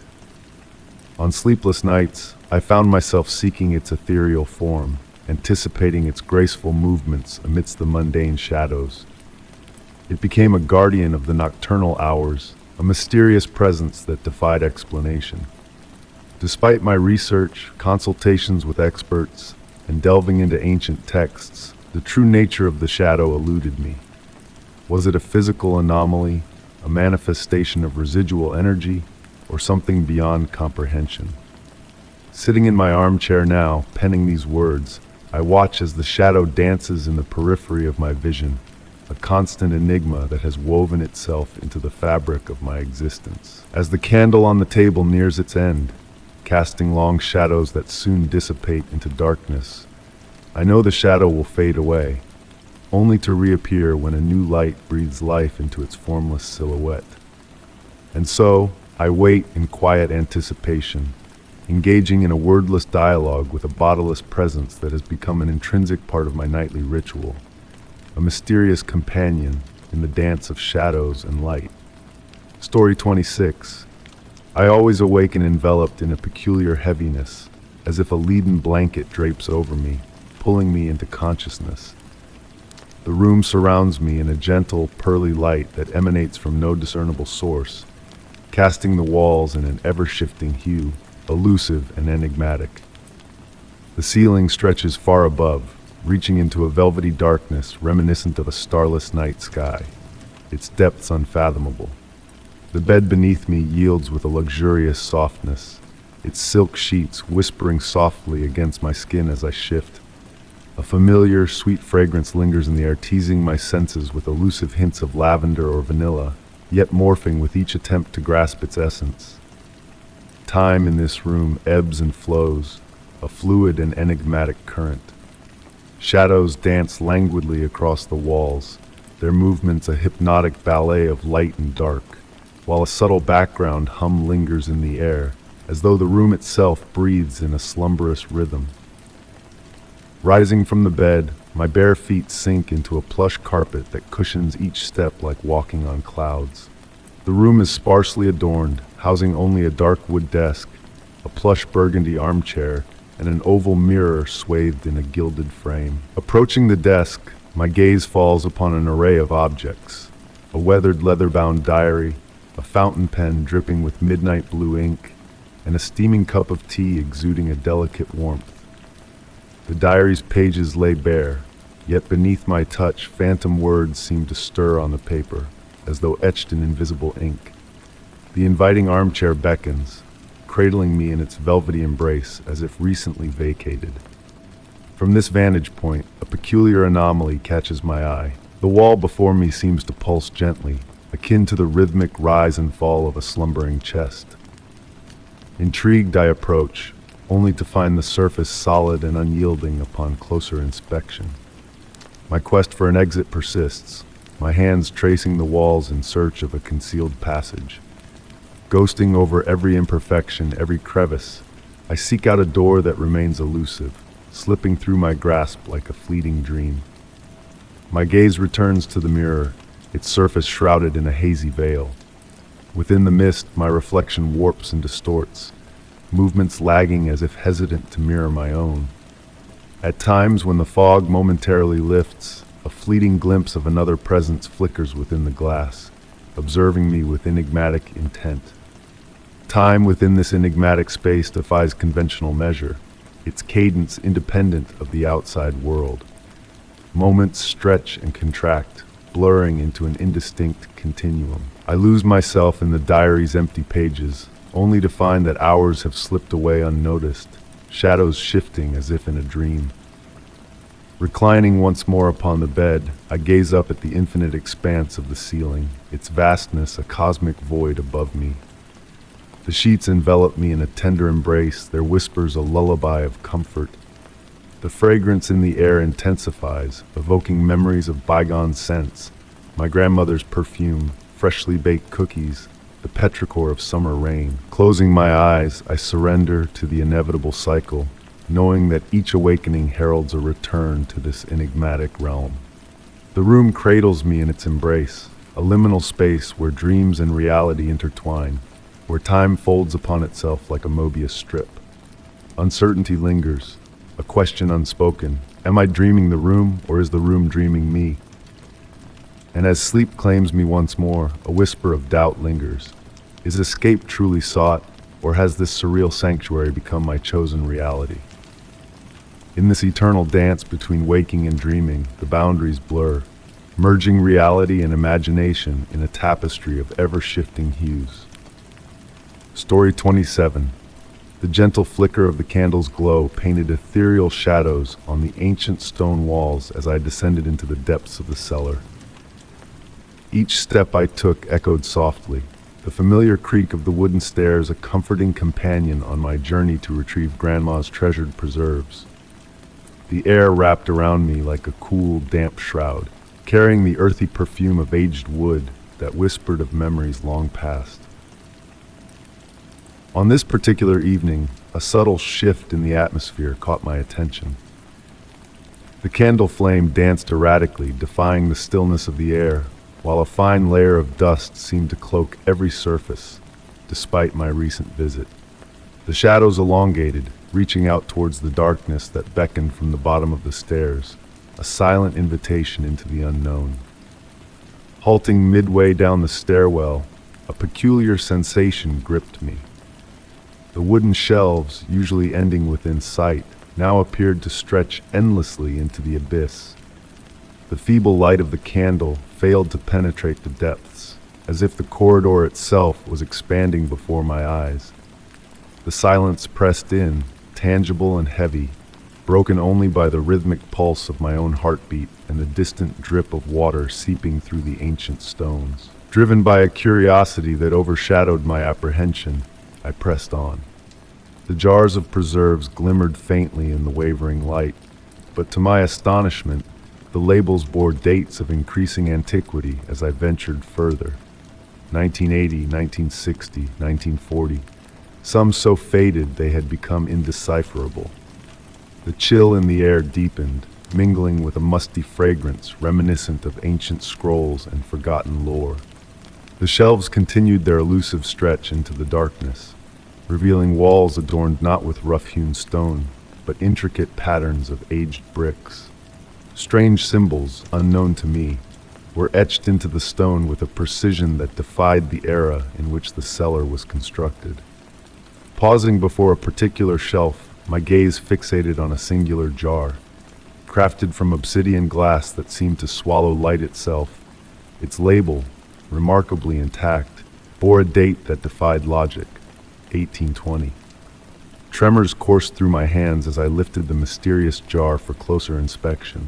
On sleepless nights, I found myself seeking its ethereal form, anticipating its graceful movements amidst the mundane shadows. It became a guardian of the nocturnal hours, a mysterious presence that defied explanation. Despite my research, consultations with experts, and delving into ancient texts, the true nature of the shadow eluded me. Was it a physical anomaly, a manifestation of residual energy, or something beyond comprehension? Sitting in my armchair now, penning these words, I watch as the shadow dances in the periphery of my vision, a constant enigma that has woven itself into the fabric of my existence. As the candle on the table nears its end, casting long shadows that soon dissipate into darkness, I know the shadow will fade away, only to reappear when a new light breathes life into its formless silhouette. And so, I wait in quiet anticipation, engaging in a wordless dialogue with a bodiless presence that has become an intrinsic part of my nightly ritual, a mysterious companion in the dance of shadows and light. Story 26. I always awaken enveloped in a peculiar heaviness, as if a leaden blanket drapes over me, pulling me into consciousness. The room surrounds me in a gentle, pearly light that emanates from no discernible source, casting the walls in an ever-shifting hue, elusive and enigmatic. The ceiling stretches far above, reaching into a velvety darkness reminiscent of a starless night sky, its depths unfathomable. The bed beneath me yields with a luxurious softness, its silk sheets whispering softly against my skin as I shift. A familiar, sweet fragrance lingers in the air, teasing my senses with elusive hints of lavender or vanilla, yet morphing with each attempt to grasp its essence. Time in this room ebbs and flows, a fluid and enigmatic current. Shadows dance languidly across the walls, their movements a hypnotic ballet of light and dark, while a subtle background hum lingers in the air, as though the room itself breathes in a slumberous rhythm. Rising from the bed, my bare feet sink into a plush carpet that cushions each step like walking on clouds. The room is sparsely adorned, housing only a dark wood desk, a plush burgundy armchair, and an oval mirror swathed in a gilded frame. Approaching the desk, my gaze falls upon an array of objects: a weathered leather-bound diary, a fountain pen dripping with midnight blue ink, and a steaming cup of tea exuding a delicate warmth. The diary's pages lay bare, yet beneath my touch, phantom words seem to stir on the paper, as though etched in invisible ink. The inviting armchair beckons, cradling me in its velvety embrace as if recently vacated. From this vantage point, a peculiar anomaly catches my eye. The wall before me seems to pulse gently, akin to the rhythmic rise and fall of a slumbering chest. Intrigued, I approach, only to find the surface solid and unyielding upon closer inspection. My quest for an exit persists, my hands tracing the walls in search of a concealed passage. Ghosting over every imperfection, every crevice, I seek out a door that remains elusive, slipping through my grasp like a fleeting dream. My gaze returns to the mirror, its surface shrouded in a hazy veil. Within the mist, my reflection warps and distorts, movements lagging as if hesitant to mirror my own. At times, when the fog momentarily lifts, a fleeting glimpse of another presence flickers within the glass, observing me with enigmatic intent. Time within this enigmatic space defies conventional measure, its cadence independent of the outside world. Moments stretch and contract, blurring into an indistinct continuum. I lose myself in the diary's empty pages, only to find that hours have slipped away unnoticed, shadows shifting as if in a dream. Reclining once more upon the bed, I gaze up at the infinite expanse of the ceiling, its vastness a cosmic void above me. The sheets envelop me in a tender embrace, their whispers a lullaby of comfort. The fragrance in the air intensifies, evoking memories of bygone scents. My grandmother's perfume, freshly baked cookies, the petrichor of summer rain. Closing my eyes, I surrender to the inevitable cycle, knowing that each awakening heralds a return to this enigmatic realm. The room cradles me in its embrace, a liminal space where dreams and reality intertwine, where time folds upon itself like a Mobius strip. Uncertainty lingers, a question unspoken. Am I dreaming the room, or is the room dreaming me? And as sleep claims me once more, a whisper of doubt lingers. Is escape truly sought, or has this surreal sanctuary become my chosen reality? In this eternal dance between waking and dreaming, the boundaries blur, merging reality and imagination in a tapestry of ever-shifting hues. Story 27. The gentle flicker of the candle's glow painted ethereal shadows on the ancient stone walls as I descended into the depths of the cellar. Each step I took echoed softly, the familiar creak of the wooden stairs a comforting companion on my journey to retrieve Grandma's treasured preserves. The air wrapped around me like a cool, damp shroud, carrying the earthy perfume of aged wood that whispered of memories long past. On this particular evening, a subtle shift in the atmosphere caught my attention. The candle flame danced erratically, defying the stillness of the air, while a fine layer of dust seemed to cloak every surface, despite my recent visit. The shadows elongated, reaching out towards the darkness that beckoned from the bottom of the stairs, a silent invitation into the unknown. Halting midway down the stairwell, a peculiar sensation gripped me. The wooden shelves, usually ending within sight, now appeared to stretch endlessly into the abyss. The feeble light of the candle failed to penetrate the depths, as if the corridor itself was expanding before my eyes. The silence pressed in, tangible and heavy, broken only by the rhythmic pulse of my own heartbeat and the distant drip of water seeping through the ancient stones. Driven by a curiosity that overshadowed my apprehension, I pressed on. The jars of preserves glimmered faintly in the wavering light, but to my astonishment, the labels bore dates of increasing antiquity as I ventured further. 1980, 1960, 1940. Some so faded they had become indecipherable. The chill in the air deepened, mingling with a musty fragrance reminiscent of ancient scrolls and forgotten lore. The shelves continued their elusive stretch into the darkness, revealing walls adorned not with rough-hewn stone, but intricate patterns of aged bricks. Strange symbols, unknown to me, were etched into the stone with a precision that defied the era in which the cellar was constructed. Pausing before a particular shelf, my gaze fixated on a singular jar, crafted from obsidian glass that seemed to swallow light itself. Its label, remarkably intact, bore a date that defied logic, 1820. Tremors coursed through my hands as I lifted the mysterious jar for closer inspection.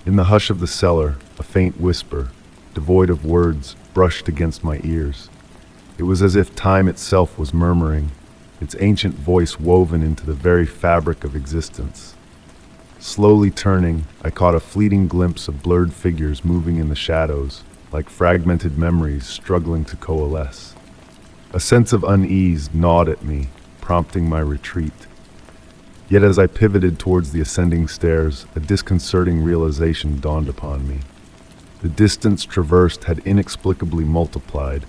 In the hush of the cellar, a faint whisper, devoid of words, brushed against my ears. It was as if time itself was murmuring, its ancient voice woven into the very fabric of existence. Slowly turning, I caught a fleeting glimpse of blurred figures moving in the shadows, like fragmented memories struggling to coalesce. A sense of unease gnawed at me, prompting my retreat. Yet as I pivoted towards the ascending stairs, a disconcerting realization dawned upon me. The distance traversed had inexplicably multiplied,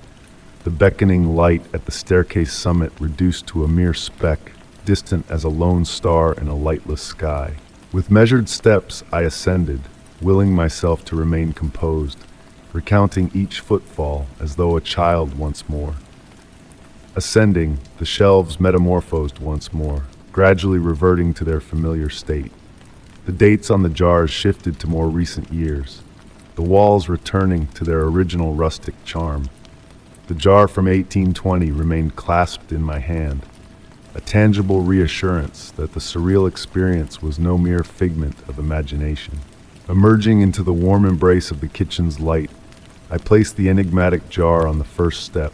the beckoning light at the staircase summit reduced to a mere speck, distant as a lone star in a lightless sky. With measured steps, I ascended, willing myself to remain composed, recounting each footfall as though a child once more. Ascending, the shelves metamorphosed once more, gradually reverting to their familiar state. The dates on the jars shifted to more recent years, the walls returning to their original rustic charm. The jar from 1820 remained clasped in my hand, a tangible reassurance that the surreal experience was no mere figment of imagination. Emerging into the warm embrace of the kitchen's light, I placed the enigmatic jar on the first step,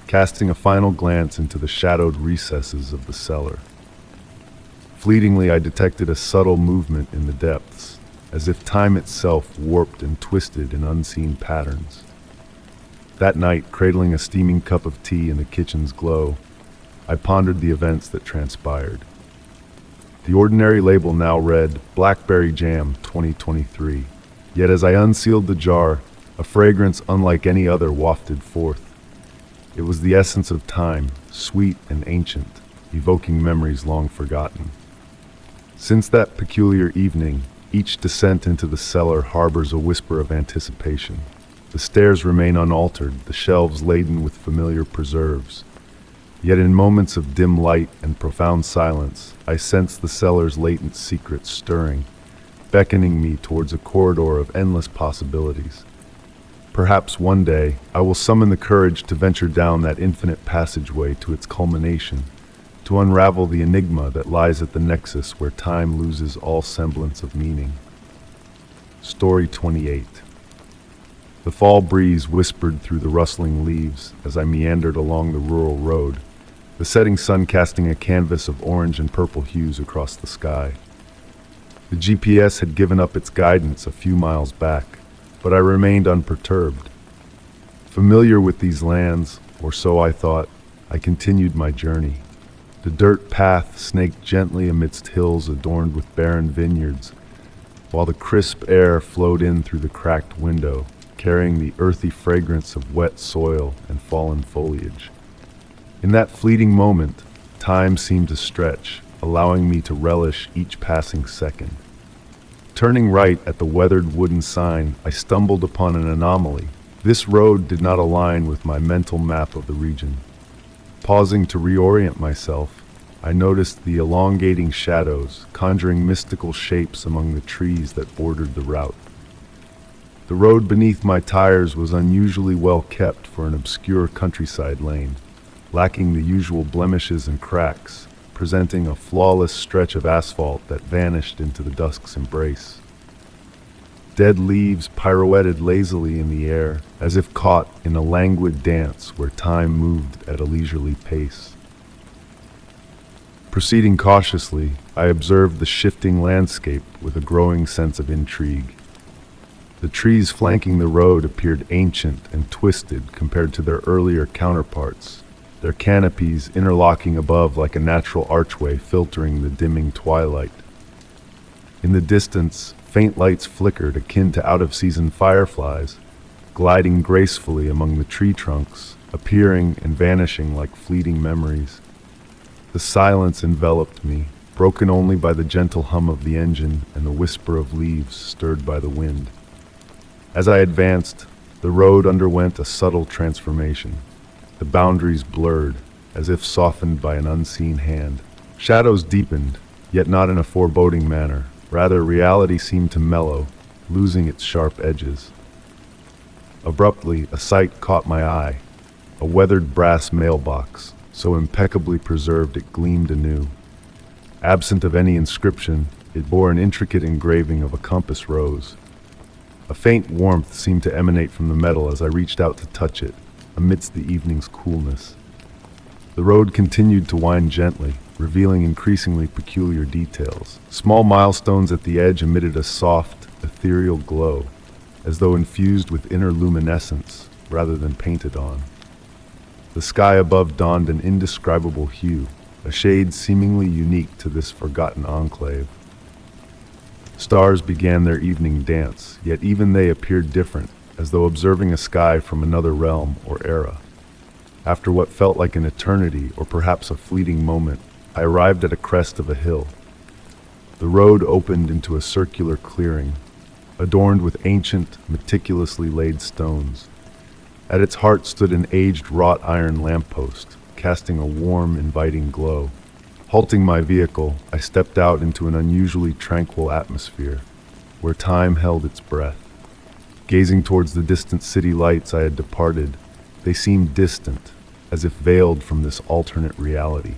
casting a final glance into the shadowed recesses of the cellar. Fleetingly, I detected a subtle movement in the depths, as if time itself warped and twisted in unseen patterns. That night, cradling a steaming cup of tea in the kitchen's glow, I pondered the events that transpired. The ordinary label now read Blackberry Jam 2023, yet as I unsealed the jar, a fragrance unlike any other wafted forth. It was the essence of time, sweet and ancient, evoking memories long forgotten. Since that peculiar evening, each descent into the cellar harbors a whisper of anticipation. The stairs remain unaltered, the shelves laden with familiar preserves. Yet in moments of dim light and profound silence, I sense the cellar's latent secrets stirring, beckoning me towards a corridor of endless possibilities. Perhaps one day, I will summon the courage to venture down that infinite passageway to its culmination, to unravel the enigma that lies at the nexus where time loses all semblance of meaning. Story 28. The fall breeze whispered through the rustling leaves as I meandered along the rural road, the setting sun casting a canvas of orange and purple hues across the sky. The GPS had given up its guidance a few miles back, but I remained unperturbed. Familiar with these lands, or so I thought, I continued my journey. The dirt path snaked gently amidst hills adorned with barren vineyards, while the crisp air flowed in through the cracked window, carrying the earthy fragrance of wet soil and fallen foliage. In that fleeting moment, time seemed to stretch, allowing me to relish each passing second. Turning right at the weathered wooden sign, I stumbled upon an anomaly. This road did not align with my mental map of the region. Pausing to reorient myself, I noticed the elongating shadows, conjuring mystical shapes among the trees that bordered the route. The road beneath my tires was unusually well kept for an obscure countryside lane, lacking the usual blemishes and cracks, presenting a flawless stretch of asphalt that vanished into the dusk's embrace. Dead leaves pirouetted lazily in the air, as if caught in a languid dance where time moved at a leisurely pace. Proceeding cautiously, I observed the shifting landscape with a growing sense of intrigue. The trees flanking the road appeared ancient and twisted compared to their earlier counterparts, their canopies interlocking above like a natural archway filtering the dimming twilight. In the distance, faint lights flickered akin to out-of-season fireflies, gliding gracefully among the tree trunks, appearing and vanishing like fleeting memories. The silence enveloped me, broken only by the gentle hum of the engine and the whisper of leaves stirred by the wind. As I advanced, the road underwent a subtle transformation. The boundaries blurred, as if softened by an unseen hand. Shadows deepened, yet not in a foreboding manner. Rather, reality seemed to mellow, losing its sharp edges. Abruptly, a sight caught my eye. A weathered brass mailbox, so impeccably preserved it gleamed anew. Absent of any inscription, it bore an intricate engraving of a compass rose. A faint warmth seemed to emanate from the metal as I reached out to touch it, amidst the evening's coolness. The road continued to wind gently, revealing increasingly peculiar details. Small milestones at the edge emitted a soft, ethereal glow, as though infused with inner luminescence rather than painted on. The sky above donned an indescribable hue, a shade seemingly unique to this forgotten enclave. Stars began their evening dance, yet even they appeared different, as though observing a sky from another realm or era. After what felt like an eternity, or perhaps a fleeting moment, I arrived at a crest of a hill. The road opened into a circular clearing, adorned with ancient, meticulously laid stones. At its heart stood an aged wrought iron lamppost, casting a warm, inviting glow. Halting my vehicle, I stepped out into an unusually tranquil atmosphere, where time held its breath. Gazing towards the distant city lights I had departed, they seemed distant, as if veiled from this alternate reality.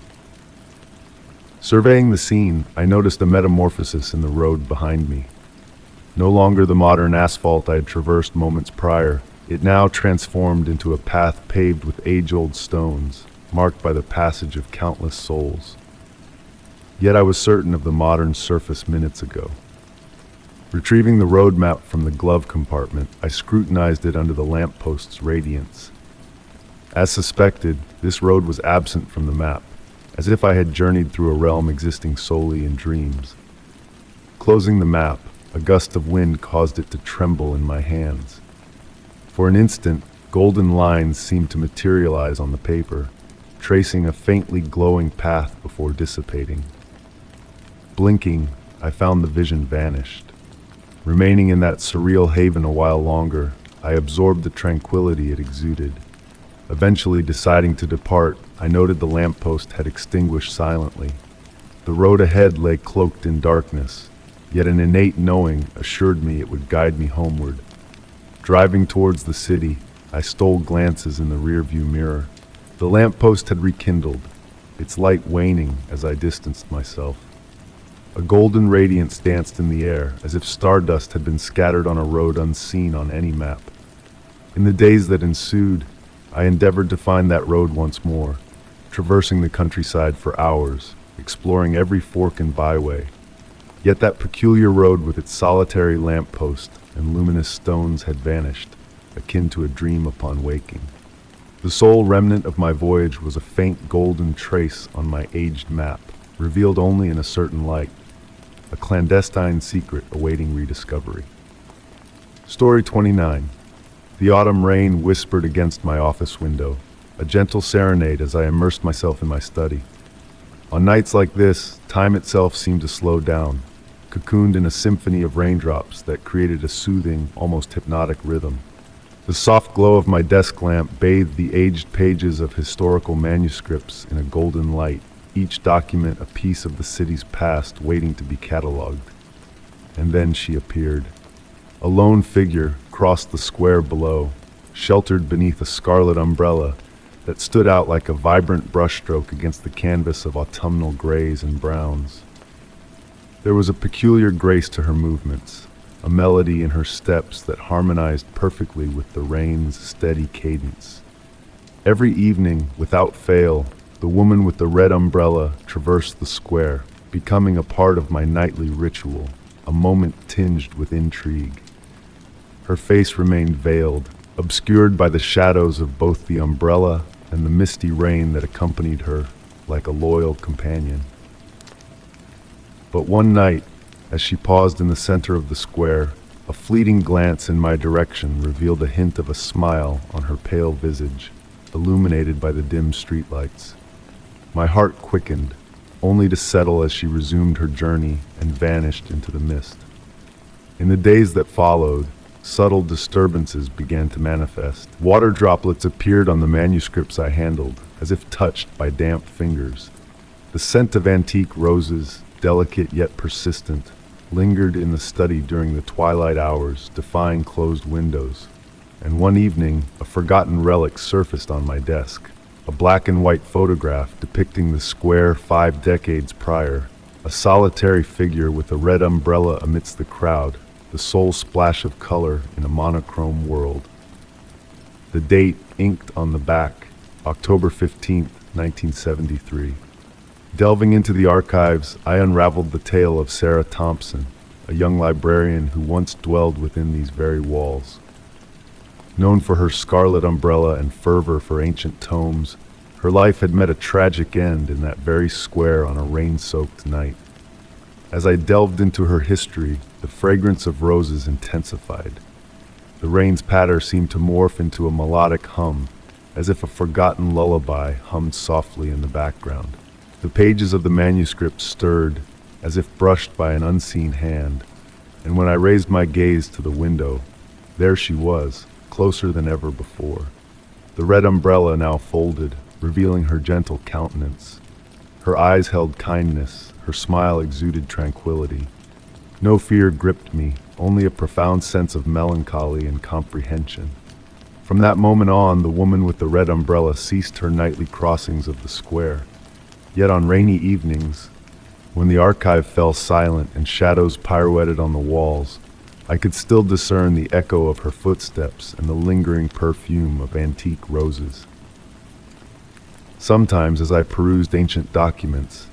Surveying the scene, I noticed a metamorphosis in the road behind me. No longer the modern asphalt I had traversed moments prior, it now transformed into a path paved with age-old stones, marked by the passage of countless souls. Yet I was certain of the modern surface minutes ago. Retrieving the road map from the glove compartment, I scrutinized it under the lamppost's radiance. As suspected, this road was absent from the map, as if I had journeyed through a realm existing solely in dreams. Closing the map, a gust of wind caused it to tremble in my hands. For an instant, golden lines seemed to materialize on the paper, tracing a faintly glowing path before dissipating. Blinking, I found the vision vanished. Remaining in that surreal haven a while longer, I absorbed the tranquility it exuded. Eventually deciding to depart, I noted the lamppost had extinguished silently. The road ahead lay cloaked in darkness, yet an innate knowing assured me it would guide me homeward. Driving towards the city, I stole glances in the rearview mirror. The lamppost had rekindled, its light waning as I distanced myself. A golden radiance danced in the air, as if stardust had been scattered on a road unseen on any map. In the days that ensued, I endeavored to find that road once more, traversing the countryside for hours, exploring every fork and byway. Yet that peculiar road with its solitary lamppost and luminous stones had vanished, akin to a dream upon waking. The sole remnant of my voyage was a faint golden trace on my aged map, revealed only in a certain light, a clandestine secret awaiting rediscovery. Story 29. The autumn rain whispered against my office window, a gentle serenade as I immersed myself in my study. On nights like this, time itself seemed to slow down, cocooned in a symphony of raindrops that created a soothing, almost hypnotic rhythm. The soft glow of my desk lamp bathed the aged pages of historical manuscripts in a golden light, each document a piece of the city's past waiting to be cataloged. And then she appeared. A lone figure crossed the square below, sheltered beneath a scarlet umbrella that stood out like a vibrant brushstroke against the canvas of autumnal grays and browns. There was a peculiar grace to her movements, a melody in her steps that harmonized perfectly with the rain's steady cadence. Every evening, without fail, the woman with the red umbrella traversed the square, becoming a part of my nightly ritual, a moment tinged with intrigue. Her face remained veiled, obscured by the shadows of both the umbrella and the misty rain that accompanied her like a loyal companion. But one night, as she paused in the center of the square, a fleeting glance in my direction revealed a hint of a smile on her pale visage, illuminated by the dim streetlights. My heart quickened, only to settle as she resumed her journey and vanished into the mist. In the days that followed, subtle disturbances began to manifest. Water droplets appeared on the manuscripts I handled, as if touched by damp fingers. The scent of antique roses, delicate yet persistent, lingered in the study during the twilight hours, defying closed windows. And one evening, a forgotten relic surfaced on my desk, a black and white photograph depicting the square 5 decades prior, a solitary figure with a red umbrella amidst the crowd, the sole splash of color in a monochrome world. The date inked on the back, October 15th, 1973. Delving into the archives, I unraveled the tale of Sarah Thompson, a young librarian who once dwelled within these very walls. Known for her scarlet umbrella and fervor for ancient tomes, her life had met a tragic end in that very square on a rain-soaked night. As I delved into her history, the fragrance of roses intensified. The rain's patter seemed to morph into a melodic hum, as if a forgotten lullaby hummed softly in the background. The pages of the manuscript stirred, as if brushed by an unseen hand, and when I raised my gaze to the window, there she was, closer than ever before. The red umbrella now folded, revealing her gentle countenance. Her eyes held kindness, her smile exuded tranquility. No fear gripped me, only a profound sense of melancholy and comprehension. From that moment on, the woman with the red umbrella ceased her nightly crossings of the square. Yet on rainy evenings, when the archive fell silent and shadows pirouetted on the walls, I could still discern the echo of her footsteps and the lingering perfume of antique roses. Sometimes, as I perused ancient documents,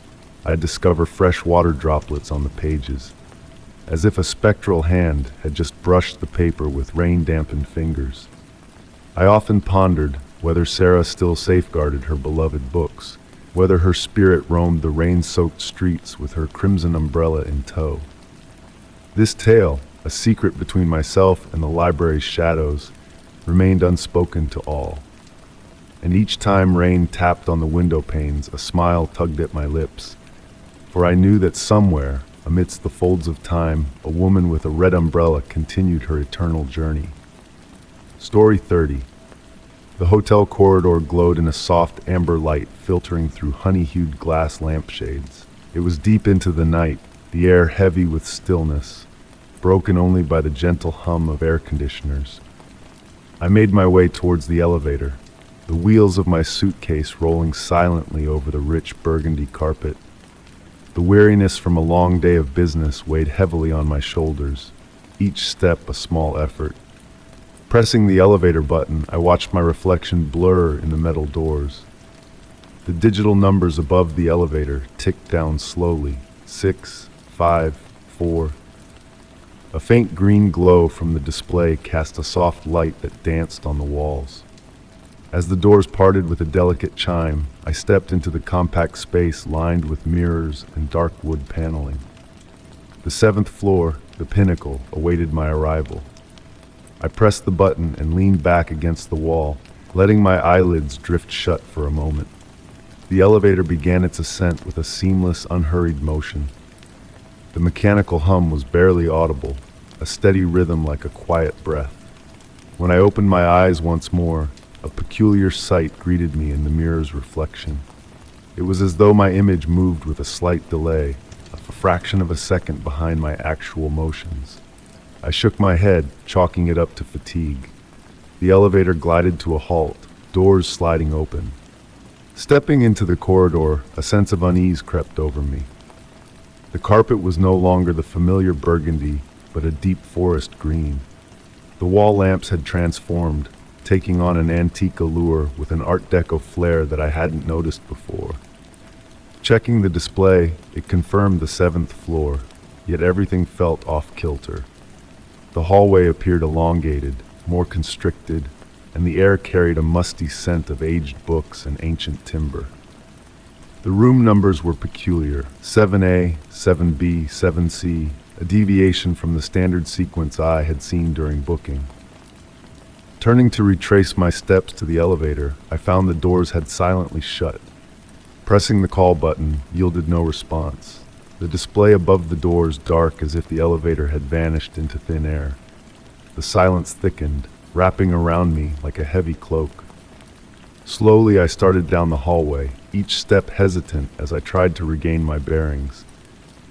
I'd discover fresh water droplets on the pages, as if a spectral hand had just brushed the paper with rain-dampened fingers. I often pondered whether Sarah still safeguarded her beloved books, whether her spirit roamed the rain-soaked streets with her crimson umbrella in tow. This tale, a secret between myself and the library's shadows, remained unspoken to all. And each time rain tapped on the window panes, a smile tugged at my lips, for I knew that somewhere, amidst the folds of time, a woman with a red umbrella continued her eternal journey. Story 30. The hotel corridor glowed in a soft amber light filtering through honey-hued glass lampshades. It was deep into the night, the air heavy with stillness, broken only by the gentle hum of air conditioners. I made my way towards the elevator, the wheels of my suitcase rolling silently over the rich burgundy carpet. The weariness from a long day of business weighed heavily on my shoulders, each step a small effort. Pressing the elevator button, I watched my reflection blur in the metal doors. The digital numbers above the elevator ticked down slowly. 6, 5, 4. A faint green glow from the display cast a soft light that danced on the walls. As the doors parted with a delicate chime, I stepped into the compact space lined with mirrors and dark wood paneling. The 7th floor, the pinnacle, awaited my arrival. I pressed the button and leaned back against the wall, letting my eyelids drift shut for a moment. The elevator began its ascent with a seamless, unhurried motion. The mechanical hum was barely audible, a steady rhythm like a quiet breath. When I opened my eyes once more, a peculiar sight greeted me in the mirror's reflection. It was as though my image moved with a slight delay, a fraction of a second behind my actual motions. I shook my head, chalking it up to fatigue. The elevator glided to a halt, doors sliding open. Stepping into the corridor, a sense of unease crept over me. The carpet was no longer the familiar burgundy, but a deep forest green. The wall lamps had transformed, taking on an antique allure with an Art Deco flair that I hadn't noticed before. Checking the display, it confirmed the 7th floor, yet everything felt off-kilter. The hallway appeared elongated, more constricted, and the air carried a musty scent of aged books and ancient timber. The room numbers were peculiar: 7A, 7B, 7C, a deviation from the standard sequence I had seen during booking. Turning to retrace my steps to the elevator, I found the doors had silently shut. Pressing the call button yielded no response. The display above the doors dark as if the elevator had vanished into thin air. The silence thickened, wrapping around me like a heavy cloak. Slowly I started down the hallway, each step hesitant as I tried to regain my bearings.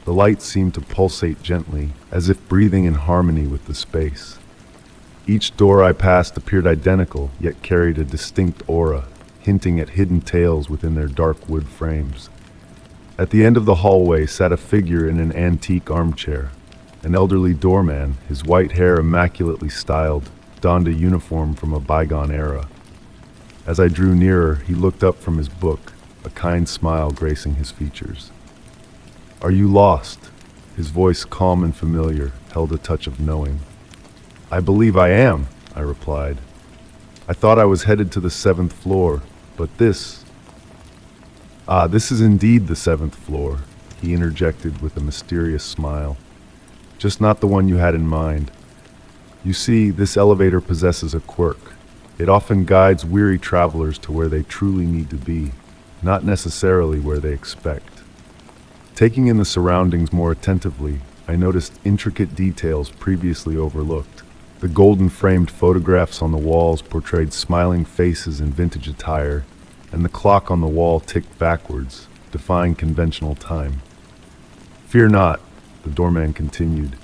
The light seemed to pulsate gently, as if breathing in harmony with the space. Each door I passed appeared identical, yet carried a distinct aura, hinting at hidden tales within their dark wood frames. At the end of the hallway sat a figure in an antique armchair. An elderly doorman, his white hair immaculately styled, donned a uniform from a bygone era. As I drew nearer, he looked up from his book, a kind smile gracing his features. "Are you lost?" His voice, calm and familiar, held a touch of knowing. "I believe I am," I replied. "I thought I was headed to the 7th floor, but this is indeed the 7th floor," he interjected with a mysterious smile. "Just not the one you had in mind. You see, this elevator possesses a quirk. It often guides weary travelers to where they truly need to be, not necessarily where they expect." Taking in the surroundings more attentively, I noticed intricate details previously overlooked. The golden-framed photographs on the walls portrayed smiling faces in vintage attire, and the clock on the wall ticked backwards, defying conventional time. "Fear not," the doorman continued,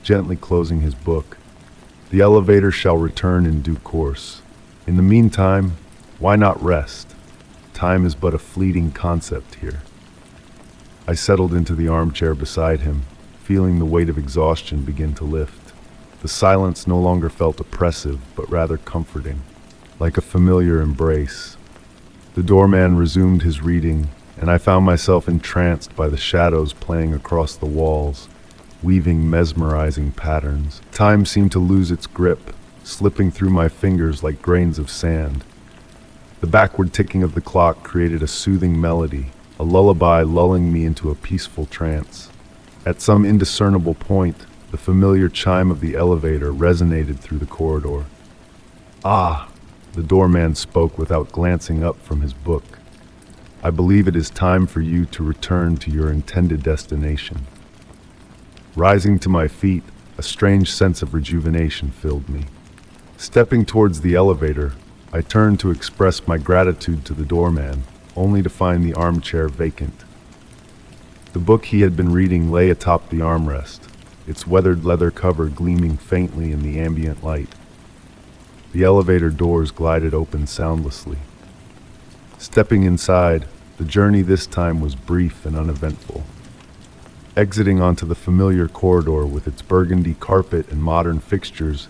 gently closing his book. "The elevator shall return in due course. In the meantime, why not rest? Time is but a fleeting concept here." I settled into the armchair beside him, feeling the weight of exhaustion begin to lift. The silence no longer felt oppressive, but rather comforting, like a familiar embrace. The doorman resumed his reading, and I found myself entranced by the shadows playing across the walls, weaving mesmerizing patterns. Time seemed to lose its grip, slipping through my fingers like grains of sand. The backward ticking of the clock created a soothing melody, a lullaby lulling me into a peaceful trance. At some indiscernible point, the familiar chime of the elevator resonated through the corridor. "Ah," the doorman spoke without glancing up from his book. "I believe it is time for you to return to your intended destination." Rising to my feet, a strange sense of rejuvenation filled me. Stepping towards the elevator, I turned to express my gratitude to the doorman, only to find the armchair vacant. The book he had been reading lay atop the armrest, its weathered leather cover gleaming faintly in the ambient light. The elevator doors glided open soundlessly. Stepping inside, the journey this time was brief and uneventful. Exiting onto the familiar corridor with its burgundy carpet and modern fixtures,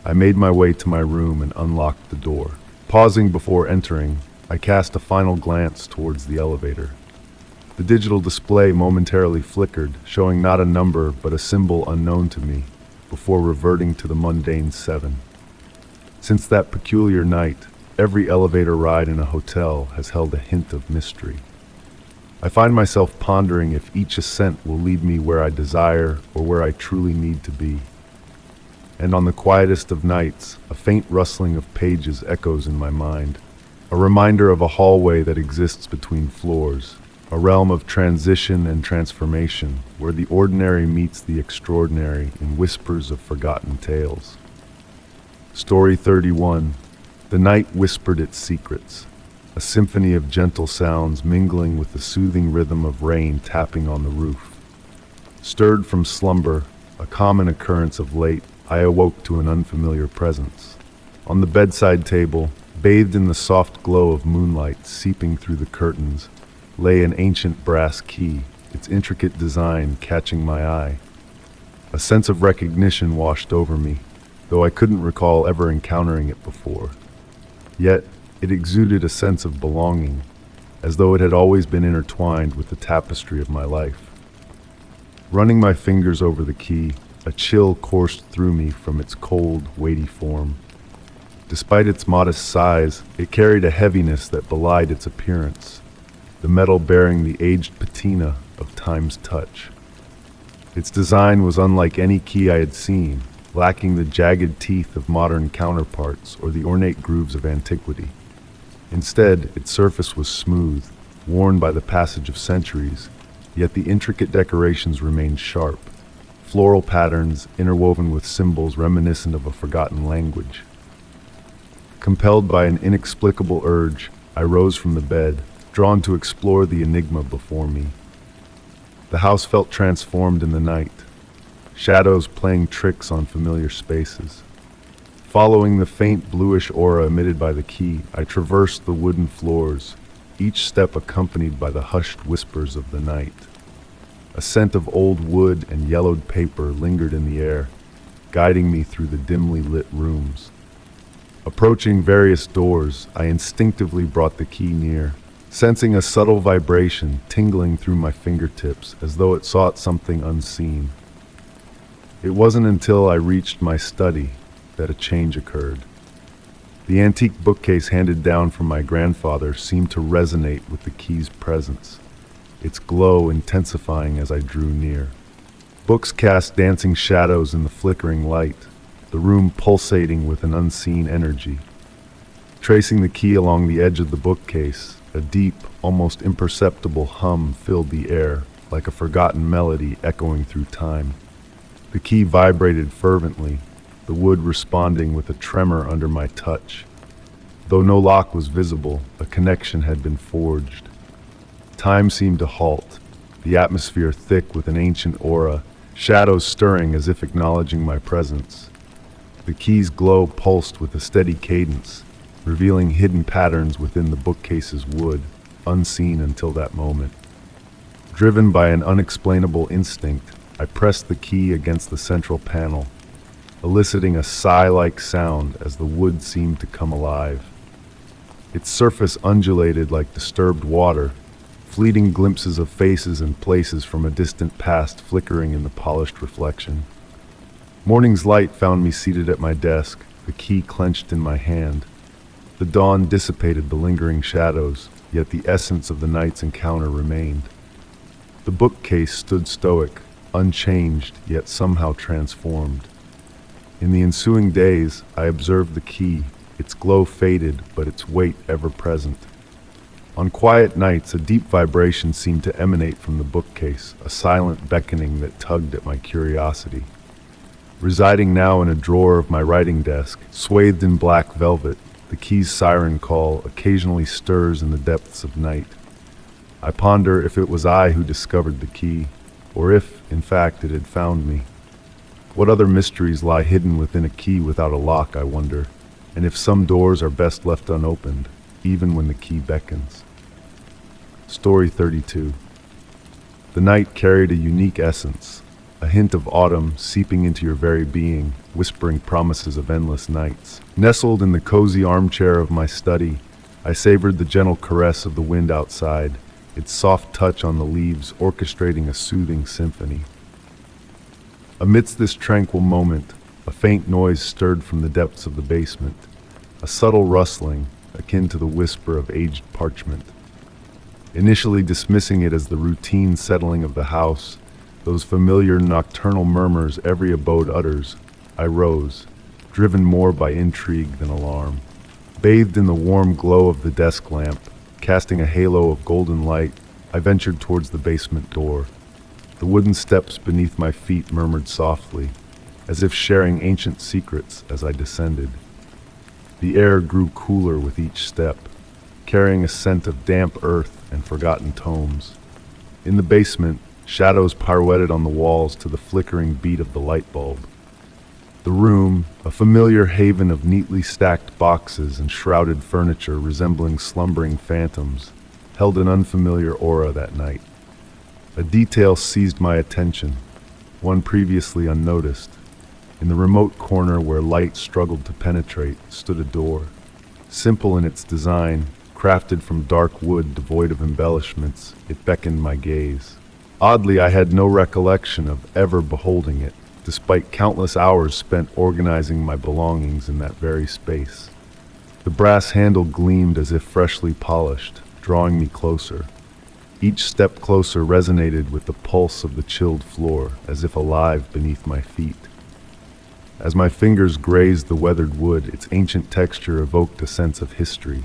I made my way to my room and unlocked the door. Pausing before entering, I cast a final glance towards the elevator. The digital display momentarily flickered, showing not a number but a symbol unknown to me, before reverting to the mundane 7. Since that peculiar night, every elevator ride in a hotel has held a hint of mystery. I find myself pondering if each ascent will lead me where I desire or where I truly need to be. And on the quietest of nights, a faint rustling of pages echoes in my mind, a reminder of a hallway that exists between floors, a realm of transition and transformation, where the ordinary meets the extraordinary in whispers of forgotten tales. Story 31. The night whispered its secrets, a symphony of gentle sounds mingling with the soothing rhythm of rain tapping on the roof. Stirred from slumber, a common occurrence of late, I awoke to an unfamiliar presence. On the bedside table, bathed in the soft glow of moonlight seeping through the curtains, lay an ancient brass key, its intricate design catching my eye. A sense of recognition washed over me, though I couldn't recall ever encountering it before. Yet, it exuded a sense of belonging, as though it had always been intertwined with the tapestry of my life. Running my fingers over the key, a chill coursed through me from its cold, weighty form. Despite its modest size, it carried a heaviness that belied its appearance, the metal bearing the aged patina of time's touch. Its design was unlike any key I had seen, lacking the jagged teeth of modern counterparts or the ornate grooves of antiquity. Instead, its surface was smooth, worn by the passage of centuries, yet the intricate decorations remained sharp, floral patterns interwoven with symbols reminiscent of a forgotten language. Compelled by an inexplicable urge, I rose from the bed, drawn to explore the enigma before me. The house felt transformed in the night, shadows playing tricks on familiar spaces. Following the faint bluish aura emitted by the key, I traversed the wooden floors, each step accompanied by the hushed whispers of the night. A scent of old wood and yellowed paper lingered in the air, guiding me through the dimly lit rooms. Approaching various doors, I instinctively brought the key near, sensing a subtle vibration tingling through my fingertips as though it sought something unseen. It wasn't until I reached my study that a change occurred. The antique bookcase handed down from my grandfather seemed to resonate with the key's presence, its glow intensifying as I drew near. Books cast dancing shadows in the flickering light, the room pulsating with an unseen energy. Tracing the key along the edge of the bookcase, a deep, almost imperceptible hum filled the air, like a forgotten melody echoing through time. The key vibrated fervently, the wood responding with a tremor under my touch. Though no lock was visible, a connection had been forged. Time seemed to halt, the atmosphere thick with an ancient aura, shadows stirring as if acknowledging my presence. The key's glow pulsed with a steady cadence, revealing hidden patterns within the bookcase's wood, unseen until that moment. Driven by an unexplainable instinct, I pressed the key against the central panel, eliciting a sigh-like sound as the wood seemed to come alive. Its surface undulated like disturbed water, fleeting glimpses of faces and places from a distant past flickering in the polished reflection. Morning's light found me seated at my desk, the key clenched in my hand. The dawn dissipated the lingering shadows, yet the essence of the night's encounter remained. The bookcase stood stoic, unchanged, yet somehow transformed. In the ensuing days, I observed the key, its glow faded, but its weight ever present. On quiet nights, a deep vibration seemed to emanate from the bookcase, a silent beckoning that tugged at my curiosity. Residing now in a drawer of my writing desk, swathed in black velvet, the key's siren call occasionally stirs in the depths of night. I ponder if it was I who discovered the key, or if, in fact, it had found me. What other mysteries lie hidden within a key without a lock, I wonder, and if some doors are best left unopened, even when the key beckons. Story 32. The night carried a unique essence, a hint of autumn seeping into your very being, whispering promises of endless nights. Nestled in the cozy armchair of my study, I savored the gentle caress of the wind outside, its soft touch on the leaves orchestrating a soothing symphony. Amidst this tranquil moment, a faint noise stirred from the depths of the basement, a subtle rustling, akin to the whisper of aged parchment. Initially dismissing it as the routine settling of the house, those familiar nocturnal murmurs every abode utters, I rose, driven more by intrigue than alarm. Bathed in the warm glow of the desk lamp, casting a halo of golden light, I ventured towards the basement door. The wooden steps beneath my feet murmured softly, as if sharing ancient secrets as I descended. The air grew cooler with each step, carrying a scent of damp earth and forgotten tomes. In the basement, shadows pirouetted on the walls to the flickering beat of the light bulb. The room, a familiar haven of neatly stacked boxes and shrouded furniture resembling slumbering phantoms, held an unfamiliar aura that night. A detail seized my attention, one previously unnoticed. In the remote corner where light struggled to penetrate stood a door. Simple in its design, crafted from dark wood devoid of embellishments, it beckoned my gaze. Oddly, I had no recollection of ever beholding it, despite countless hours spent organizing my belongings in that very space. The brass handle gleamed as if freshly polished, drawing me closer. Each step closer resonated with the pulse of the chilled floor, as if alive beneath my feet. As my fingers grazed the weathered wood, its ancient texture evoked a sense of history.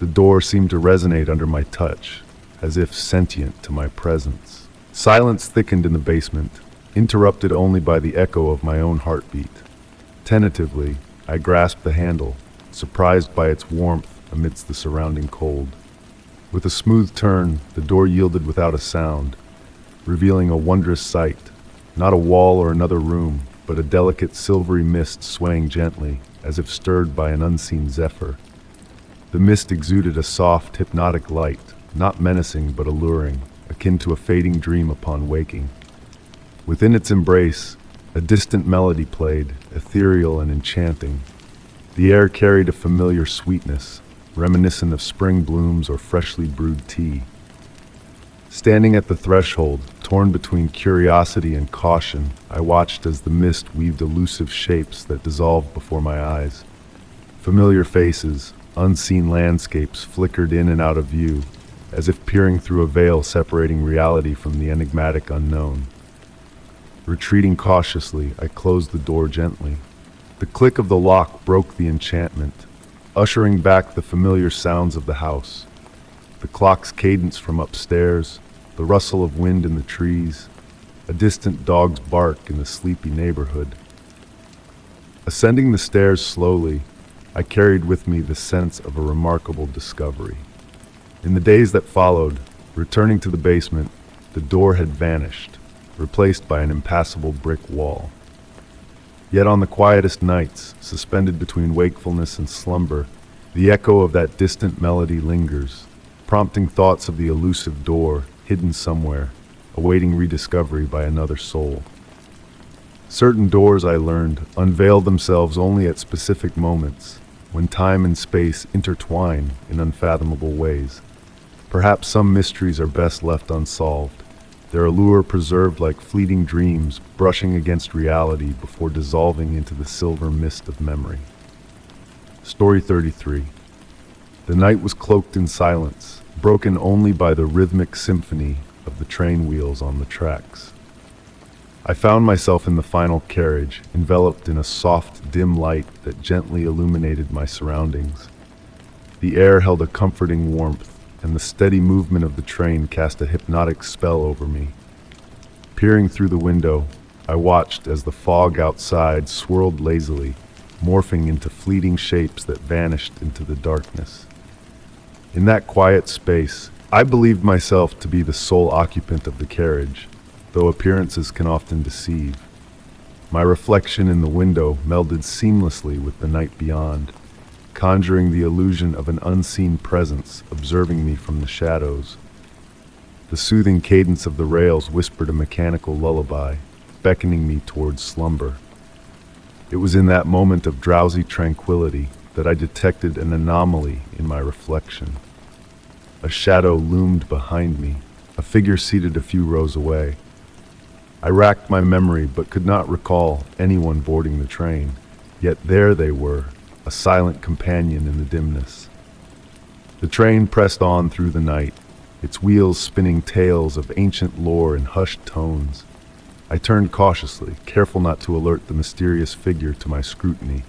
The door seemed to resonate under my touch, as if sentient to my presence. Silence thickened in the basement, interrupted only by the echo of my own heartbeat. Tentatively, I grasped the handle, surprised by its warmth amidst the surrounding cold. With a smooth turn, the door yielded without a sound, revealing a wondrous sight, not a wall or another room, but a delicate silvery mist swaying gently, as if stirred by an unseen zephyr. The mist exuded a soft, hypnotic light, not menacing but alluring, akin to a fading dream upon waking. Within its embrace, a distant melody played, ethereal and enchanting. The air carried a familiar sweetness, reminiscent of spring blooms or freshly brewed tea. Standing at the threshold, torn between curiosity and caution, I watched as the mist weaved elusive shapes that dissolved before my eyes. Familiar faces, unseen landscapes flickered in and out of view, as if peering through a veil separating reality from the enigmatic unknown. Retreating cautiously, I closed the door gently. The click of the lock broke the enchantment, ushering back the familiar sounds of the house. The clock's cadence from upstairs, the rustle of wind in the trees, a distant dog's bark in the sleepy neighborhood. Ascending the stairs slowly, I carried with me the sense of a remarkable discovery. In the days that followed, returning to the basement, the door had vanished, replaced by an impassable brick wall. Yet on the quietest nights, suspended between wakefulness and slumber, the echo of that distant melody lingers, prompting thoughts of the elusive door, hidden somewhere, awaiting rediscovery by another soul. Certain doors, I learned, unveil themselves only at specific moments, when time and space intertwine in unfathomable ways. Perhaps some mysteries are best left unsolved, their allure preserved like fleeting dreams, brushing against reality before dissolving into the silver mist of memory. Story 33. The night was cloaked in silence, broken only by the rhythmic symphony of the train wheels on the tracks. I found myself in the final carriage, enveloped in a soft, dim light that gently illuminated my surroundings. The air held a comforting warmth, and the steady movement of the train cast a hypnotic spell over me. Peering through the window, I watched as the fog outside swirled lazily, morphing into fleeting shapes that vanished into the darkness. In that quiet space, I believed myself to be the sole occupant of the carriage, though appearances can often deceive. My reflection in the window melded seamlessly with the night beyond, conjuring the illusion of an unseen presence observing me from the shadows. The soothing cadence of the rails whispered a mechanical lullaby, beckoning me towards slumber. It was in that moment of drowsy tranquility that I detected an anomaly in my reflection. A shadow loomed behind me, a figure seated a few rows away. I racked my memory but could not recall anyone boarding the train, yet there they were, a silent companion in the dimness. The train pressed on through the night, its wheels spinning tales of ancient lore in hushed tones. I turned cautiously, careful not to alert the mysterious figure to my scrutiny.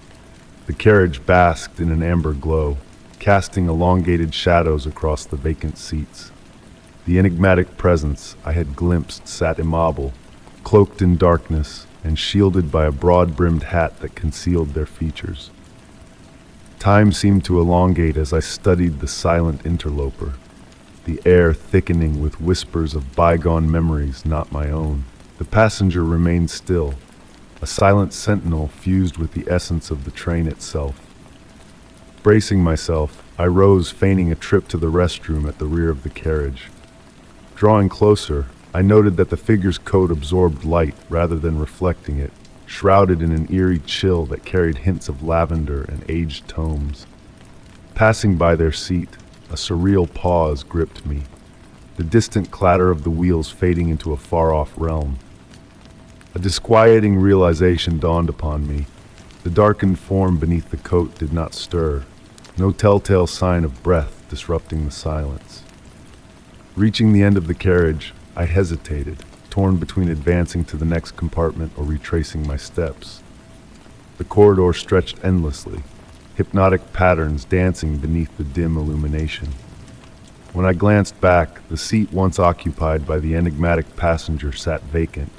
The carriage basked in an amber glow, casting elongated shadows across the vacant seats. The enigmatic presence I had glimpsed sat immobile, cloaked in darkness and shielded by a broad-brimmed hat that concealed their features. Time seemed to elongate as I studied the silent interloper, the air thickening with whispers of bygone memories not my own. The passenger remained still, a silent sentinel fused with the essence of the train itself. Bracing myself, I rose, feigning a trip to the restroom at the rear of the carriage. Drawing closer, I noted that the figure's coat absorbed light rather than reflecting it, shrouded in an eerie chill that carried hints of lavender and aged tomes. Passing by their seat, a surreal pause gripped me, the distant clatter of the wheels fading into a far-off realm. A disquieting realization dawned upon me. The darkened form beneath the coat did not stir, no telltale sign of breath disrupting the silence. Reaching the end of the carriage, I hesitated, torn between advancing to the next compartment or retracing my steps. The corridor stretched endlessly, hypnotic patterns dancing beneath the dim illumination. When I glanced back, the seat once occupied by the enigmatic passenger sat vacant.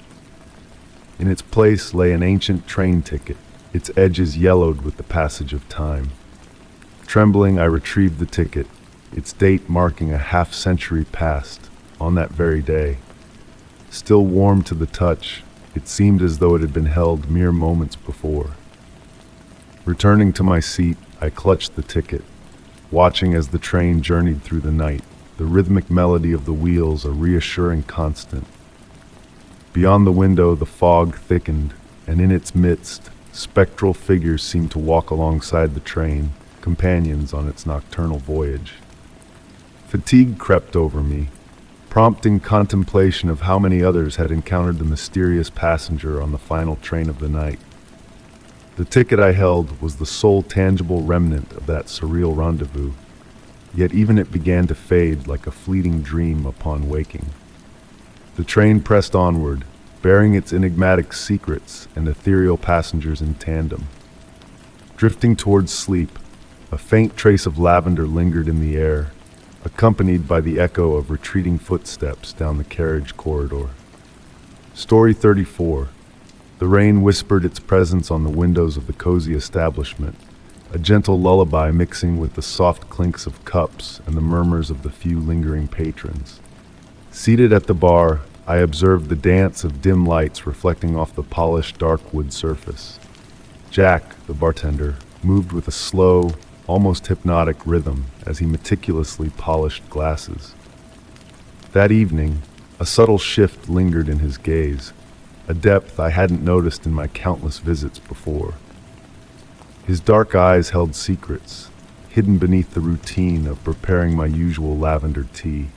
In its place lay an ancient train ticket, its edges yellowed with the passage of time. Trembling, I retrieved the ticket, its date marking a half-century past, on that very day. Still warm to the touch, it seemed as though it had been held mere moments before. Returning to my seat, I clutched the ticket, watching as the train journeyed through the night, the rhythmic melody of the wheels a reassuring constant. Beyond the window, the fog thickened, and in its midst, spectral figures seemed to walk alongside the train, companions on its nocturnal voyage. Fatigue crept over me, prompting contemplation of how many others had encountered the mysterious passenger on the final train of the night. The ticket I held was the sole tangible remnant of that surreal rendezvous, yet even it began to fade like a fleeting dream upon waking. The train pressed onward, bearing its enigmatic secrets and ethereal passengers in tandem. Drifting towards sleep, a faint trace of lavender lingered in the air, accompanied by the echo of retreating footsteps down the carriage corridor. Story 34. The rain whispered its presence on the windows of the cozy establishment, a gentle lullaby mixing with the soft clinks of cups and the murmurs of the few lingering patrons. Seated at the bar, I observed the dance of dim lights reflecting off the polished dark wood surface. Jack, the bartender, moved with a slow, almost hypnotic rhythm as he meticulously polished glasses. That evening, a subtle shift lingered in his gaze, a depth I hadn't noticed in my countless visits before. His dark eyes held secrets, hidden beneath the routine of preparing my usual lavender tea.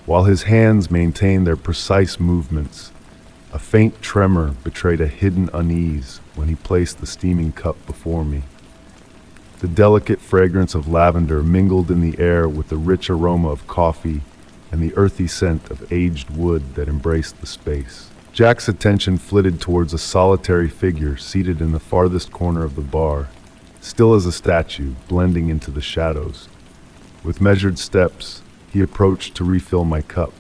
While his hands maintained their precise movements, a faint tremor betrayed a hidden unease when he placed the steaming cup before me. The delicate fragrance of lavender mingled in the air with the rich aroma of coffee and the earthy scent of aged wood that embraced the space. Jack's attention flitted towards a solitary figure seated in the farthest corner of the bar, still as a statue, blending into the shadows. With measured steps, he approached to refill my cup,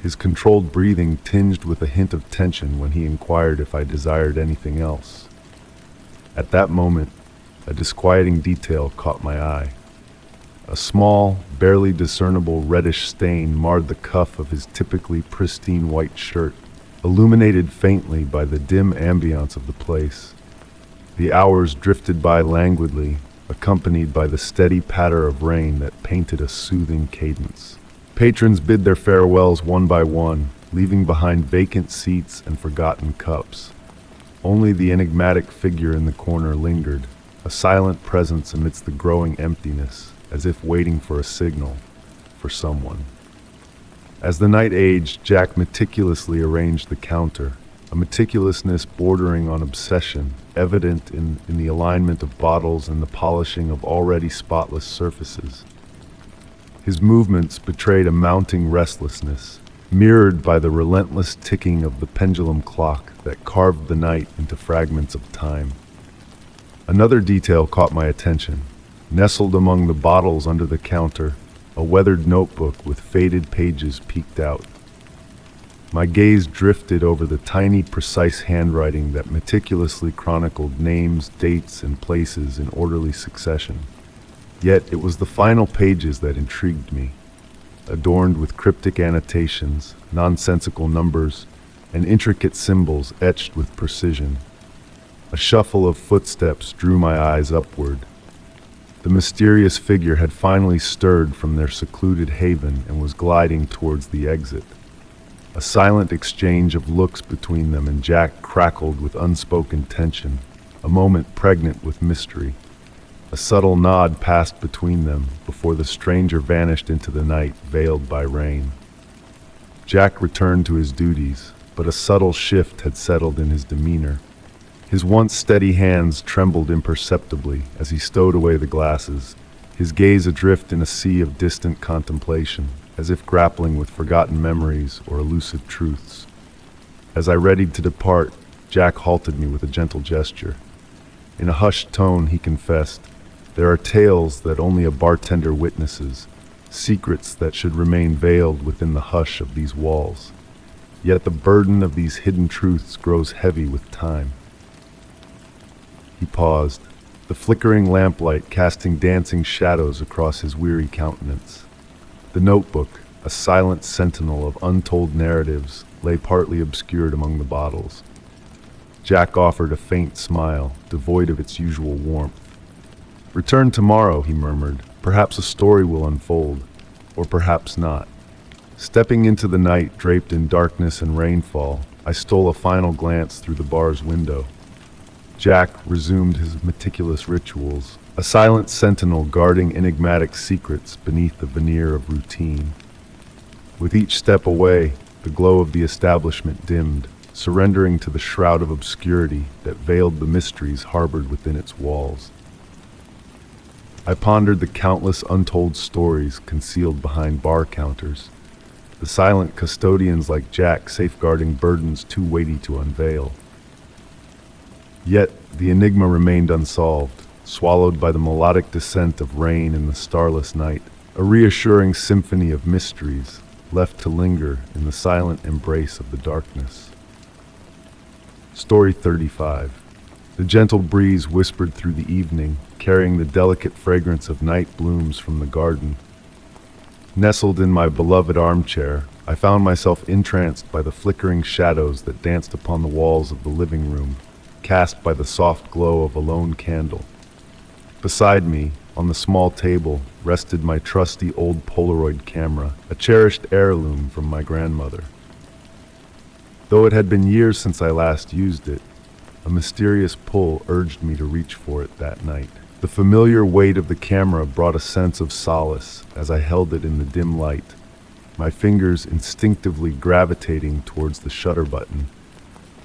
his controlled breathing tinged with a hint of tension when he inquired if I desired anything else. At that moment, a disquieting detail caught my eye. A small, barely discernible reddish stain marred the cuff of his typically pristine white shirt, illuminated faintly by the dim ambiance of the place. The hours drifted by languidly, accompanied by the steady patter of rain that painted a soothing cadence. Patrons bid their farewells one by one, leaving behind vacant seats and forgotten cups. Only the enigmatic figure in the corner lingered, a silent presence amidst the growing emptiness, as if waiting for a signal, for someone. As the night aged, Jack meticulously arranged the counter, a meticulousness bordering on obsession, evident in the alignment of bottles and the polishing of already spotless surfaces. His movements betrayed a mounting restlessness, mirrored by the relentless ticking of the pendulum clock that carved the night into fragments of time. Another detail caught my attention. Nestled among the bottles under the counter, a weathered notebook with faded pages peeked out. My gaze drifted over the tiny, precise handwriting that meticulously chronicled names, dates, and places in orderly succession. Yet it was the final pages that intrigued me, adorned with cryptic annotations, nonsensical numbers, and intricate symbols etched with precision. A shuffle of footsteps drew my eyes upward. The mysterious figure had finally stirred from their secluded haven and was gliding towards the exit. A silent exchange of looks between them, and Jack crackled with unspoken tension, a moment pregnant with mystery. A subtle nod passed between them before the stranger vanished into the night, veiled by rain. Jack returned to his duties, but a subtle shift had settled in his demeanor. His once steady hands trembled imperceptibly as he stowed away the glasses, his gaze adrift in a sea of distant contemplation, as if grappling with forgotten memories or elusive truths. As I readied to depart, Jack halted me with a gentle gesture. In a hushed tone, he confessed, "There are tales that only a bartender witnesses, secrets that should remain veiled within the hush of these walls. Yet the burden of these hidden truths grows heavy with time." He paused, the flickering lamplight casting dancing shadows across his weary countenance. The notebook, a silent sentinel of untold narratives, lay partly obscured among the bottles. Jack offered a faint smile, devoid of its usual warmth. "Return tomorrow," he murmured. "Perhaps a story will unfold, or perhaps not." Stepping into the night draped in darkness and rainfall, I stole a final glance through the bar's window. Jack resumed his meticulous rituals, a silent sentinel guarding enigmatic secrets beneath the veneer of routine. With each step away, the glow of the establishment dimmed, surrendering to the shroud of obscurity that veiled the mysteries harbored within its walls. I pondered the countless untold stories concealed behind bar counters, the silent custodians like Jack safeguarding burdens too weighty to unveil. Yet the enigma remained unsolved, swallowed by the melodic descent of rain in the starless night, a reassuring symphony of mysteries left to linger in the silent embrace of the darkness. Story 35. The gentle breeze whispered through the evening, carrying the delicate fragrance of night blooms from the garden. Nestled in my beloved armchair, I found myself entranced by the flickering shadows that danced upon the walls of the living room, cast by the soft glow of a lone candle. Beside me, on the small table, rested my trusty old Polaroid camera, a cherished heirloom from my grandmother. Though it had been years since I last used it, a mysterious pull urged me to reach for it that night. The familiar weight of the camera brought a sense of solace as I held it in the dim light, my fingers instinctively gravitating towards the shutter button,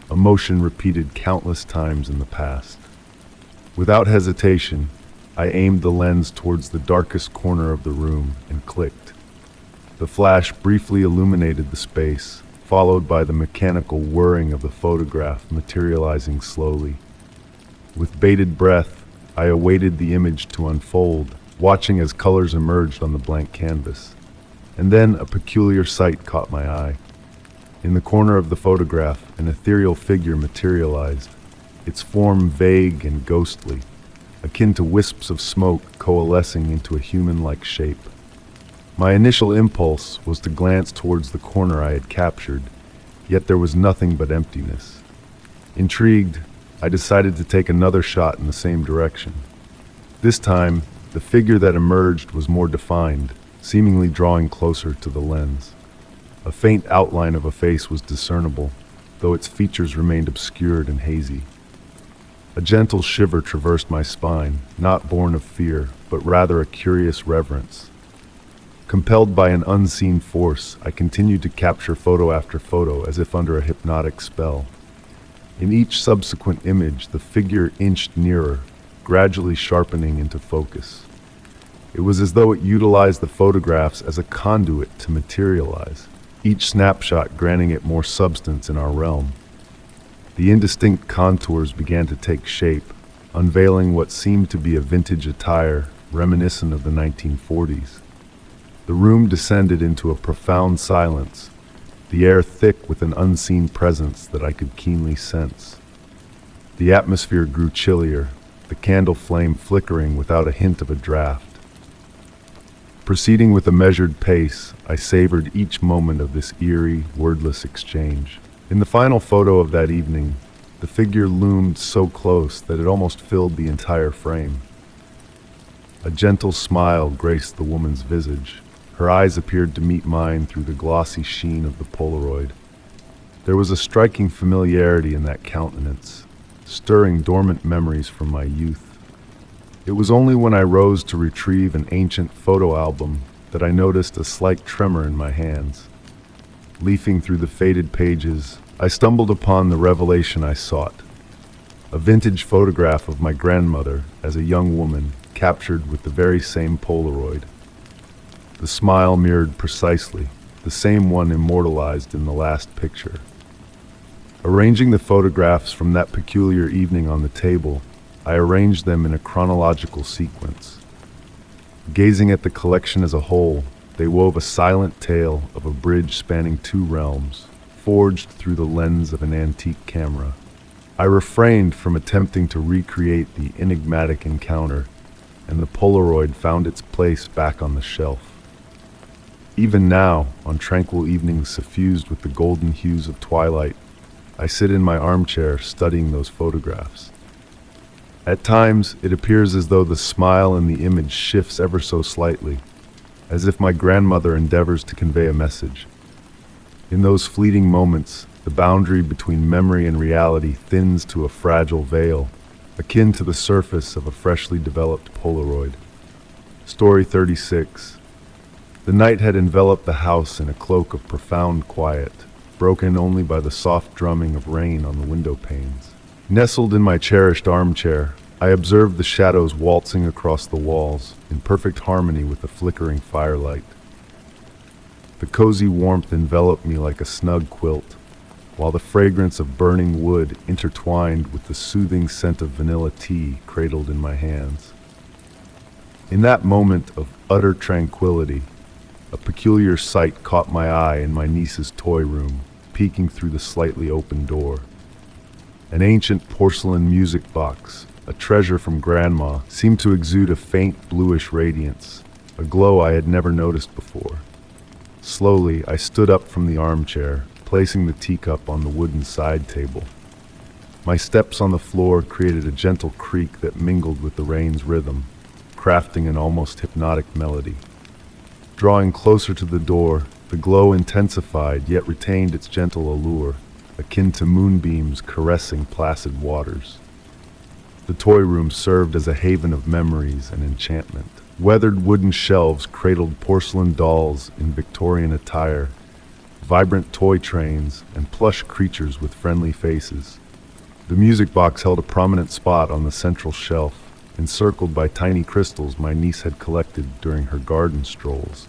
a motion repeated countless times in the past. Without hesitation, I aimed the lens towards the darkest corner of the room and clicked. The flash briefly illuminated the space, followed by the mechanical whirring of the photograph materializing slowly. With bated breath, I awaited the image to unfold, watching as colors emerged on the blank canvas. And then a peculiar sight caught my eye. In the corner of the photograph, an ethereal figure materialized, its form vague and ghostly, akin to wisps of smoke coalescing into a human-like shape. My initial impulse was to glance towards the corner I had captured, yet there was nothing but emptiness. Intrigued, I decided to take another shot in the same direction. This time, the figure that emerged was more defined, seemingly drawing closer to the lens. A faint outline of a face was discernible, though its features remained obscured and hazy. A gentle shiver traversed my spine, not born of fear, but rather a curious reverence. Compelled by an unseen force, I continued to capture photo after photo as if under a hypnotic spell. In each subsequent image, the figure inched nearer, gradually sharpening into focus. It was as though it utilized the photographs as a conduit to materialize, each snapshot granting it more substance in our realm. The indistinct contours began to take shape, unveiling what seemed to be a vintage attire reminiscent of the 1940s. The room descended into a profound silence, the air thick with an unseen presence that I could keenly sense. The atmosphere grew chillier, the candle flame flickering without a hint of a draft. Proceeding with a measured pace, I savored each moment of this eerie, wordless exchange. In the final photo of that evening, the figure loomed so close that it almost filled the entire frame. A gentle smile graced the woman's visage. Her eyes appeared to meet mine through the glossy sheen of the Polaroid. There was a striking familiarity in that countenance, stirring dormant memories from my youth. It was only when I rose to retrieve an ancient photo album that I noticed a slight tremor in my hands. Leafing through the faded pages, I stumbled upon the revelation I sought. A vintage photograph of my grandmother as a young woman, captured with the very same Polaroid. The smile mirrored precisely, the same one immortalized in the last picture. Arranging the photographs from that peculiar evening on the table, I arranged them in a chronological sequence. Gazing at the collection as a whole, they wove a silent tale of a bridge spanning two realms, forged through the lens of an antique camera. I refrained from attempting to recreate the enigmatic encounter, and the Polaroid found its place back on the shelf. Even now, on tranquil evenings suffused with the golden hues of twilight, I sit in my armchair studying those photographs. At times, it appears as though the smile in the image shifts ever so slightly, as if my grandmother endeavors to convey a message. In those fleeting moments, the boundary between memory and reality thins to a fragile veil, akin to the surface of a freshly developed Polaroid. Story 36. The night had enveloped the house in a cloak of profound quiet, broken only by the soft drumming of rain on the window panes. Nestled in my cherished armchair, I observed the shadows waltzing across the walls, in perfect harmony with the flickering firelight. The cozy warmth enveloped me like a snug quilt, while the fragrance of burning wood intertwined with the soothing scent of vanilla tea cradled in my hands. In that moment of utter tranquility, a peculiar sight caught my eye in my niece's toy room, peeking through the slightly open door. An ancient porcelain music box, a treasure from Grandma, seemed to exude a faint bluish radiance, a glow I had never noticed before. Slowly, I stood up from the armchair, placing the teacup on the wooden side table. My steps on the floor created a gentle creak that mingled with the rain's rhythm, crafting an almost hypnotic melody. Drawing closer to the door, the glow intensified yet retained its gentle allure, akin to moonbeams caressing placid waters. The toy room served as a haven of memories and enchantment. Weathered wooden shelves cradled porcelain dolls in Victorian attire, vibrant toy trains, and plush creatures with friendly faces. The music box held a prominent spot on the central shelf, encircled by tiny crystals my niece had collected during her garden strolls.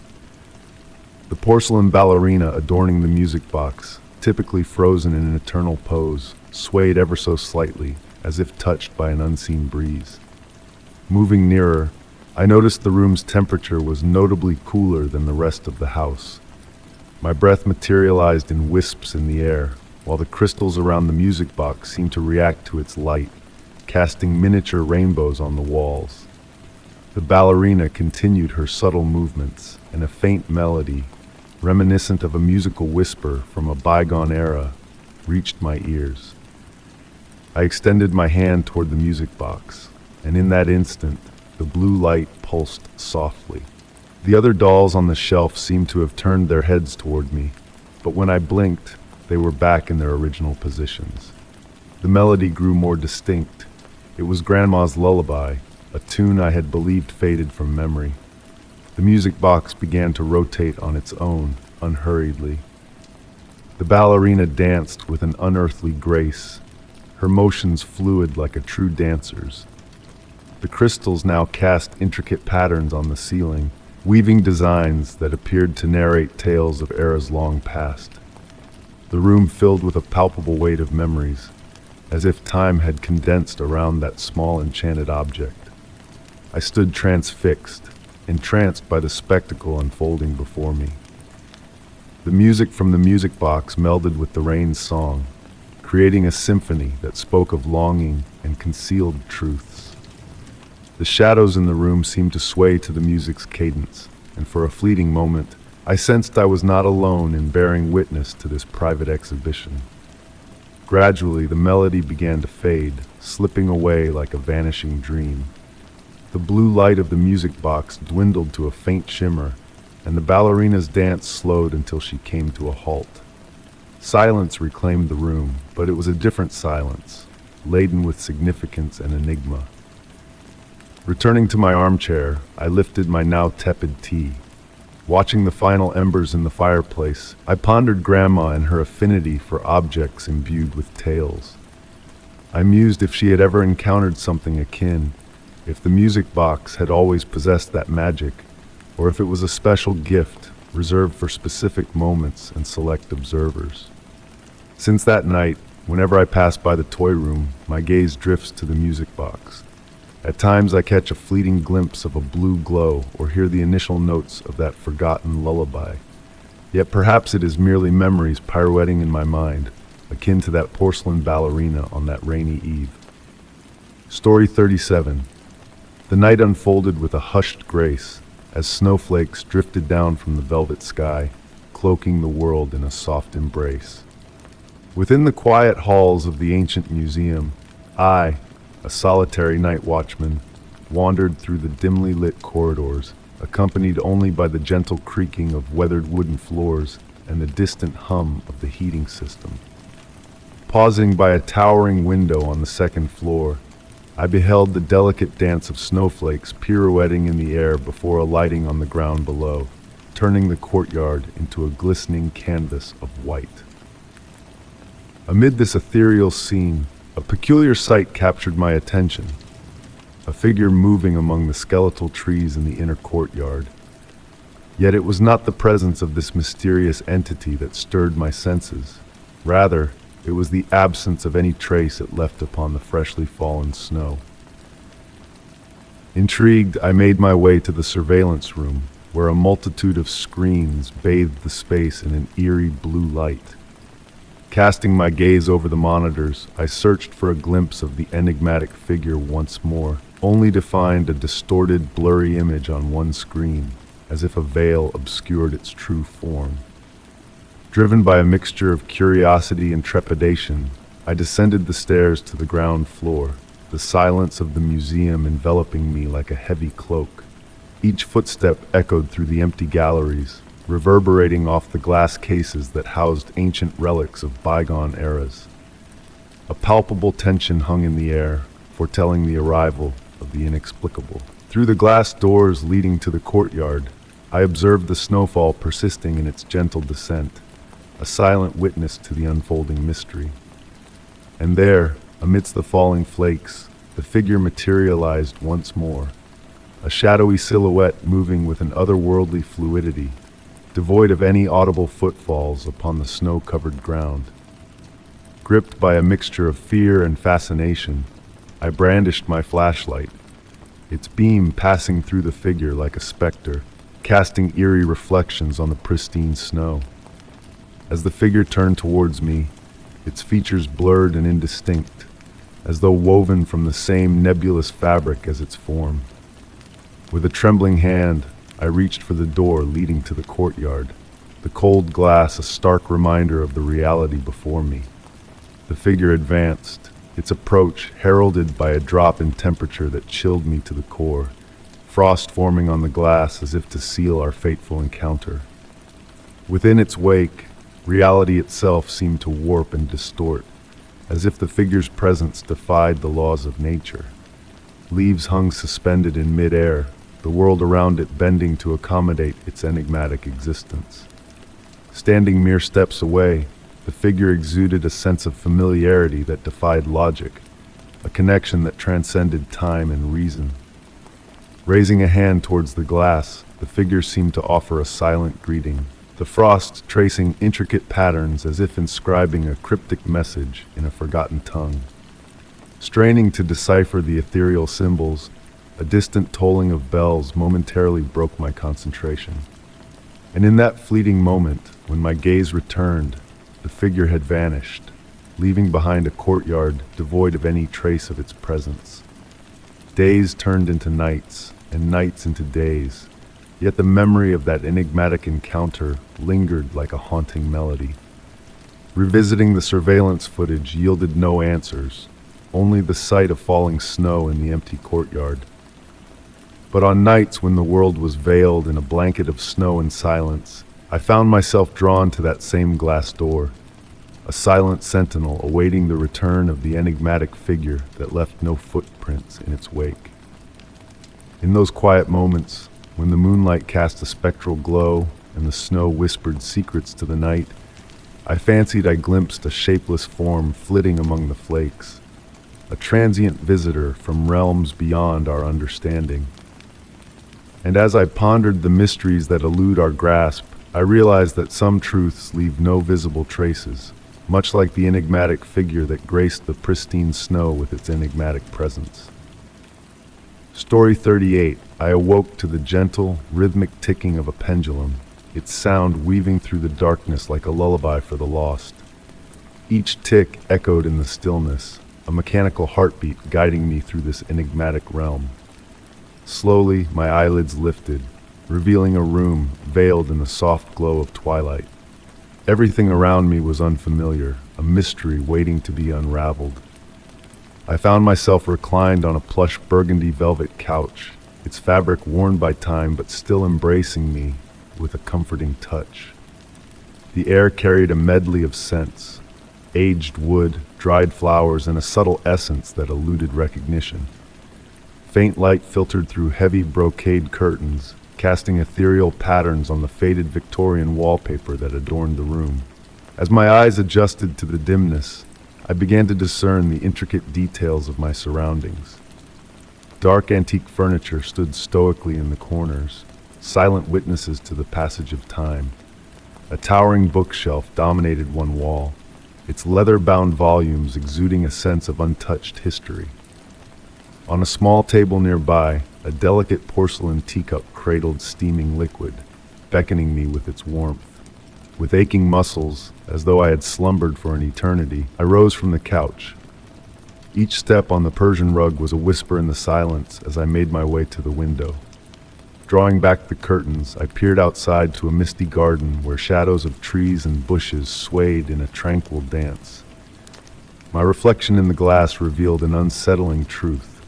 The porcelain ballerina adorning the music box, typically frozen in an eternal pose, swayed ever so slightly, as if touched by an unseen breeze. Moving nearer, I noticed the room's temperature was notably cooler than the rest of the house. My breath materialized in wisps in the air, while the crystals around the music box seemed to react to its light, casting miniature rainbows on the walls. The ballerina continued her subtle movements, and a faint melody, reminiscent of a musical whisper from a bygone era, reached my ears. I extended my hand toward the music box, and in that instant, the blue light pulsed softly. The other dolls on the shelf seemed to have turned their heads toward me, but when I blinked, they were back in their original positions. The melody grew more distinct. It was Grandma's lullaby, a tune I had believed faded from memory. The music box began to rotate on its own, unhurriedly. The ballerina danced with an unearthly grace, her motions fluid like a true dancer's. The crystals now cast intricate patterns on the ceiling, weaving designs that appeared to narrate tales of eras long past. The room filled with a palpable weight of memories, as if time had condensed around that small enchanted object. I stood transfixed, entranced by the spectacle unfolding before me. The music from the music box melded with the rain's song, creating a symphony that spoke of longing and concealed truths. The shadows in the room seemed to sway to the music's cadence, and for a fleeting moment, I sensed I was not alone in bearing witness to this private exhibition. Gradually, the melody began to fade, slipping away like a vanishing dream. The blue light of the music box dwindled to a faint shimmer, and the ballerina's dance slowed until she came to a halt. Silence reclaimed the room, but it was a different silence, laden with significance and enigma. Returning to my armchair, I lifted my now tepid tea. Watching the final embers in the fireplace, I pondered Grandma and her affinity for objects imbued with tales. I mused if she had ever encountered something akin, if the music box had always possessed that magic, or if it was a special gift reserved for specific moments and select observers. Since that night, whenever I pass by the toy room, my gaze drifts to the music box. At times I catch a fleeting glimpse of a blue glow or hear the initial notes of that forgotten lullaby. Yet perhaps it is merely memories pirouetting in my mind, akin to that porcelain ballerina on that rainy eve. Story 37. The night unfolded with a hushed grace as snowflakes drifted down from the velvet sky, cloaking the world in a soft embrace. Within the quiet halls of the ancient museum, I, a solitary night watchman, wandered through the dimly lit corridors, accompanied only by the gentle creaking of weathered wooden floors and the distant hum of the heating system. Pausing by a towering window on the second floor, I beheld the delicate dance of snowflakes pirouetting in the air before alighting on the ground below, turning the courtyard into a glistening canvas of white. Amid this ethereal scene, a peculiar sight captured my attention. A figure moving among the skeletal trees in the inner courtyard. Yet it was not the presence of this mysterious entity that stirred my senses. Rather, it was the absence of any trace it left upon the freshly fallen snow. Intrigued, I made my way to the surveillance room, where a multitude of screens bathed the space in an eerie blue light. Casting my gaze over the monitors, I searched for a glimpse of the enigmatic figure once more, only to find a distorted, blurry image on one screen, as if a veil obscured its true form. Driven by a mixture of curiosity and trepidation, I descended the stairs to the ground floor, the silence of the museum enveloping me like a heavy cloak. Each footstep echoed through the empty galleries, reverberating off the glass cases that housed ancient relics of bygone eras. A palpable tension hung in the air, foretelling the arrival of the inexplicable. Through the glass doors leading to the courtyard, I observed the snowfall persisting in its gentle descent, a silent witness to the unfolding mystery. And there, amidst the falling flakes, the figure materialized once more, a shadowy silhouette moving with an otherworldly fluidity, devoid of any audible footfalls upon the snow-covered ground. Gripped by a mixture of fear and fascination, I brandished my flashlight, its beam passing through the figure like a specter, casting eerie reflections on the pristine snow. As the figure turned towards me, its features blurred and indistinct, as though woven from the same nebulous fabric as its form. With a trembling hand, I reached for the door leading to the courtyard, the cold glass a stark reminder of the reality before me. The figure advanced, its approach heralded by a drop in temperature that chilled me to the core, frost forming on the glass as if to seal our fateful encounter. Within its wake, reality itself seemed to warp and distort, as if the figure's presence defied the laws of nature. Leaves hung suspended in mid-air, the world around it bending to accommodate its enigmatic existence. Standing mere steps away, the figure exuded a sense of familiarity that defied logic, a connection that transcended time and reason. Raising a hand towards the glass, the figure seemed to offer a silent greeting, the frost tracing intricate patterns as if inscribing a cryptic message in a forgotten tongue. Straining to decipher the ethereal symbols, a distant tolling of bells momentarily broke my concentration. And in that fleeting moment, when my gaze returned, the figure had vanished, leaving behind a courtyard devoid of any trace of its presence. Days turned into nights, and nights into days, yet the memory of that enigmatic encounter lingered like a haunting melody. Revisiting the surveillance footage yielded no answers, only the sight of falling snow in the empty courtyard. But on nights when the world was veiled in a blanket of snow and silence, I found myself drawn to that same glass door, a silent sentinel awaiting the return of the enigmatic figure that left no footprints in its wake. In those quiet moments, when the moonlight cast a spectral glow and the snow whispered secrets to the night, I fancied I glimpsed a shapeless form flitting among the flakes, a transient visitor from realms beyond our understanding. And as I pondered the mysteries that elude our grasp, I realized that some truths leave no visible traces, much like the enigmatic figure that graced the pristine snow with its enigmatic presence. Story 38. I awoke to the gentle, rhythmic ticking of a pendulum, its sound weaving through the darkness like a lullaby for the lost. Each tick echoed in the stillness, a mechanical heartbeat guiding me through this enigmatic realm. Slowly, my eyelids lifted, revealing a room veiled in the soft glow of twilight. Everything around me was unfamiliar, a mystery waiting to be unraveled. I found myself reclined on a plush burgundy velvet couch, its fabric worn by time but still embracing me with a comforting touch. The air carried a medley of scents, aged wood, dried flowers, and a subtle essence that eluded recognition. Faint light filtered through heavy brocade curtains, casting ethereal patterns on the faded Victorian wallpaper that adorned the room. As my eyes adjusted to the dimness, I began to discern the intricate details of my surroundings. Dark antique furniture stood stoically in the corners, silent witnesses to the passage of time. A towering bookshelf dominated one wall, its leather-bound volumes exuding a sense of untouched history. On a small table nearby, a delicate porcelain teacup cradled steaming liquid, beckoning me with its warmth. With aching muscles, as though I had slumbered for an eternity, I rose from the couch. Each step on the Persian rug was a whisper in the silence as I made my way to the window. Drawing back the curtains, I peered outside to a misty garden where shadows of trees and bushes swayed in a tranquil dance. My reflection in the glass revealed an unsettling truth.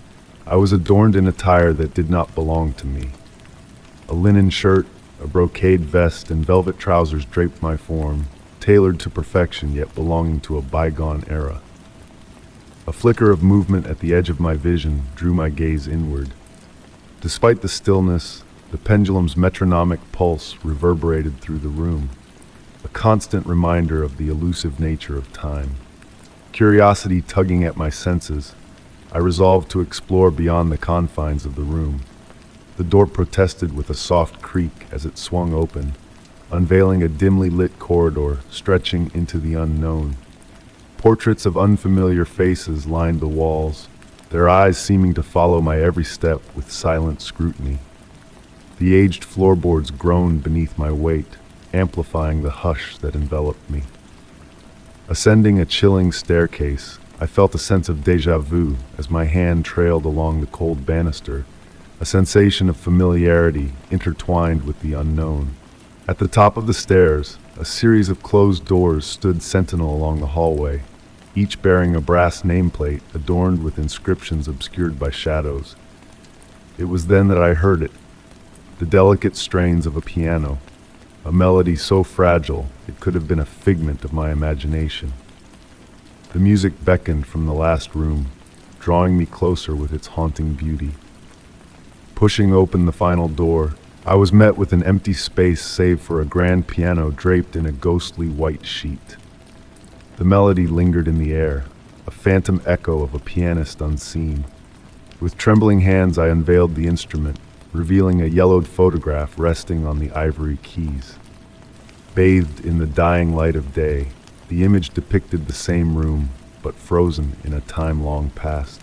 I was adorned in attire that did not belong to me. A linen shirt, a brocade vest, and velvet trousers draped my form, tailored to perfection yet belonging to a bygone era. A flicker of movement at the edge of my vision drew my gaze inward. Despite the stillness, the pendulum's metronomic pulse reverberated through the room, a constant reminder of the elusive nature of time. Curiosity tugging at my senses, I resolved to explore beyond the confines of the room. The door protested with a soft creak as it swung open, unveiling a dimly lit corridor stretching into the unknown. Portraits of unfamiliar faces lined the walls, their eyes seeming to follow my every step with silent scrutiny. The aged floorboards groaned beneath my weight, amplifying the hush that enveloped me. Ascending a chilling staircase, I felt a sense of déjà vu as my hand trailed along the cold banister, a sensation of familiarity intertwined with the unknown. At the top of the stairs, a series of closed doors stood sentinel along the hallway, each bearing a brass nameplate adorned with inscriptions obscured by shadows. It was then that I heard it, the delicate strains of a piano, a melody so fragile it could have been a figment of my imagination. The music beckoned from the last room, drawing me closer with its haunting beauty. Pushing open the final door, I was met with an empty space save for a grand piano draped in a ghostly white sheet. The melody lingered in the air, a phantom echo of a pianist unseen. With trembling hands I unveiled the instrument, revealing a yellowed photograph resting on the ivory keys. Bathed in the dying light of day, the image depicted the same room, but frozen in a time long past.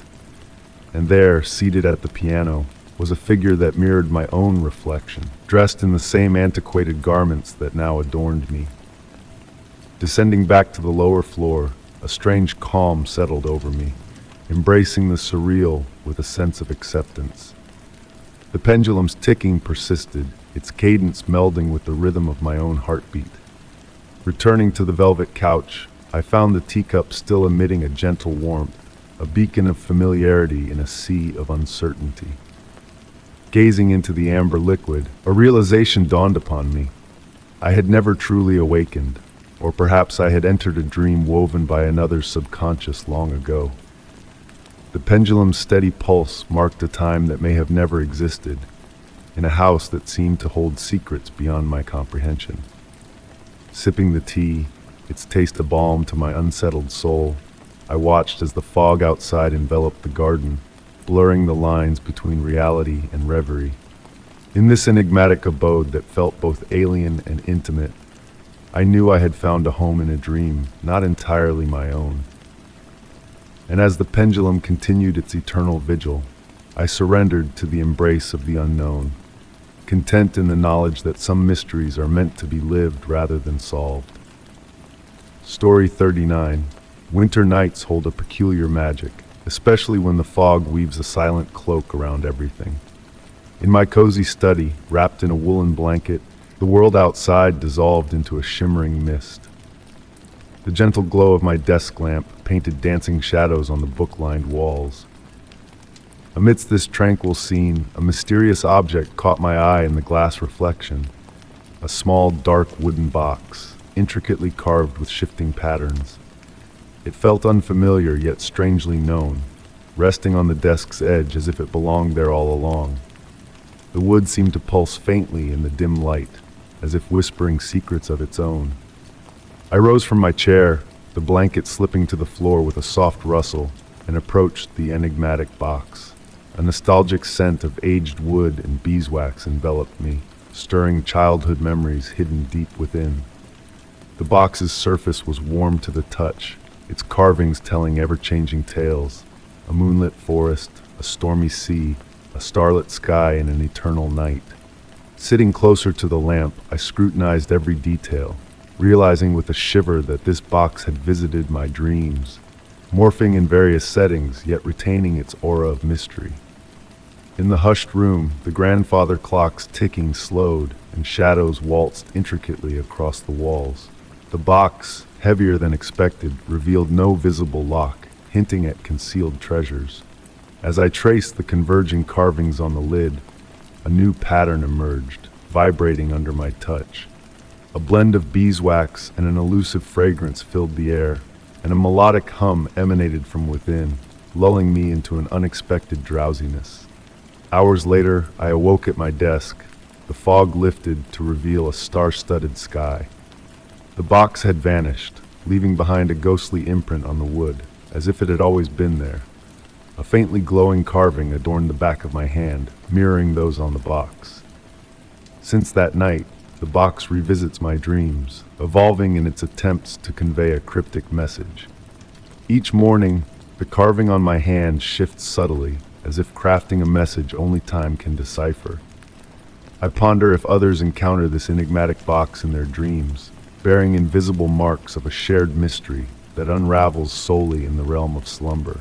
And there, seated at the piano, was a figure that mirrored my own reflection, dressed in the same antiquated garments that now adorned me. Descending back to the lower floor, a strange calm settled over me, embracing the surreal with a sense of acceptance. The pendulum's ticking persisted, its cadence melding with the rhythm of my own heartbeat. Returning to the velvet couch, I found the teacup still emitting a gentle warmth, a beacon of familiarity in a sea of uncertainty. Gazing into the amber liquid, a realization dawned upon me. I had never truly awakened, or perhaps I had entered a dream woven by another's subconscious long ago. The pendulum's steady pulse marked a time that may have never existed, in a house that seemed to hold secrets beyond my comprehension. Sipping the tea, its taste a balm to my unsettled soul, I watched as the fog outside enveloped the garden, blurring the lines between reality and reverie. In this enigmatic abode that felt both alien and intimate, I knew I had found a home in a dream, not entirely my own. And as the pendulum continued its eternal vigil, I surrendered to the embrace of the unknown, content in the knowledge that some mysteries are meant to be lived rather than solved. Story 39. Winter nights hold a peculiar magic, especially when the fog weaves a silent cloak around everything. In my cozy study, wrapped in a woolen blanket, the world outside dissolved into a shimmering mist. The gentle glow of my desk lamp painted dancing shadows on the book-lined walls. Amidst this tranquil scene, a mysterious object caught my eye in the glass reflection. A small, dark wooden box, intricately carved with shifting patterns. It felt unfamiliar yet strangely known, resting on the desk's edge as if it belonged there all along. The wood seemed to pulse faintly in the dim light, as if whispering secrets of its own. I rose from my chair, the blanket slipping to the floor with a soft rustle, and approached the enigmatic box. A nostalgic scent of aged wood and beeswax enveloped me, stirring childhood memories hidden deep within. The box's surface was warm to the touch, its carvings telling ever-changing tales. A moonlit forest, a stormy sea, a starlit sky, and an eternal night. Sitting closer to the lamp, I scrutinized every detail, realizing with a shiver that this box had visited my dreams, morphing in various settings, yet retaining its aura of mystery. In the hushed room, the grandfather clock's ticking slowed, and shadows waltzed intricately across the walls. The box, heavier than expected, revealed no visible lock, hinting at concealed treasures. As I traced the converging carvings on the lid, a new pattern emerged, vibrating under my touch. A blend of beeswax and an elusive fragrance filled the air, and a melodic hum emanated from within, lulling me into an unexpected drowsiness. Hours later, I awoke at my desk. The fog lifted to reveal a star-studded sky. The box had vanished, leaving behind a ghostly imprint on the wood, as if it had always been there. A faintly glowing carving adorned the back of my hand, mirroring those on the box. Since that night, the box revisits my dreams, evolving in its attempts to convey a cryptic message. Each morning, the carving on my hand shifts subtly, as if crafting a message only time can decipher. I ponder if others encounter this enigmatic box in their dreams, bearing invisible marks of a shared mystery that unravels solely in the realm of slumber.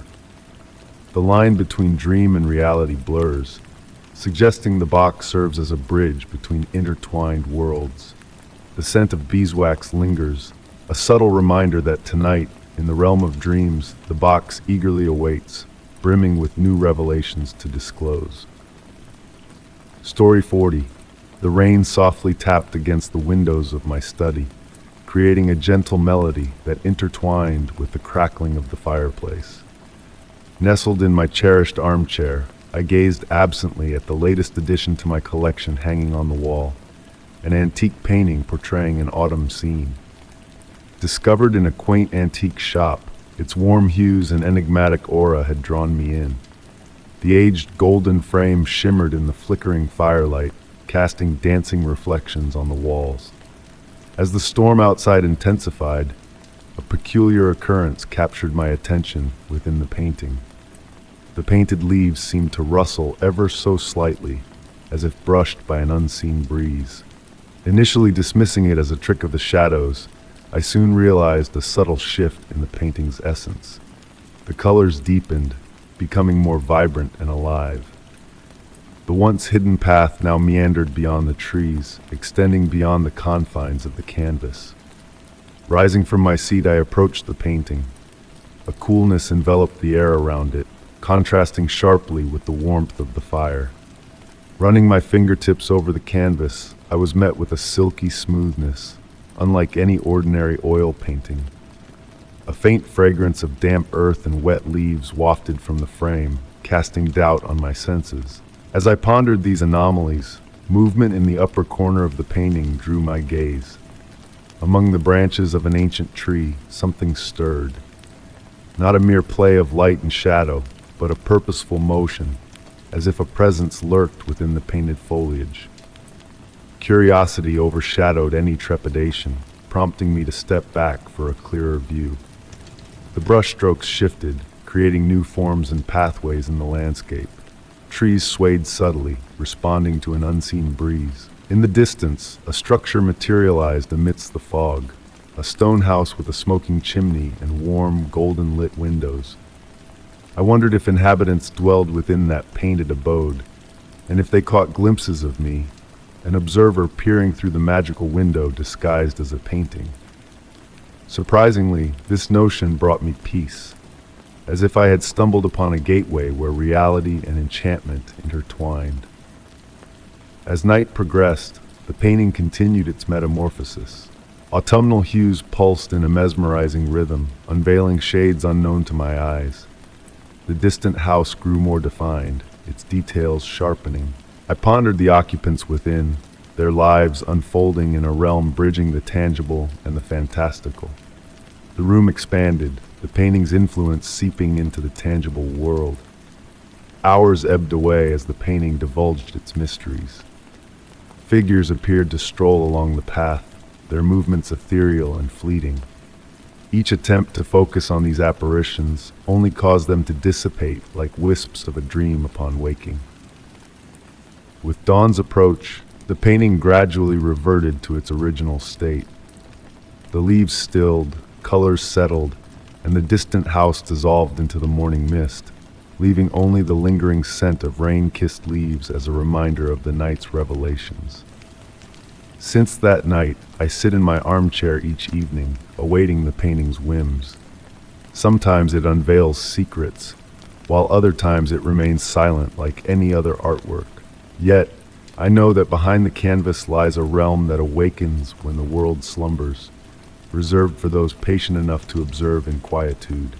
The line between dream and reality blurs, suggesting the box serves as a bridge between intertwined worlds. The scent of beeswax lingers, a subtle reminder that tonight, in the realm of dreams, the box eagerly awaits, brimming with new revelations to disclose. Story 40. The rain softly tapped against the windows of my study, creating a gentle melody that intertwined with the crackling of the fireplace. Nestled in my cherished armchair, I gazed absently at the latest addition to my collection hanging on the wall, an antique painting portraying an autumn scene. Discovered in a quaint antique shop, its warm hues and enigmatic aura had drawn me in. The aged golden frame shimmered in the flickering firelight, casting dancing reflections on the walls. As the storm outside intensified, a peculiar occurrence captured my attention within the painting. The painted leaves seemed to rustle ever so slightly, as if brushed by an unseen breeze. Initially dismissing it as a trick of the shadows, I soon realized a subtle shift in the painting's essence. The colors deepened, becoming more vibrant and alive. The once hidden path now meandered beyond the trees, extending beyond the confines of the canvas. Rising from my seat, I approached the painting. A coolness enveloped the air around it, contrasting sharply with the warmth of the fire. Running my fingertips over the canvas, I was met with a silky smoothness, unlike any ordinary oil painting. A faint fragrance of damp earth and wet leaves wafted from the frame, casting doubt on my senses. As I pondered these anomalies, movement in the upper corner of the painting drew my gaze. Among the branches of an ancient tree, something stirred. Not a mere play of light and shadow, but a purposeful motion, as if a presence lurked within the painted foliage. Curiosity overshadowed any trepidation, prompting me to step back for a clearer view. The brushstrokes shifted, creating new forms and pathways in the landscape. Trees swayed subtly, responding to an unseen breeze. In the distance, a structure materialized amidst the fog, a stone house with a smoking chimney and warm, golden-lit windows. I wondered if inhabitants dwelled within that painted abode, and if they caught glimpses of me, an observer peering through the magical window disguised as a painting. Surprisingly, this notion brought me peace, as if I had stumbled upon a gateway where reality and enchantment intertwined. As night progressed, the painting continued its metamorphosis. Autumnal hues pulsed in a mesmerizing rhythm, unveiling shades unknown to my eyes. The distant house grew more defined, its details sharpening. I pondered the occupants within, their lives unfolding in a realm bridging the tangible and the fantastical. The room expanded, the painting's influence seeping into the tangible world. Hours ebbed away as the painting divulged its mysteries. Figures appeared to stroll along the path, their movements ethereal and fleeting. Each attempt to focus on these apparitions only caused them to dissipate like wisps of a dream upon waking. With dawn's approach, the painting gradually reverted to its original state. The leaves stilled, colors settled, and the distant house dissolved into the morning mist, leaving only the lingering scent of rain-kissed leaves as a reminder of the night's revelations. Since that night, I sit in my armchair each evening, awaiting the painting's whims. Sometimes it unveils secrets, while other times it remains silent like any other artwork. Yet, I know that behind the canvas lies a realm that awakens when the world slumbers. reserved for those patient enough to observe in quietude.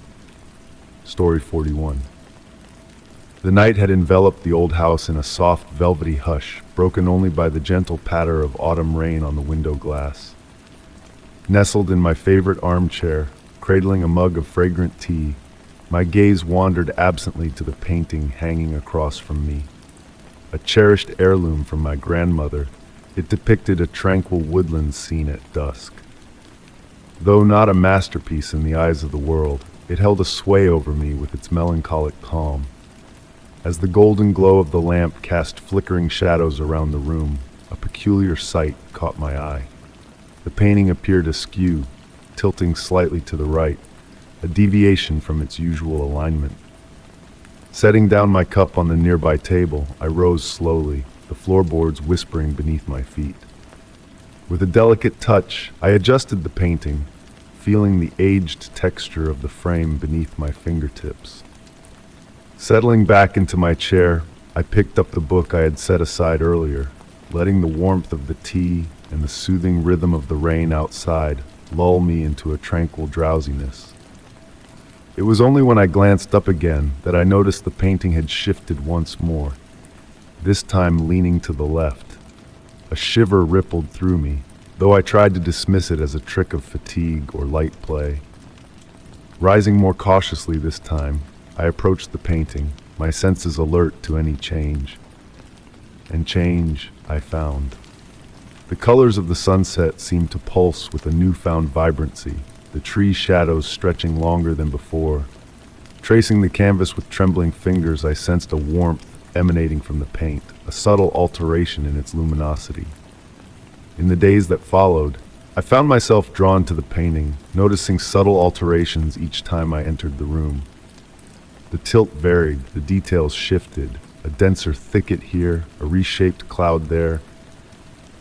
Story 41. The night had enveloped the old house in a soft, velvety hush, broken only by the gentle patter of autumn rain on the window glass. Nestled in my favorite armchair, cradling a mug of fragrant tea, my gaze wandered absently to the painting hanging across from me. A cherished heirloom from my grandmother, it depicted a tranquil woodland scene at dusk. Though not a masterpiece in the eyes of the world, it held a sway over me with its melancholic calm. As the golden glow of the lamp cast flickering shadows around the room, a peculiar sight caught my eye. The painting appeared askew, tilting slightly to the right, a deviation from its usual alignment. Setting down my cup on the nearby table, I rose slowly, the floorboards whispering beneath my feet. With a delicate touch, I adjusted the painting, feeling the aged texture of the frame beneath my fingertips. Settling back into my chair, I picked up the book I had set aside earlier, letting the warmth of the tea and the soothing rhythm of the rain outside lull me into a tranquil drowsiness. It was only when I glanced up again that I noticed the painting had shifted once more, this time leaning to the left. A shiver rippled through me, though I tried to dismiss it as a trick of fatigue or light play. Rising more cautiously this time, I approached the painting, my senses alert to any change. And change I found. The colors of the sunset seemed to pulse with a newfound vibrancy, the tree shadows stretching longer than before. Tracing the canvas with trembling fingers, I sensed a warmth emanating from the paint, a subtle alteration in its luminosity. In the days that followed, I found myself drawn to the painting, noticing subtle alterations each time I entered the room. The tilt varied, the details shifted, a denser thicket here, a reshaped cloud there.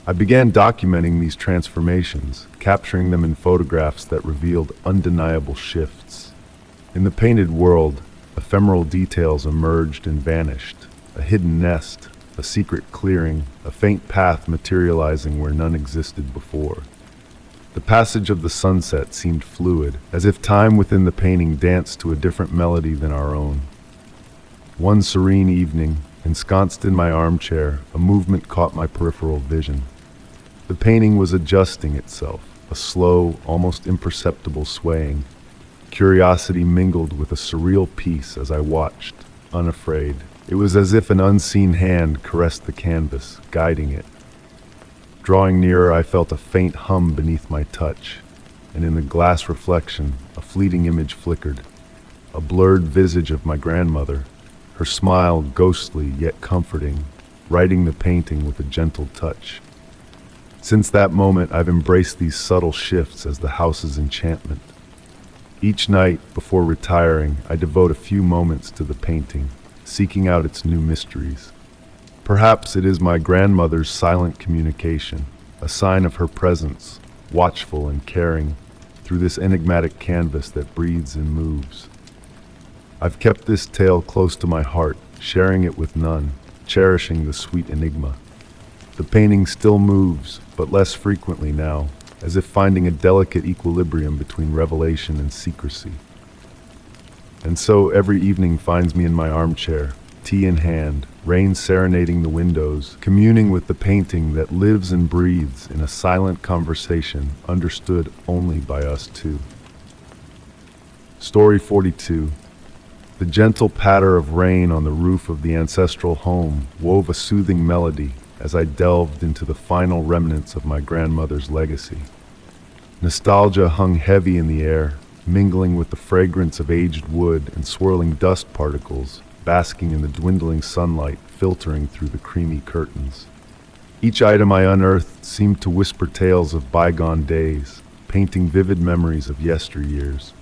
I began documenting these transformations, capturing them in photographs that revealed undeniable shifts. In the painted world, ephemeral details emerged and vanished, a hidden nest, a secret clearing, a faint path materializing where none existed before. The passage of the sunset seemed fluid, as if time within the painting danced to a different melody than our own. One serene evening, ensconced in my armchair, a movement caught my peripheral vision. The painting was adjusting itself, a slow, almost imperceptible swaying. Curiosity mingled with a surreal peace as I watched, unafraid. It was as if an unseen hand caressed the canvas, guiding it. Drawing nearer, I felt a faint hum beneath my touch, and in the glass reflection, a fleeting image flickered. A blurred visage of my grandmother, her smile ghostly yet comforting, writing the painting with a gentle touch. Since that moment, I've embraced these subtle shifts as the house's enchantment. Each night, before retiring, I devote a few moments to the painting, seeking out its new mysteries. Perhaps it is my grandmother's silent communication, a sign of her presence, watchful and caring, through this enigmatic canvas that breathes and moves. I've kept this tale close to my heart, sharing it with none, cherishing the sweet enigma. The painting still moves, but less frequently now, as if finding a delicate equilibrium between revelation and secrecy. And so every evening finds me in my armchair, tea in hand, rain serenading the windows, communing with the painting that lives and breathes in a silent conversation understood only by us two. Story 42. The gentle patter of rain on the roof of the ancestral home wove a soothing melody as I delved into the final remnants of my grandmother's legacy. Nostalgia hung heavy in the air, mingling with the fragrance of aged wood and swirling dust particles, basking in the dwindling sunlight filtering through the creamy curtains. Each item I unearthed seemed to whisper tales of bygone days, painting vivid memories of yesteryears.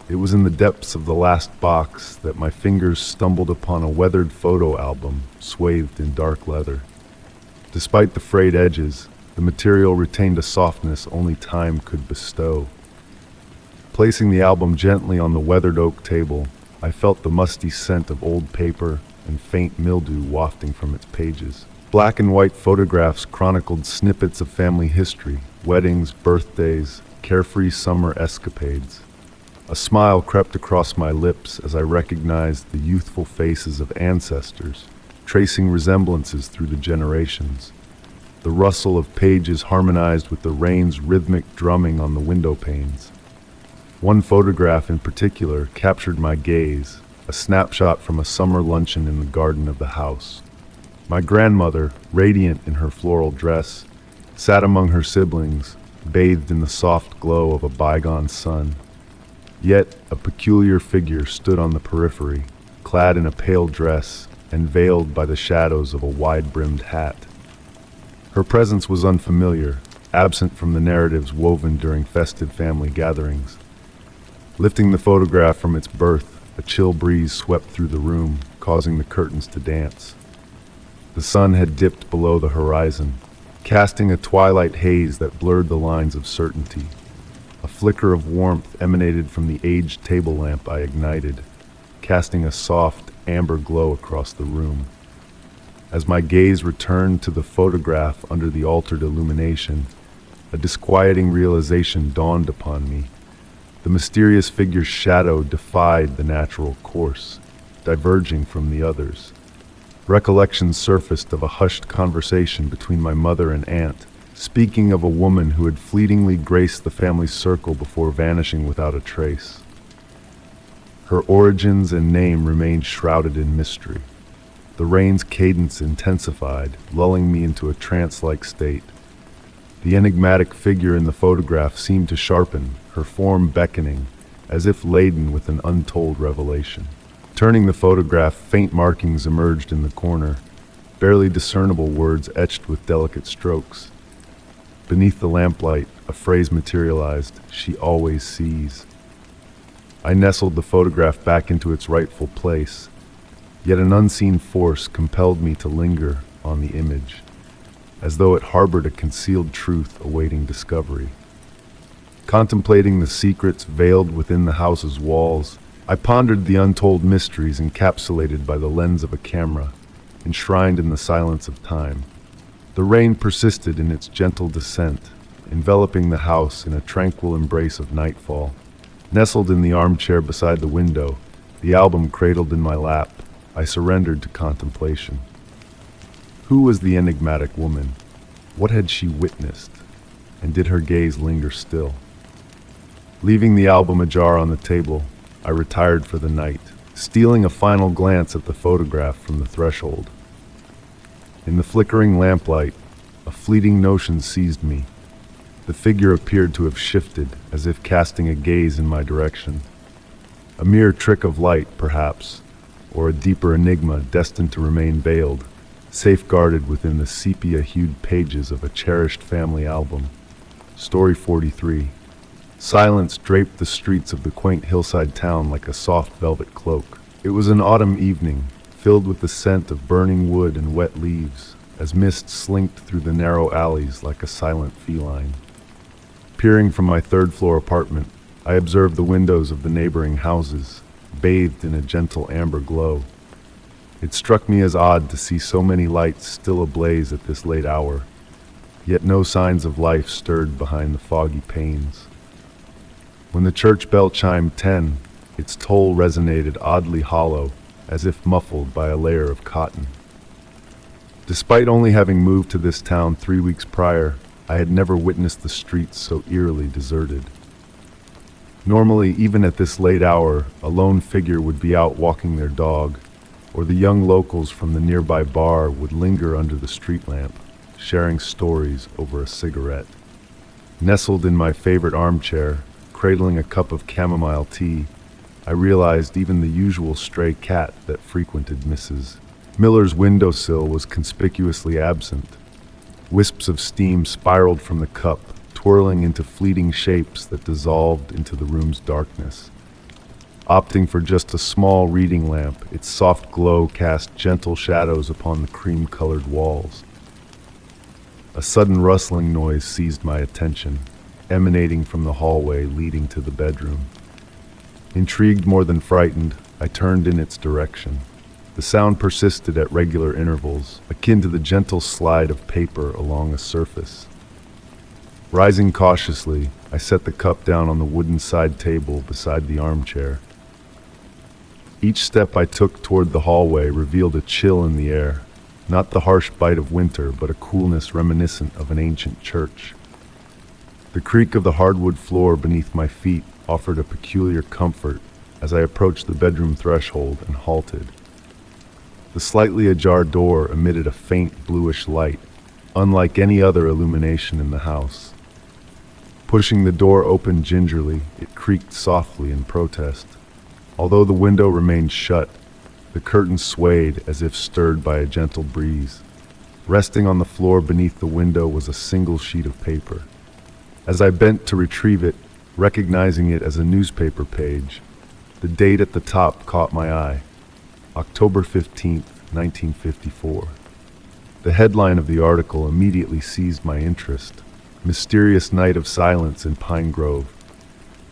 It was in the depths of the last box that my fingers stumbled upon a weathered photo album swathed in dark leather. Despite the frayed edges, the material retained a softness only time could bestow. Placing the album gently on the weathered oak table, I felt the musty scent of old paper and faint mildew wafting from its pages. Black and white photographs chronicled snippets of family history, weddings, birthdays, carefree summer escapades. A smile crept across my lips as I recognized the youthful faces of ancestors, tracing resemblances through the generations. The rustle of pages harmonized with the rain's rhythmic drumming on the window panes. One photograph in particular captured my gaze, a snapshot from a summer luncheon in the garden of the house. My grandmother, radiant in her floral dress, sat among her siblings, bathed in the soft glow of a bygone sun. Yet a peculiar figure stood on the periphery, clad in a pale dress and veiled by the shadows of a wide-brimmed hat. Her presence was unfamiliar, absent from the narratives woven during festive family gatherings. Lifting the photograph from its berth, a chill breeze swept through the room, causing the curtains to dance. The sun had dipped below the horizon, casting a twilight haze that blurred the lines of certainty. A flicker of warmth emanated from the aged table lamp I ignited, casting a soft, amber glow across the room. As my gaze returned to the photograph under the altered illumination, a disquieting realization dawned upon me. The mysterious figure's shadow defied the natural course, diverging from the others. Recollections surfaced of a hushed conversation between my mother and aunt, speaking of a woman who had fleetingly graced the family's circle before vanishing without a trace. Her origins and name remained shrouded in mystery. The rain's cadence intensified, lulling me into a trance-like state. The enigmatic figure in the photograph seemed to sharpen, her form beckoning, as if laden with an untold revelation. Turning the photograph, faint markings emerged in the corner, barely discernible words etched with delicate strokes. Beneath the lamplight, a phrase materialized, "She always sees." I nestled the photograph back into its rightful place, yet an unseen force compelled me to linger on the image, as though it harbored a concealed truth awaiting discovery. Contemplating the secrets veiled within the house's walls, I pondered the untold mysteries encapsulated by the lens of a camera, enshrined in the silence of time. The rain persisted in its gentle descent, enveloping the house in a tranquil embrace of nightfall. Nestled in the armchair beside the window, the album cradled in my lap, I surrendered to contemplation. Who was the enigmatic woman? What had she witnessed? And did her gaze linger still? Leaving the album ajar on the table, I retired for the night, stealing a final glance at the photograph from the threshold. In the flickering lamplight, a fleeting notion seized me. The figure appeared to have shifted, as if casting a gaze in my direction. A mere trick of light, perhaps, or a deeper enigma destined to remain veiled, safeguarded within the sepia-hued pages of a cherished family album. Story 43. Silence draped the streets of the quaint hillside town like a soft velvet cloak. It was an autumn evening, filled with the scent of burning wood and wet leaves, as mist slinked through the narrow alleys like a silent feline. Peering from my third-floor apartment, I observed the windows of the neighboring houses, bathed in a gentle amber glow. It struck me as odd to see so many lights still ablaze at this late hour, yet no signs of life stirred behind the foggy panes. When the church bell chimed 10, its toll resonated oddly hollow, as if muffled by a layer of cotton. Despite only having moved to this town 3 weeks prior, I had never witnessed the streets so eerily deserted. Normally, even at this late hour, a lone figure would be out walking their dog, or the young locals from the nearby bar would linger under the street lamp, sharing stories over a cigarette. Nestled in my favorite armchair, cradling a cup of chamomile tea, I realized even the usual stray cat that frequented Mrs. Miller's windowsill was conspicuously absent. Wisps of steam spiraled from the cup, twirling into fleeting shapes that dissolved into the room's darkness. Opting for just a small reading lamp, its soft glow cast gentle shadows upon the cream-colored walls. A sudden rustling noise seized my attention, emanating from the hallway leading to the bedroom. Intrigued more than frightened, I turned in its direction. The sound persisted at regular intervals, akin to the gentle slide of paper along a surface. Rising cautiously, I set the cup down on the wooden side table beside the armchair. Each step I took toward the hallway revealed a chill in the air, not the harsh bite of winter, but a coolness reminiscent of an ancient church. The creak of the hardwood floor beneath my feet offered a peculiar comfort as I approached the bedroom threshold and halted. The slightly ajar door emitted a faint bluish light, unlike any other illumination in the house. Pushing the door open gingerly, it creaked softly in protest. Although the window remained shut, the curtain swayed as if stirred by a gentle breeze. Resting on the floor beneath the window was a single sheet of paper. As I bent to retrieve it, recognizing it as a newspaper page, the date at the top caught my eye. October 15th, 1954. The headline of the article immediately seized my interest. Mysterious Night of Silence in Pine Grove.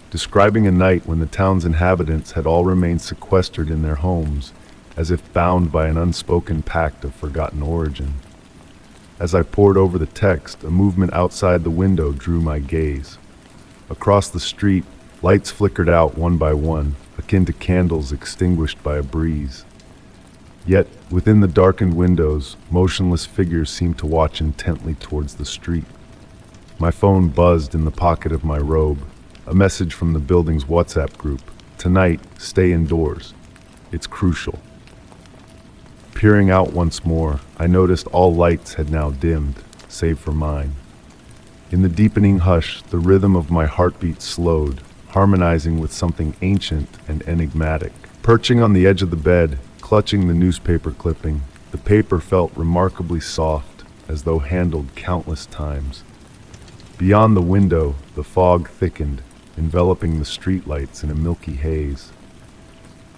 Describing a night when the town's inhabitants had all remained sequestered in their homes, as if bound by an unspoken pact of forgotten origin. As I pored over the text, a movement outside the window drew my gaze. Across the street, lights flickered out one by one, akin to candles extinguished by a breeze. Yet, within the darkened windows, motionless figures seemed to watch intently towards the street. My phone buzzed in the pocket of my robe, a message from the building's WhatsApp group. Tonight, stay indoors. It's crucial. Peering out once more, I noticed all lights had now dimmed, save for mine. In the deepening hush, the rhythm of my heartbeat slowed, harmonizing with something ancient and enigmatic. Perching on the edge of the bed, clutching the newspaper clipping, the paper felt remarkably soft, as though handled countless times. Beyond the window, the fog thickened, enveloping the streetlights in a milky haze.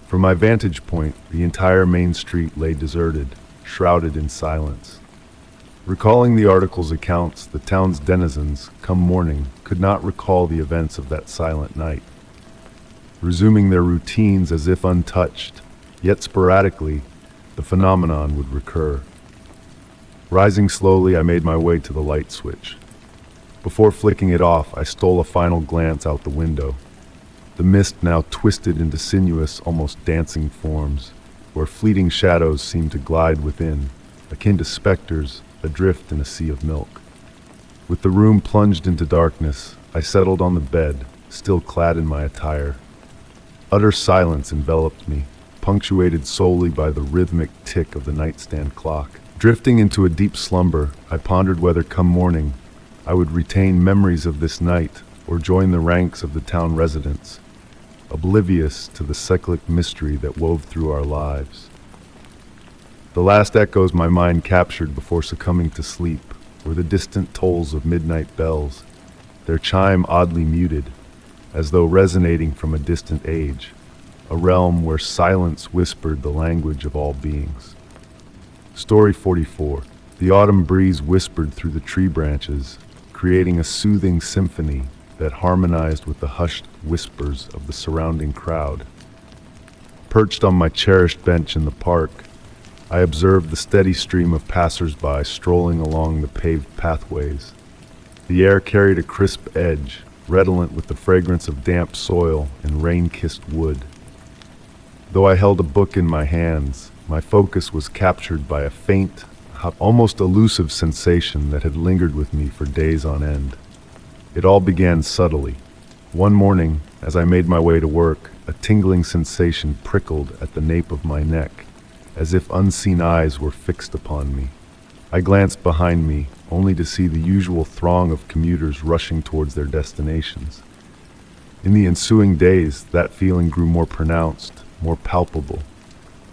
From my vantage point, the entire main street lay deserted, shrouded in silence. Recalling the article's accounts, the town's denizens, come morning, could not recall the events of that silent night. Resuming their routines as if untouched, yet sporadically, the phenomenon would recur. Rising slowly, I made my way to the light switch. Before flicking it off, I stole a final glance out the window. The mist now twisted into sinuous, almost dancing forms, where fleeting shadows seemed to glide within, akin to specters adrift in a sea of milk. With the room plunged into darkness, I settled on the bed, still clad in my attire. Utter silence enveloped me, punctuated solely by the rhythmic tick of the nightstand clock. Drifting into a deep slumber, I pondered whether come morning I would retain memories of this night or join the ranks of the town residents, oblivious to the cyclic mystery that wove through our lives. The last echoes my mind captured before succumbing to sleep were the distant tolls of midnight bells, their chime oddly muted, as though resonating from a distant age, a realm where silence whispered the language of all beings. Story 44. The autumn breeze whispered through the tree branches, creating a soothing symphony that harmonized with the hushed whispers of the surrounding crowd. Perched on my cherished bench in the park, I observed the steady stream of passers-by strolling along the paved pathways. The air carried a crisp edge, redolent with the fragrance of damp soil and rain-kissed wood. Though I held a book in my hands, my focus was captured by a faint, almost elusive sensation that had lingered with me for days on end. It all began subtly. One morning, as I made my way to work, a tingling sensation prickled at the nape of my neck, as if unseen eyes were fixed upon me. I glanced behind me, only to see the usual throng of commuters rushing towards their destinations. In the ensuing days, that feeling grew more pronounced, more palpable.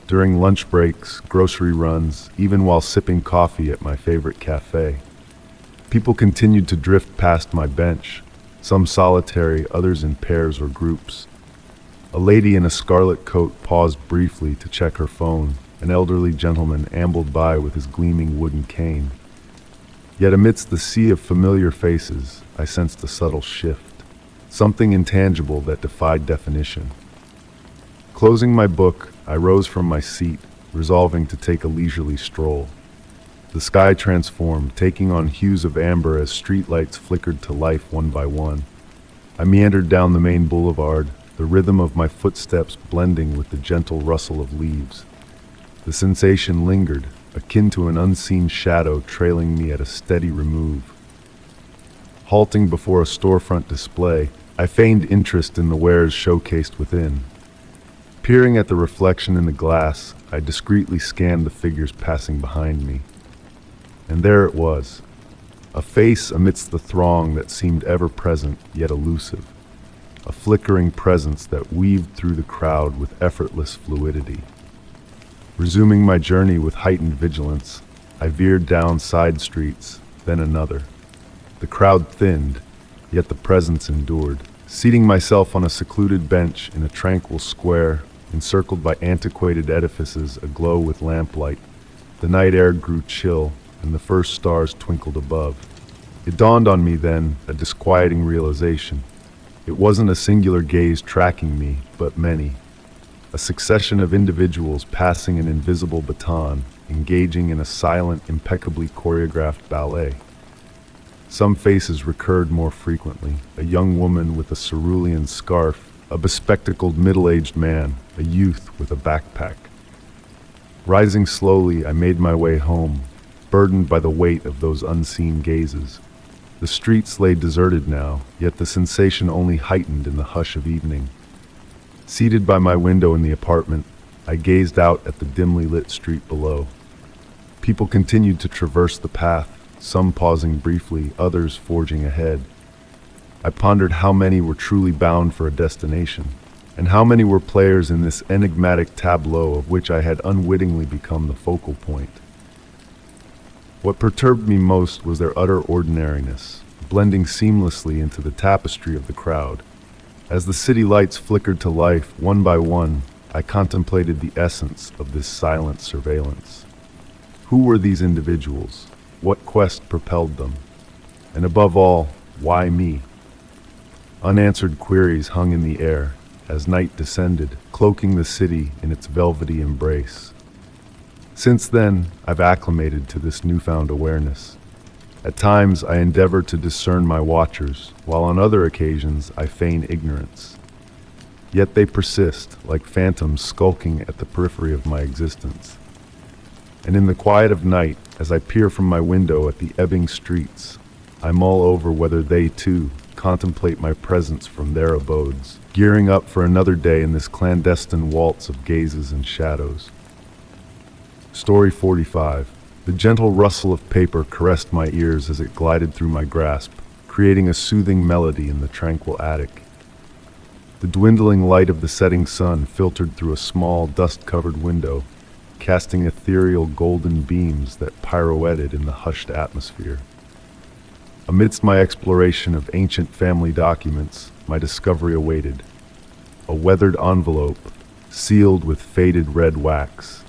During lunch breaks, grocery runs, even while sipping coffee at my favorite cafe. People continued to drift past my bench, some solitary, others in pairs or groups. A lady in a scarlet coat paused briefly to check her phone. An elderly gentleman ambled by with his gleaming wooden cane. Yet amidst the sea of familiar faces, I sensed a subtle shift, something intangible that defied definition. Closing my book, I rose from my seat, resolving to take a leisurely stroll. The sky transformed, taking on hues of amber as streetlights flickered to life one by one. I meandered down the main boulevard, the rhythm of my footsteps blending with the gentle rustle of leaves. The sensation lingered, akin to an unseen shadow trailing me at a steady remove. Halting before a storefront display, I feigned interest in the wares showcased within. Peering at the reflection in the glass, I discreetly scanned the figures passing behind me. And there it was, a face amidst the throng that seemed ever-present yet elusive, a flickering presence that weaved through the crowd with effortless fluidity. Resuming my journey with heightened vigilance, I veered down side streets, then another. The crowd thinned, yet the presence endured. Seating myself on a secluded bench in a tranquil square, encircled by antiquated edifices aglow with lamplight, the night air grew chill, and the first stars twinkled above. It dawned on me then, a disquieting realization. It wasn't a singular gaze tracking me, but many. A succession of individuals passing an invisible baton, engaging in a silent, impeccably choreographed ballet. Some faces recurred more frequently, a young woman with a cerulean scarf, a bespectacled middle-aged man, a youth with a backpack. Rising slowly, I made my way home, burdened by the weight of those unseen gazes. The streets lay deserted now, yet the sensation only heightened in the hush of evening. Seated by my window in the apartment, I gazed out at the dimly lit street below. People continued to traverse the path, some pausing briefly, others forging ahead. I pondered how many were truly bound for a destination, and how many were players in this enigmatic tableau of which I had unwittingly become the focal point. What perturbed me most was their utter ordinariness, blending seamlessly into the tapestry of the crowd. As the city lights flickered to life, one by one, I contemplated the essence of this silent surveillance. Who were these individuals? What quest propelled them? And above all, why me? Unanswered queries hung in the air as night descended, cloaking the city in its velvety embrace. Since then, I've acclimated to this newfound awareness. At times, I endeavor to discern my watchers, while on other occasions, I feign ignorance. Yet they persist, like phantoms skulking at the periphery of my existence. And in the quiet of night, as I peer from my window at the ebbing streets, I mull over whether they, too, contemplate my presence from their abodes, gearing up for another day in this clandestine waltz of gazes and shadows. Story 45. The gentle rustle of paper caressed my ears as it glided through my grasp, creating a soothing melody in the tranquil attic. The dwindling light of the setting sun filtered through a small, dust-covered window, casting ethereal golden beams that pirouetted in the hushed atmosphere. Amidst my exploration of ancient family documents, my discovery awaited. A weathered envelope, sealed with faded red wax.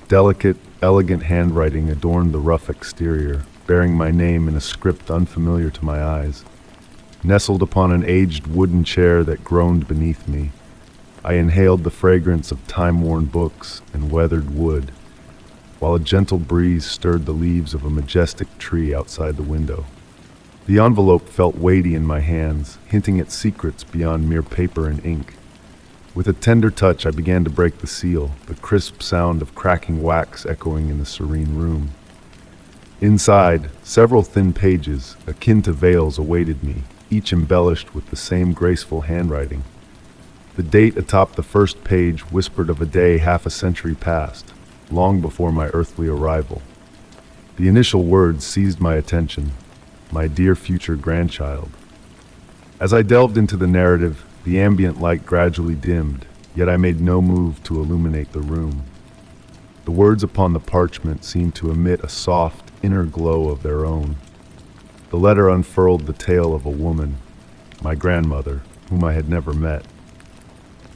Delicate, elegant handwriting adorned the rough exterior, bearing my name in a script unfamiliar to my eyes. Nestled upon an aged wooden chair that groaned beneath me, I inhaled the fragrance of time-worn books and weathered wood, while a gentle breeze stirred the leaves of a majestic tree outside the window. The envelope felt weighty in my hands, hinting at secrets beyond mere paper and ink. With a tender touch, I began to break the seal, the crisp sound of cracking wax echoing in the serene room. Inside, several thin pages, akin to veils, awaited me, each embellished with the same graceful handwriting. The date atop the first page whispered of a day half a century past, long before my earthly arrival. The initial words seized my attention, my dear future grandchild. As I delved into the narrative, the ambient light gradually dimmed, yet I made no move to illuminate the room. The words upon the parchment seemed to emit a soft, inner glow of their own. The letter unfurled the tale of a woman, my grandmother, whom I had never met.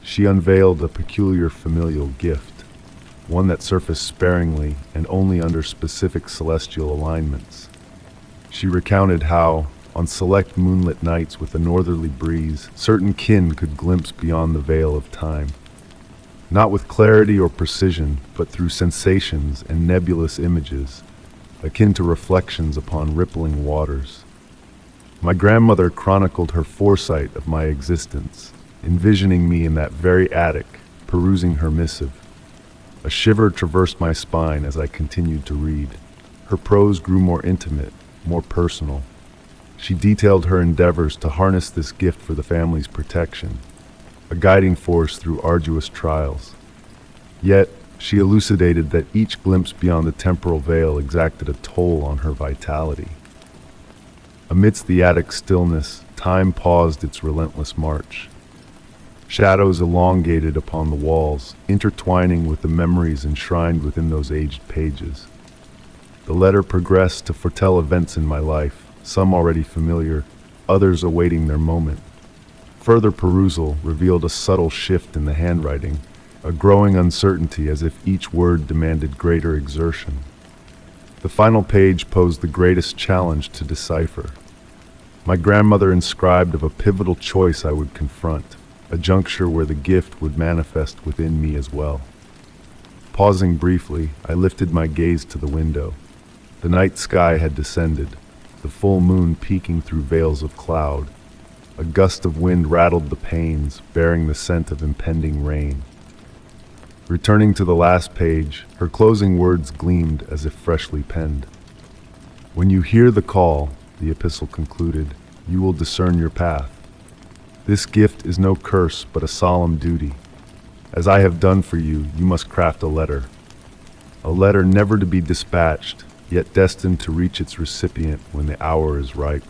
She unveiled a peculiar familial gift, one that surfaced sparingly and only under specific celestial alignments. She recounted how, on select moonlit nights with a northerly breeze, certain kin could glimpse beyond the veil of time. not with clarity or precision, but through sensations and nebulous images, akin to reflections upon rippling waters. My grandmother chronicled her foresight of my existence, envisioning me in that very attic, perusing her missive. A shiver traversed my spine as I continued to read. Her prose grew more intimate, more personal. She detailed her endeavors to harness this gift for the family's protection, a guiding force through arduous trials. Yet, she elucidated that each glimpse beyond the temporal veil exacted a toll on her vitality. Amidst the attic stillness, time paused its relentless march. Shadows elongated upon the walls, intertwining with the memories enshrined within those aged pages. The letter progressed to foretell events in my life, some already familiar, others awaiting their moment. Further perusal revealed a subtle shift in the handwriting, a growing uncertainty as if each word demanded greater exertion. The final page posed the greatest challenge to decipher. My grandmother inscribed of a pivotal choice I would confront, a juncture where the gift would manifest within me as well. Pausing briefly, I lifted my gaze to the window. The night sky had descended, the full moon peeking through veils of cloud. A gust of wind rattled the panes, bearing the scent of impending rain. Returning to the last page, her closing words gleamed as if freshly penned. "When you hear the call," the epistle concluded, "you will discern your path. This gift is no curse, but a solemn duty. As I have done for you, you must craft a letter never to be dispatched, yet destined to reach its recipient when the hour is ripe."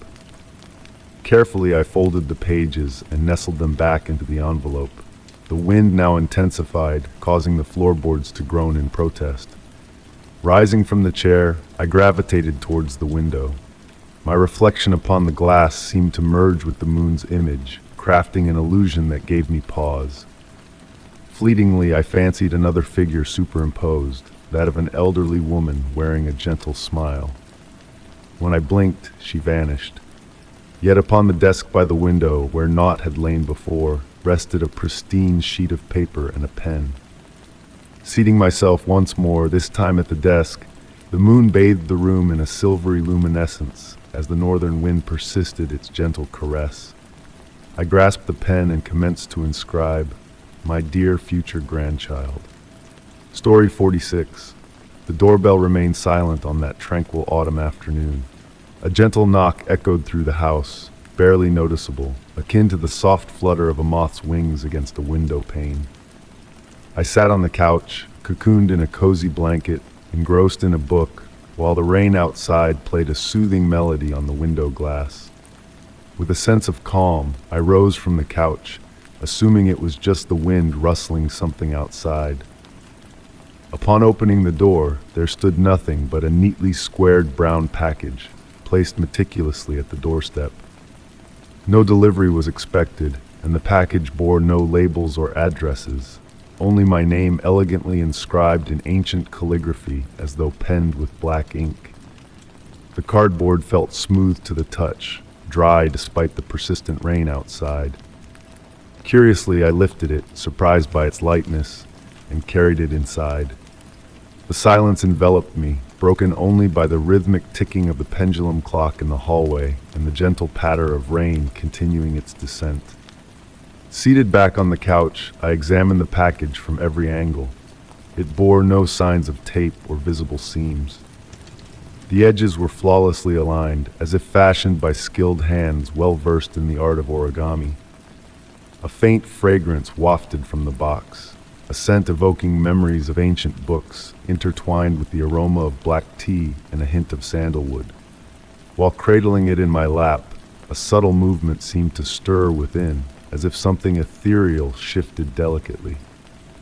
Carefully, I folded the pages and nestled them back into the envelope. The wind now intensified, causing the floorboards to groan in protest. Rising from the chair, I gravitated towards the window. My reflection upon the glass seemed to merge with the moon's image, crafting an illusion that gave me pause. Fleetingly, I fancied another figure superimposed, that of an elderly woman wearing a gentle smile. When I blinked, she vanished. Yet upon the desk by the window, where naught had lain before, rested a pristine sheet of paper and a pen. Seating myself once more, this time at the desk, the moon bathed the room in a silvery luminescence as the northern wind persisted its gentle caress. I grasped the pen and commenced to inscribe, "My dear future grandchild." Story 46. The doorbell remained silent on that tranquil autumn afternoon. A gentle knock echoed through the house, barely noticeable, akin to the soft flutter of a moth's wings against a window pane. I sat on the couch, cocooned in a cozy blanket, engrossed in a book, while the rain outside played a soothing melody on the window glass. With a sense of calm, I rose from the couch, assuming it was just the wind rustling something outside. Upon opening the door, there stood nothing but a neatly squared brown package, placed meticulously at the doorstep. No delivery was expected, and the package bore no labels or addresses, only my name elegantly inscribed in ancient calligraphy as though penned with black ink. The cardboard felt smooth to the touch, dry despite the persistent rain outside. Curiously, I lifted it, surprised by its lightness, and carried it inside. The silence enveloped me, broken only by the rhythmic ticking of the pendulum clock in the hallway and the gentle patter of rain continuing its descent. Seated back on the couch, I examined the package from every angle. It bore no signs of tape or visible seams. The edges were flawlessly aligned, as if fashioned by skilled hands well versed in the art of origami. A faint fragrance wafted from the box, a scent evoking memories of ancient books, intertwined with the aroma of black tea and a hint of sandalwood. While cradling it in my lap, a subtle movement seemed to stir within, as if something ethereal shifted delicately.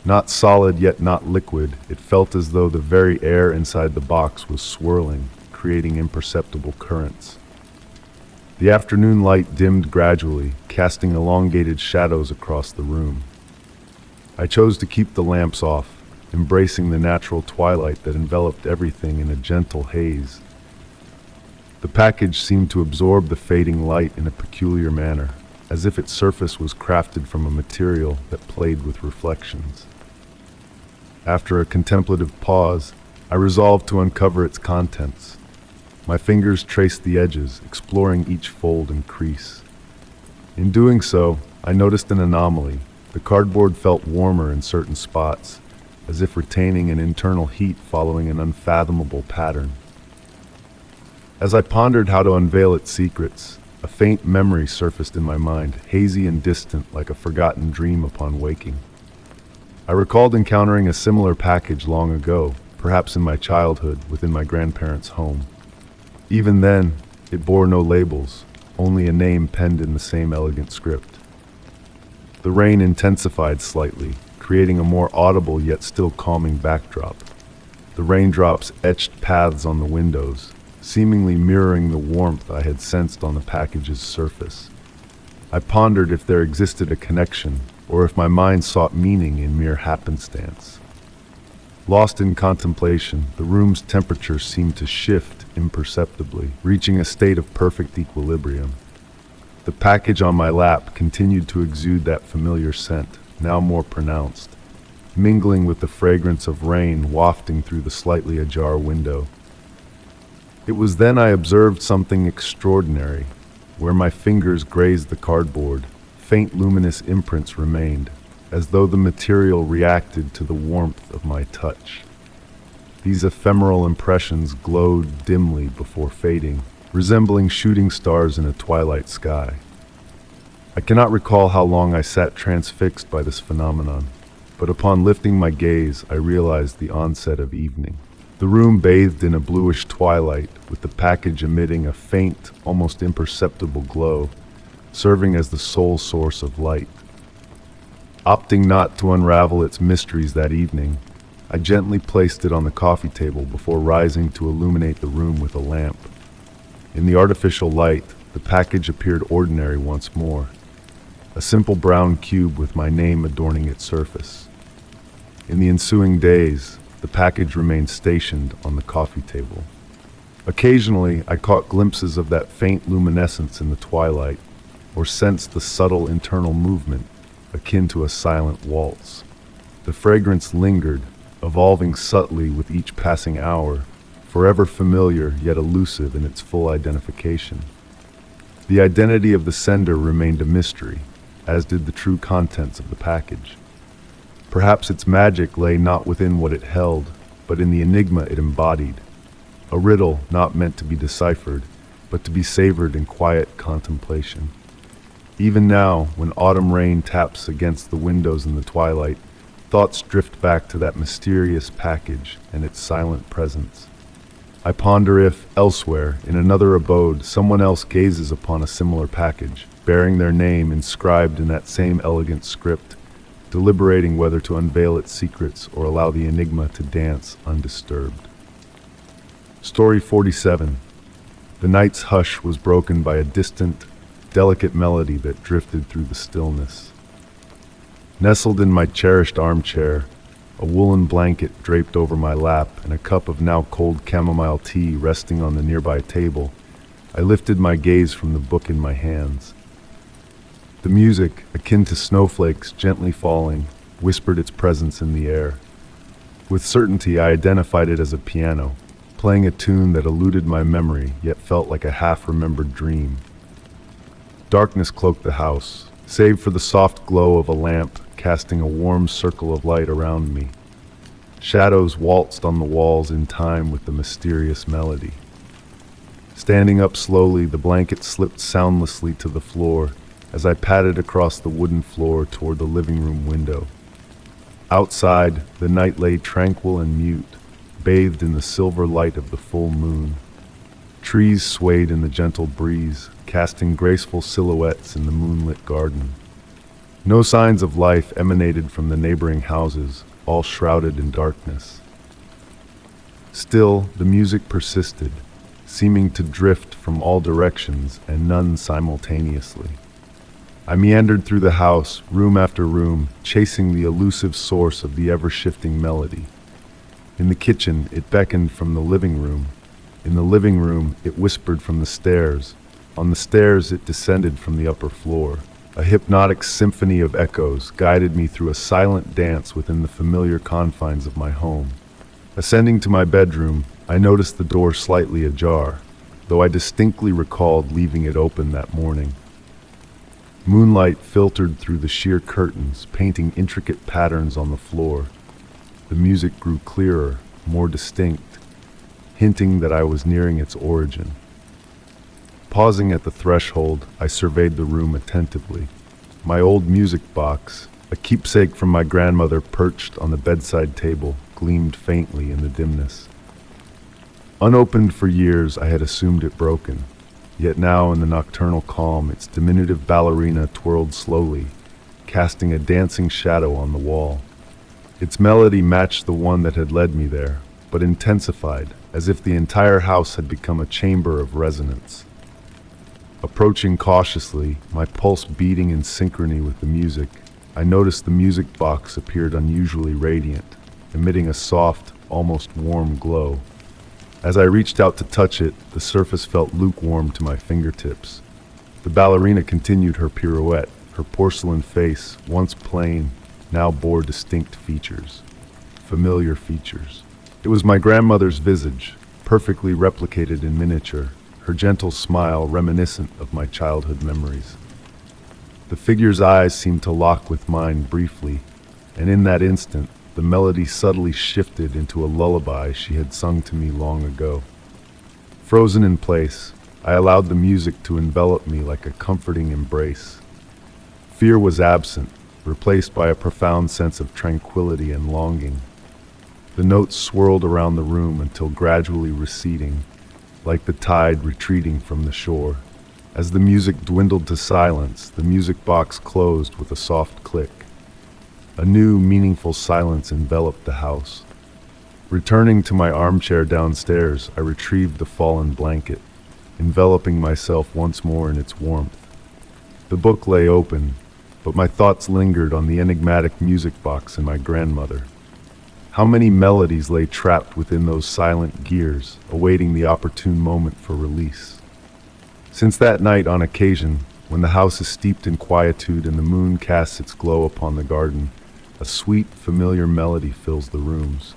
Not solid yet not liquid, it felt as though the very air inside the box was swirling, creating imperceptible currents. The afternoon light dimmed gradually, casting elongated shadows across the room. I chose to keep the lamps off, embracing the natural twilight that enveloped everything in a gentle haze. The package seemed to absorb the fading light in a peculiar manner, as if its surface was crafted from a material that played with reflections. After a contemplative pause, I resolved to uncover its contents. My fingers traced the edges, exploring each fold and crease. In doing so, I noticed an anomaly. The cardboard felt warmer in certain spots, as if retaining an internal heat following an unfathomable pattern. As I pondered how to unveil its secrets, a faint memory surfaced in my mind, hazy and distant like a forgotten dream upon waking. I recalled encountering a similar package long ago, perhaps in my childhood, within my grandparents' home. Even then, it bore no labels, only a name penned in the same elegant script. The rain intensified slightly, creating a more audible yet still calming backdrop. The raindrops etched paths on the windows, seemingly mirroring the warmth I had sensed on the package's surface. I pondered if there existed a connection, or if my mind sought meaning in mere happenstance. Lost in contemplation, the room's temperature seemed to shift imperceptibly, reaching a state of perfect equilibrium. The package on my lap continued to exude that familiar scent, now more pronounced, mingling with the fragrance of rain wafting through the slightly ajar window. It was then I observed something extraordinary. Where my fingers grazed the cardboard, faint luminous imprints remained, as though the material reacted to the warmth of my touch. These ephemeral impressions glowed dimly before fading, resembling shooting stars in a twilight sky. I cannot recall how long I sat transfixed by this phenomenon, but upon lifting my gaze, I realized the onset of evening. The room bathed in a bluish twilight, with the package emitting a faint, almost imperceptible glow, serving as the sole source of light. Opting not to unravel its mysteries that evening, I gently placed it on the coffee table before rising to illuminate the room with a lamp. In the artificial light, the package appeared ordinary once more, a simple brown cube with my name adorning its surface. In the ensuing days, the package remained stationed on the coffee table. Occasionally, I caught glimpses of that faint luminescence in the twilight, or sensed the subtle internal movement, akin to a silent waltz. The fragrance lingered, evolving subtly with each passing hour, forever familiar yet elusive in its full identification. The identity of the sender remained a mystery, as did the true contents of the package. Perhaps its magic lay not within what it held, but in the enigma it embodied, a riddle not meant to be deciphered, but to be savored in quiet contemplation. Even now, when autumn rain taps against the windows in the twilight, thoughts drift back to that mysterious package and its silent presence. I ponder if, elsewhere, in another abode, someone else gazes upon a similar package, bearing their name inscribed in that same elegant script, deliberating whether to unveil its secrets or allow the enigma to dance undisturbed. Story 47. The night's hush was broken by a distant, delicate melody that drifted through the stillness. Nestled in my cherished armchair, a woolen blanket draped over my lap and a cup of now cold chamomile tea resting on the nearby table, I lifted my gaze from the book in my hands. The music, akin to snowflakes gently falling, whispered its presence in the air. With certainty, I identified it as a piano, playing a tune that eluded my memory yet felt like a half-remembered dream. Darkness cloaked the house, save for the soft glow of a lamp casting a warm circle of light around me. Shadows waltzed on the walls in time with the mysterious melody. Standing up slowly, the blanket slipped soundlessly to the floor as I padded across the wooden floor toward the living room window. Outside, the night lay tranquil and mute, bathed in the silver light of the full moon. Trees swayed in the gentle breeze, casting graceful silhouettes in the moonlit garden. No signs of life emanated from the neighboring houses, all shrouded in darkness. Still, the music persisted, seeming to drift from all directions and none simultaneously. I meandered through the house, room after room, chasing the elusive source of the ever-shifting melody. In the kitchen, it beckoned from the living room. In the living room, it whispered from the stairs. On the stairs, it descended from the upper floor. A hypnotic symphony of echoes guided me through a silent dance within the familiar confines of my home. Ascending to my bedroom, I noticed the door slightly ajar, though I distinctly recalled leaving it open that morning. Moonlight filtered through the sheer curtains, painting intricate patterns on the floor. The music grew clearer, more distinct, hinting that I was nearing its origin. Pausing at the threshold, I surveyed the room attentively. My old music box, a keepsake from my grandmother perched on the bedside table, gleamed faintly in the dimness. Unopened for years, I had assumed it broken. Yet now, in the nocturnal calm, its diminutive ballerina twirled slowly, casting a dancing shadow on the wall. Its melody matched the one that had led me there, but intensified, as if the entire house had become a chamber of resonance. Approaching cautiously, my pulse beating in synchrony with the music, I noticed the music box appeared unusually radiant, emitting a soft, almost warm glow. As I reached out to touch it, the surface felt lukewarm to my fingertips. The ballerina continued her pirouette, her porcelain face, once plain, now bore distinct features. Familiar features. It was my grandmother's visage, perfectly replicated in miniature, her gentle smile reminiscent of my childhood memories. The figure's eyes seemed to lock with mine briefly, and in that instant, the melody subtly shifted into a lullaby she had sung to me long ago. Frozen in place, I allowed the music to envelop me like a comforting embrace. Fear was absent, replaced by a profound sense of tranquility and longing. The notes swirled around the room until gradually receding, like the tide retreating from the shore. As the music dwindled to silence, the music box closed with a soft click. A new, meaningful silence enveloped the house. Returning to my armchair downstairs, I retrieved the fallen blanket, enveloping myself once more in its warmth. The book lay open, but my thoughts lingered on the enigmatic music box and my grandmother. How many melodies lay trapped within those silent gears, awaiting the opportune moment for release? Since that night, on occasion, when the house is steeped in quietude and the moon casts its glow upon the garden, a sweet, familiar melody fills the rooms.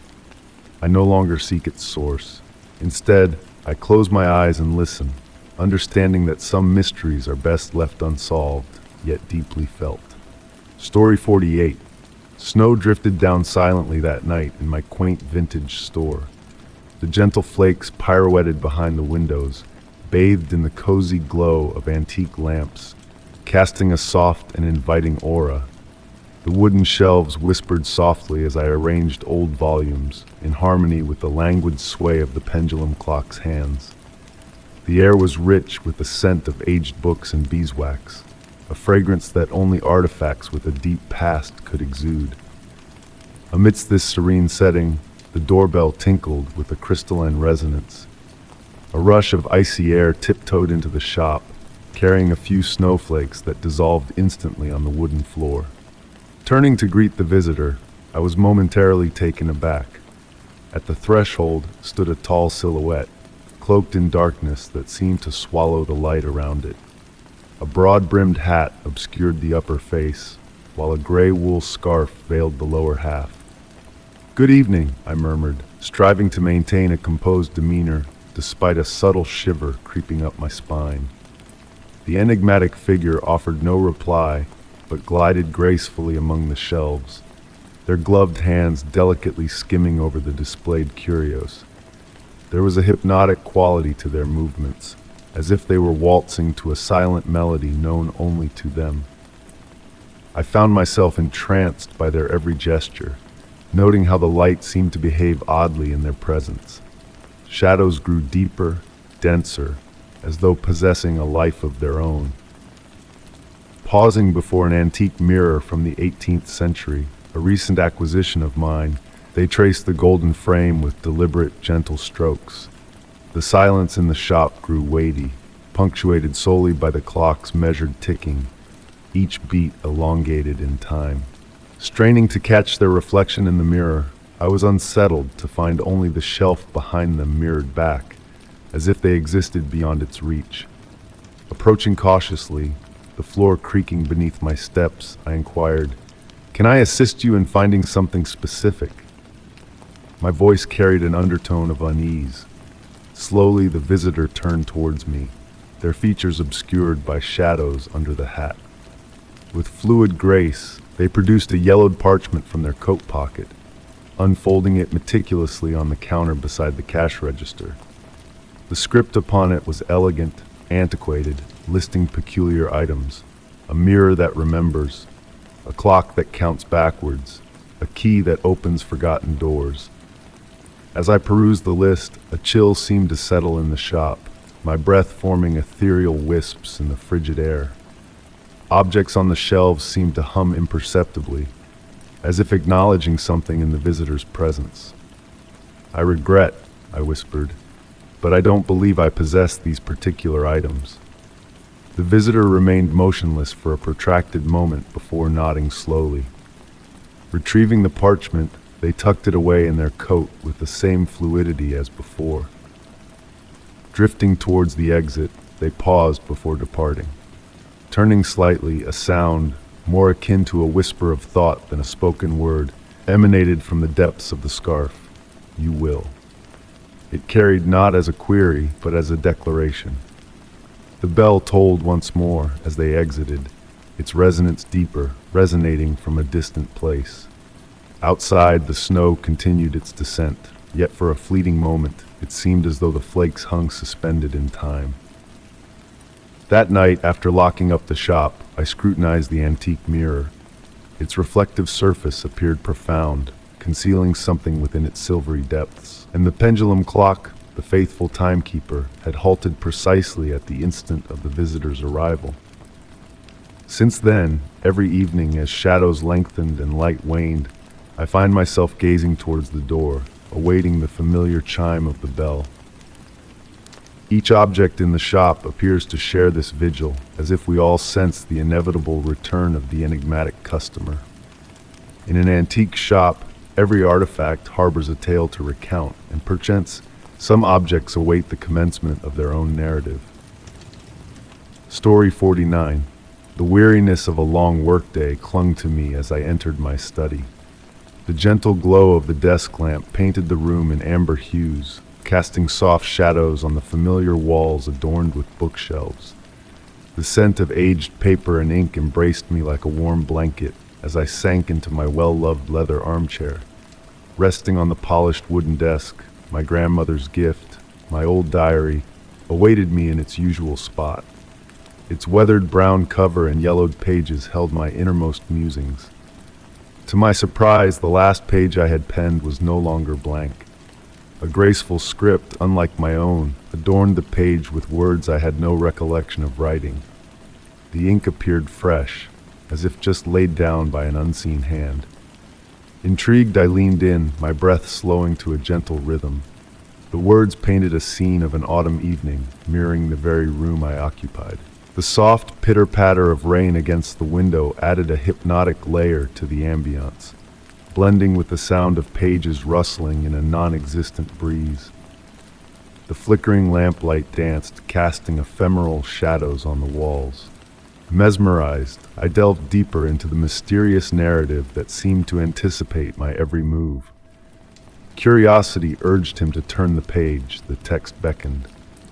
I no longer seek its source. Instead, I close my eyes and listen, understanding that some mysteries are best left unsolved, yet deeply felt. Story 48. Snow drifted down silently that night in my quaint vintage store. The gentle flakes pirouetted behind the windows, bathed in the cozy glow of antique lamps, casting a soft and inviting aura. The wooden shelves whispered softly as I arranged old volumes, in harmony with the languid sway of the pendulum clock's hands. The air was rich with the scent of aged books and beeswax, a fragrance that only artifacts with a deep past could exude. Amidst this serene setting, the doorbell tinkled with a crystalline resonance. A rush of icy air tiptoed into the shop, carrying a few snowflakes that dissolved instantly on the wooden floor. Turning to greet the visitor, I was momentarily taken aback. At the threshold stood a tall silhouette, cloaked in darkness that seemed to swallow the light around it. A broad-brimmed hat obscured the upper face, while a gray wool scarf veiled the lower half. "Good evening," I murmured, striving to maintain a composed demeanor despite a subtle shiver creeping up my spine. The enigmatic figure offered no reply, but glided gracefully among the shelves, their gloved hands delicately skimming over the displayed curios. There was a hypnotic quality to their movements, as if they were waltzing to a silent melody known only to them. I found myself entranced by their every gesture, noting how the light seemed to behave oddly in their presence. Shadows grew deeper, denser, as though possessing a life of their own. Pausing before an antique mirror from the 18th century, a recent acquisition of mine, they traced the golden frame with deliberate, gentle strokes. The silence in the shop grew weighty, punctuated solely by the clock's measured ticking, each beat elongated in time. Straining to catch their reflection in the mirror, I was unsettled to find only the shelf behind them mirrored back, as if they existed beyond its reach. Approaching cautiously, the floor creaking beneath my steps, I inquired, "Can I assist you in finding something specific?" My voice carried an undertone of unease. Slowly, the visitor turned towards me, their features obscured by shadows under the hat. With fluid grace, they produced a yellowed parchment from their coat pocket, unfolding it meticulously on the counter beside the cash register. The script upon it was elegant, antiquated, listing peculiar items: a mirror that remembers, a clock that counts backwards, a key that opens forgotten doors. As I perused the list, a chill seemed to settle in the shop, my breath forming ethereal wisps in the frigid air. Objects on the shelves seemed to hum imperceptibly, as if acknowledging something in the visitor's presence. "I regret," I whispered, "but I don't believe I possess these particular items." The visitor remained motionless for a protracted moment before nodding slowly. Retrieving the parchment, they tucked it away in their coat with the same fluidity as before. Drifting towards the exit, they paused before departing. Turning slightly, a sound, more akin to a whisper of thought than a spoken word, emanated from the depths of the scarf. "You will." It carried not as a query, but as a declaration. The bell tolled once more as they exited, its resonance deeper, resonating from a distant place. Outside, the snow continued its descent, yet for a fleeting moment, it seemed as though the flakes hung suspended in time. That night, after locking up the shop, I scrutinized the antique mirror. Its reflective surface appeared profound, concealing something within its silvery depths. And the pendulum clock, the faithful timekeeper, had halted precisely at the instant of the visitor's arrival. Since then, every evening as shadows lengthened and light waned, I find myself gazing towards the door, awaiting the familiar chime of the bell. Each object in the shop appears to share this vigil, as if we all sense the inevitable return of the enigmatic customer. In an antique shop, every artifact harbors a tale to recount, and perchance some objects await the commencement of their own narrative. Story 49. The weariness of a long workday clung to me as I entered my study. The gentle glow of the desk lamp painted the room in amber hues, casting soft shadows on the familiar walls adorned with bookshelves. The scent of aged paper and ink embraced me like a warm blanket as I sank into my well-loved leather armchair. Resting on the polished wooden desk, my grandmother's gift, my old diary, awaited me in its usual spot. Its weathered brown cover and yellowed pages held my innermost musings. To my surprise, the last page I had penned was no longer blank. A graceful script, unlike my own, adorned the page with words I had no recollection of writing. The ink appeared fresh, as if just laid down by an unseen hand. Intrigued, I leaned in, my breath slowing to a gentle rhythm. The words painted a scene of an autumn evening, mirroring the very room I occupied. The soft pitter-patter of rain against the window added a hypnotic layer to the ambience, blending with the sound of pages rustling in a non-existent breeze. The flickering lamplight danced, casting ephemeral shadows on the walls. Mesmerized, I delved deeper into the mysterious narrative that seemed to anticipate my every move. Curiosity urged him to turn the page, the text beckoned,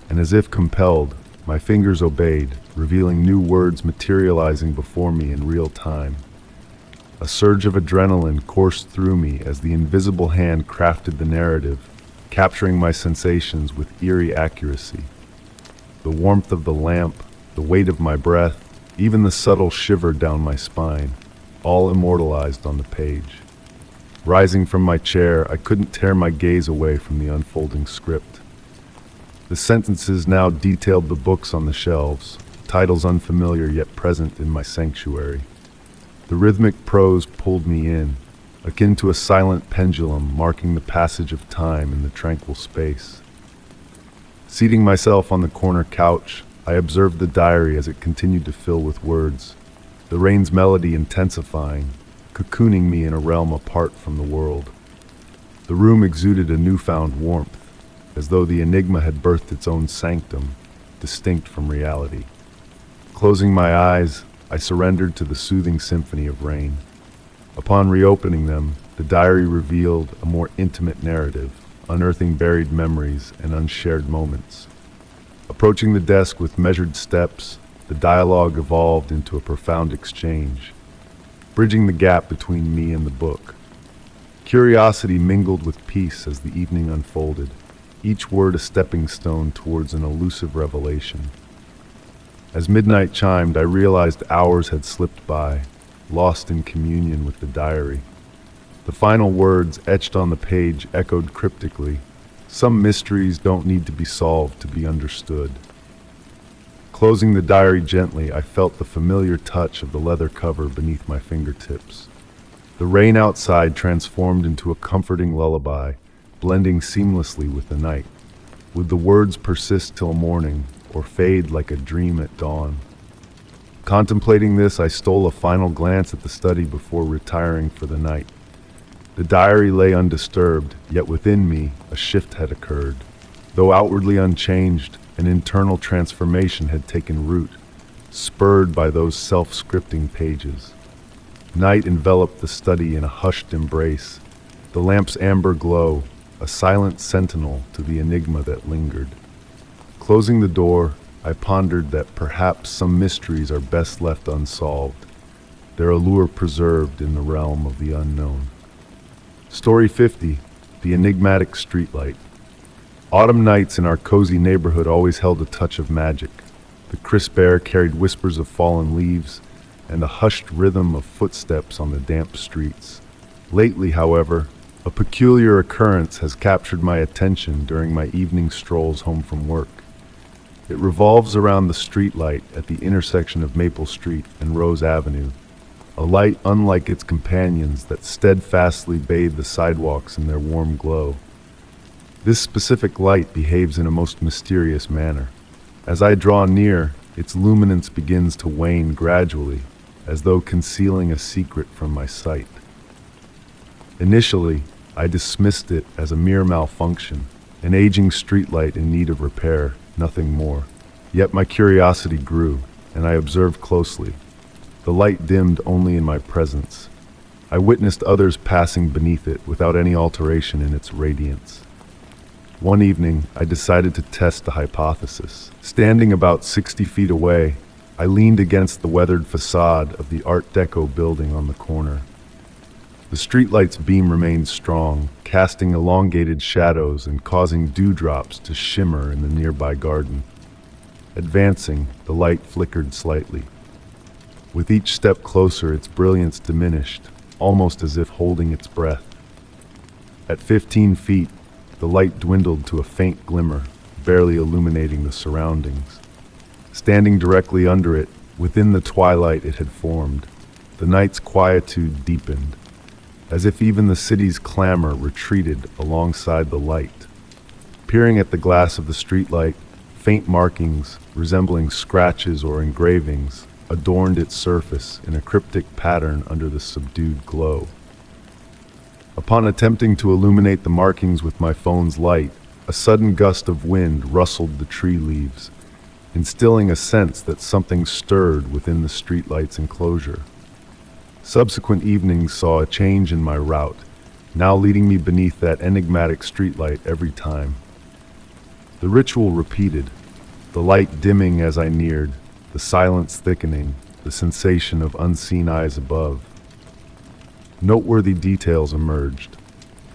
and as if compelled, my fingers obeyed, revealing new words materializing before me in real time. A surge of adrenaline coursed through me as the invisible hand crafted the narrative, capturing my sensations with eerie accuracy. The warmth of the lamp, the weight of my breath, even the subtle shiver down my spine, all immortalized on the page. Rising from my chair, I couldn't tear my gaze away from the unfolding script. The sentences now detailed the books on the shelves, titles unfamiliar yet present in my sanctuary. The rhythmic prose pulled me in, akin to a silent pendulum marking the passage of time in the tranquil space. Seating myself on the corner couch, I observed the diary as it continued to fill with words, the rain's melody intensifying, cocooning me in a realm apart from the world. The room exuded a newfound warmth, as though the enigma had birthed its own sanctum, distinct from reality. Closing my eyes, I surrendered to the soothing symphony of rain. Upon reopening them, the diary revealed a more intimate narrative, unearthing buried memories and unshared moments. Approaching the desk with measured steps, the dialogue evolved into a profound exchange, bridging the gap between me and the book. Curiosity mingled with peace as the evening unfolded, each word a stepping stone towards an elusive revelation. As midnight chimed, I realized hours had slipped by, lost in communion with the diary. The final words etched on the page echoed cryptically, "Some mysteries don't need to be solved to be understood." Closing the diary gently, I felt the familiar touch of the leather cover beneath my fingertips. The rain outside transformed into a comforting lullaby, blending seamlessly with the night. Would the words persist till morning, or fade like a dream at dawn? Contemplating this, I stole a final glance at the study before retiring for the night. The diary lay undisturbed, yet within me a shift had occurred. Though outwardly unchanged, an internal transformation had taken root, spurred by those self-scripting pages. Night enveloped the study in a hushed embrace, the lamp's amber glow, a silent sentinel to the enigma that lingered. Closing the door, I pondered that perhaps some mysteries are best left unsolved, their allure preserved in the realm of the unknown. Story 50, The Enigmatic Streetlight. Autumn nights in our cozy neighborhood always held a touch of magic. The crisp air carried whispers of fallen leaves and the hushed rhythm of footsteps on the damp streets. Lately, however, a peculiar occurrence has captured my attention during my evening strolls home from work. It revolves around the streetlight at the intersection of Maple Street and Rose Avenue, a light unlike its companions that steadfastly bathe the sidewalks in their warm glow. This specific light behaves in a most mysterious manner. As I draw near, its luminance begins to wane gradually, as though concealing a secret from my sight. Initially, I dismissed it as a mere malfunction, an aging streetlight in need of repair, nothing more. Yet my curiosity grew, and I observed closely. The light dimmed only in my presence. I witnessed others passing beneath it without any alteration in its radiance. One evening, I decided to test the hypothesis. Standing about 60 feet away, I leaned against the weathered facade of the Art Deco building on the corner. The streetlight's beam remained strong, casting elongated shadows and causing dewdrops to shimmer in the nearby garden. Advancing, the light flickered slightly. With each step closer, its brilliance diminished, almost as if holding its breath. At 15 feet, the light dwindled to a faint glimmer, barely illuminating the surroundings. Standing directly under it, within the twilight it had formed, the night's quietude deepened, as if even the city's clamor retreated alongside the light. Peering at the glass of the streetlight, faint markings, resembling scratches or engravings, adorned its surface in a cryptic pattern under the subdued glow. Upon attempting to illuminate the markings with my phone's light, a sudden gust of wind rustled the tree leaves, instilling a sense that something stirred within the streetlight's enclosure. Subsequent evenings saw a change in my route, now leading me beneath that enigmatic streetlight every time. The ritual repeated, the light dimming as I neared, the silence thickening, the sensation of unseen eyes above. Noteworthy details emerged.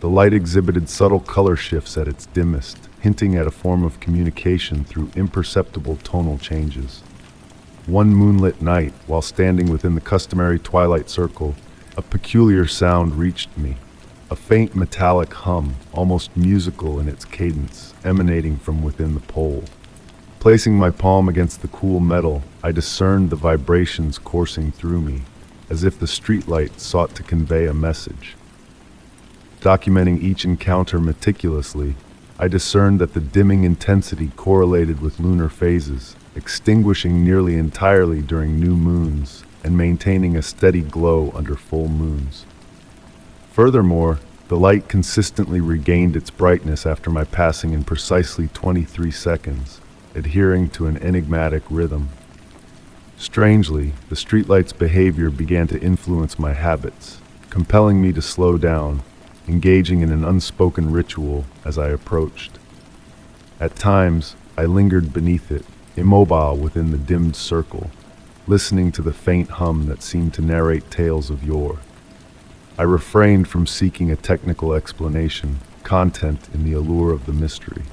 The light exhibited subtle color shifts at its dimmest, hinting at a form of communication through imperceptible tonal changes. One moonlit night, while standing within the customary twilight circle, a peculiar sound reached me. A faint metallic hum, almost musical in its cadence, emanating from within the pole. Placing my palm against the cool metal, I discerned the vibrations coursing through me, as if the streetlight sought to convey a message. Documenting each encounter meticulously, I discerned that the dimming intensity correlated with lunar phases, extinguishing nearly entirely during new moons and maintaining a steady glow under full moons. Furthermore, the light consistently regained its brightness after my passing in precisely 23 seconds, adhering to an enigmatic rhythm. Strangely, the streetlight's behavior began to influence my habits, compelling me to slow down, engaging in an unspoken ritual as I approached. At times, I lingered beneath it, immobile within the dimmed circle, listening to the faint hum that seemed to narrate tales of yore. I refrained from seeking a technical explanation, content in the allure of the mystery.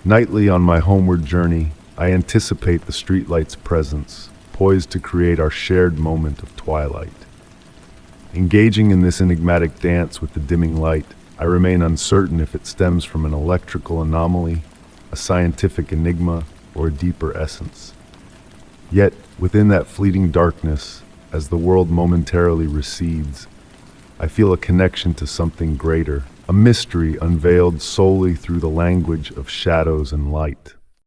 Nightly on my homeward journey, I anticipate the streetlight's presence, poised to create our shared moment of twilight. Engaging in this enigmatic dance with the dimming light, I remain uncertain if it stems from an electrical anomaly, a scientific enigma, or a deeper essence. Yet, within that fleeting darkness, as the world momentarily recedes, I feel a connection to something greater, a mystery unveiled solely through the language of shadows and light.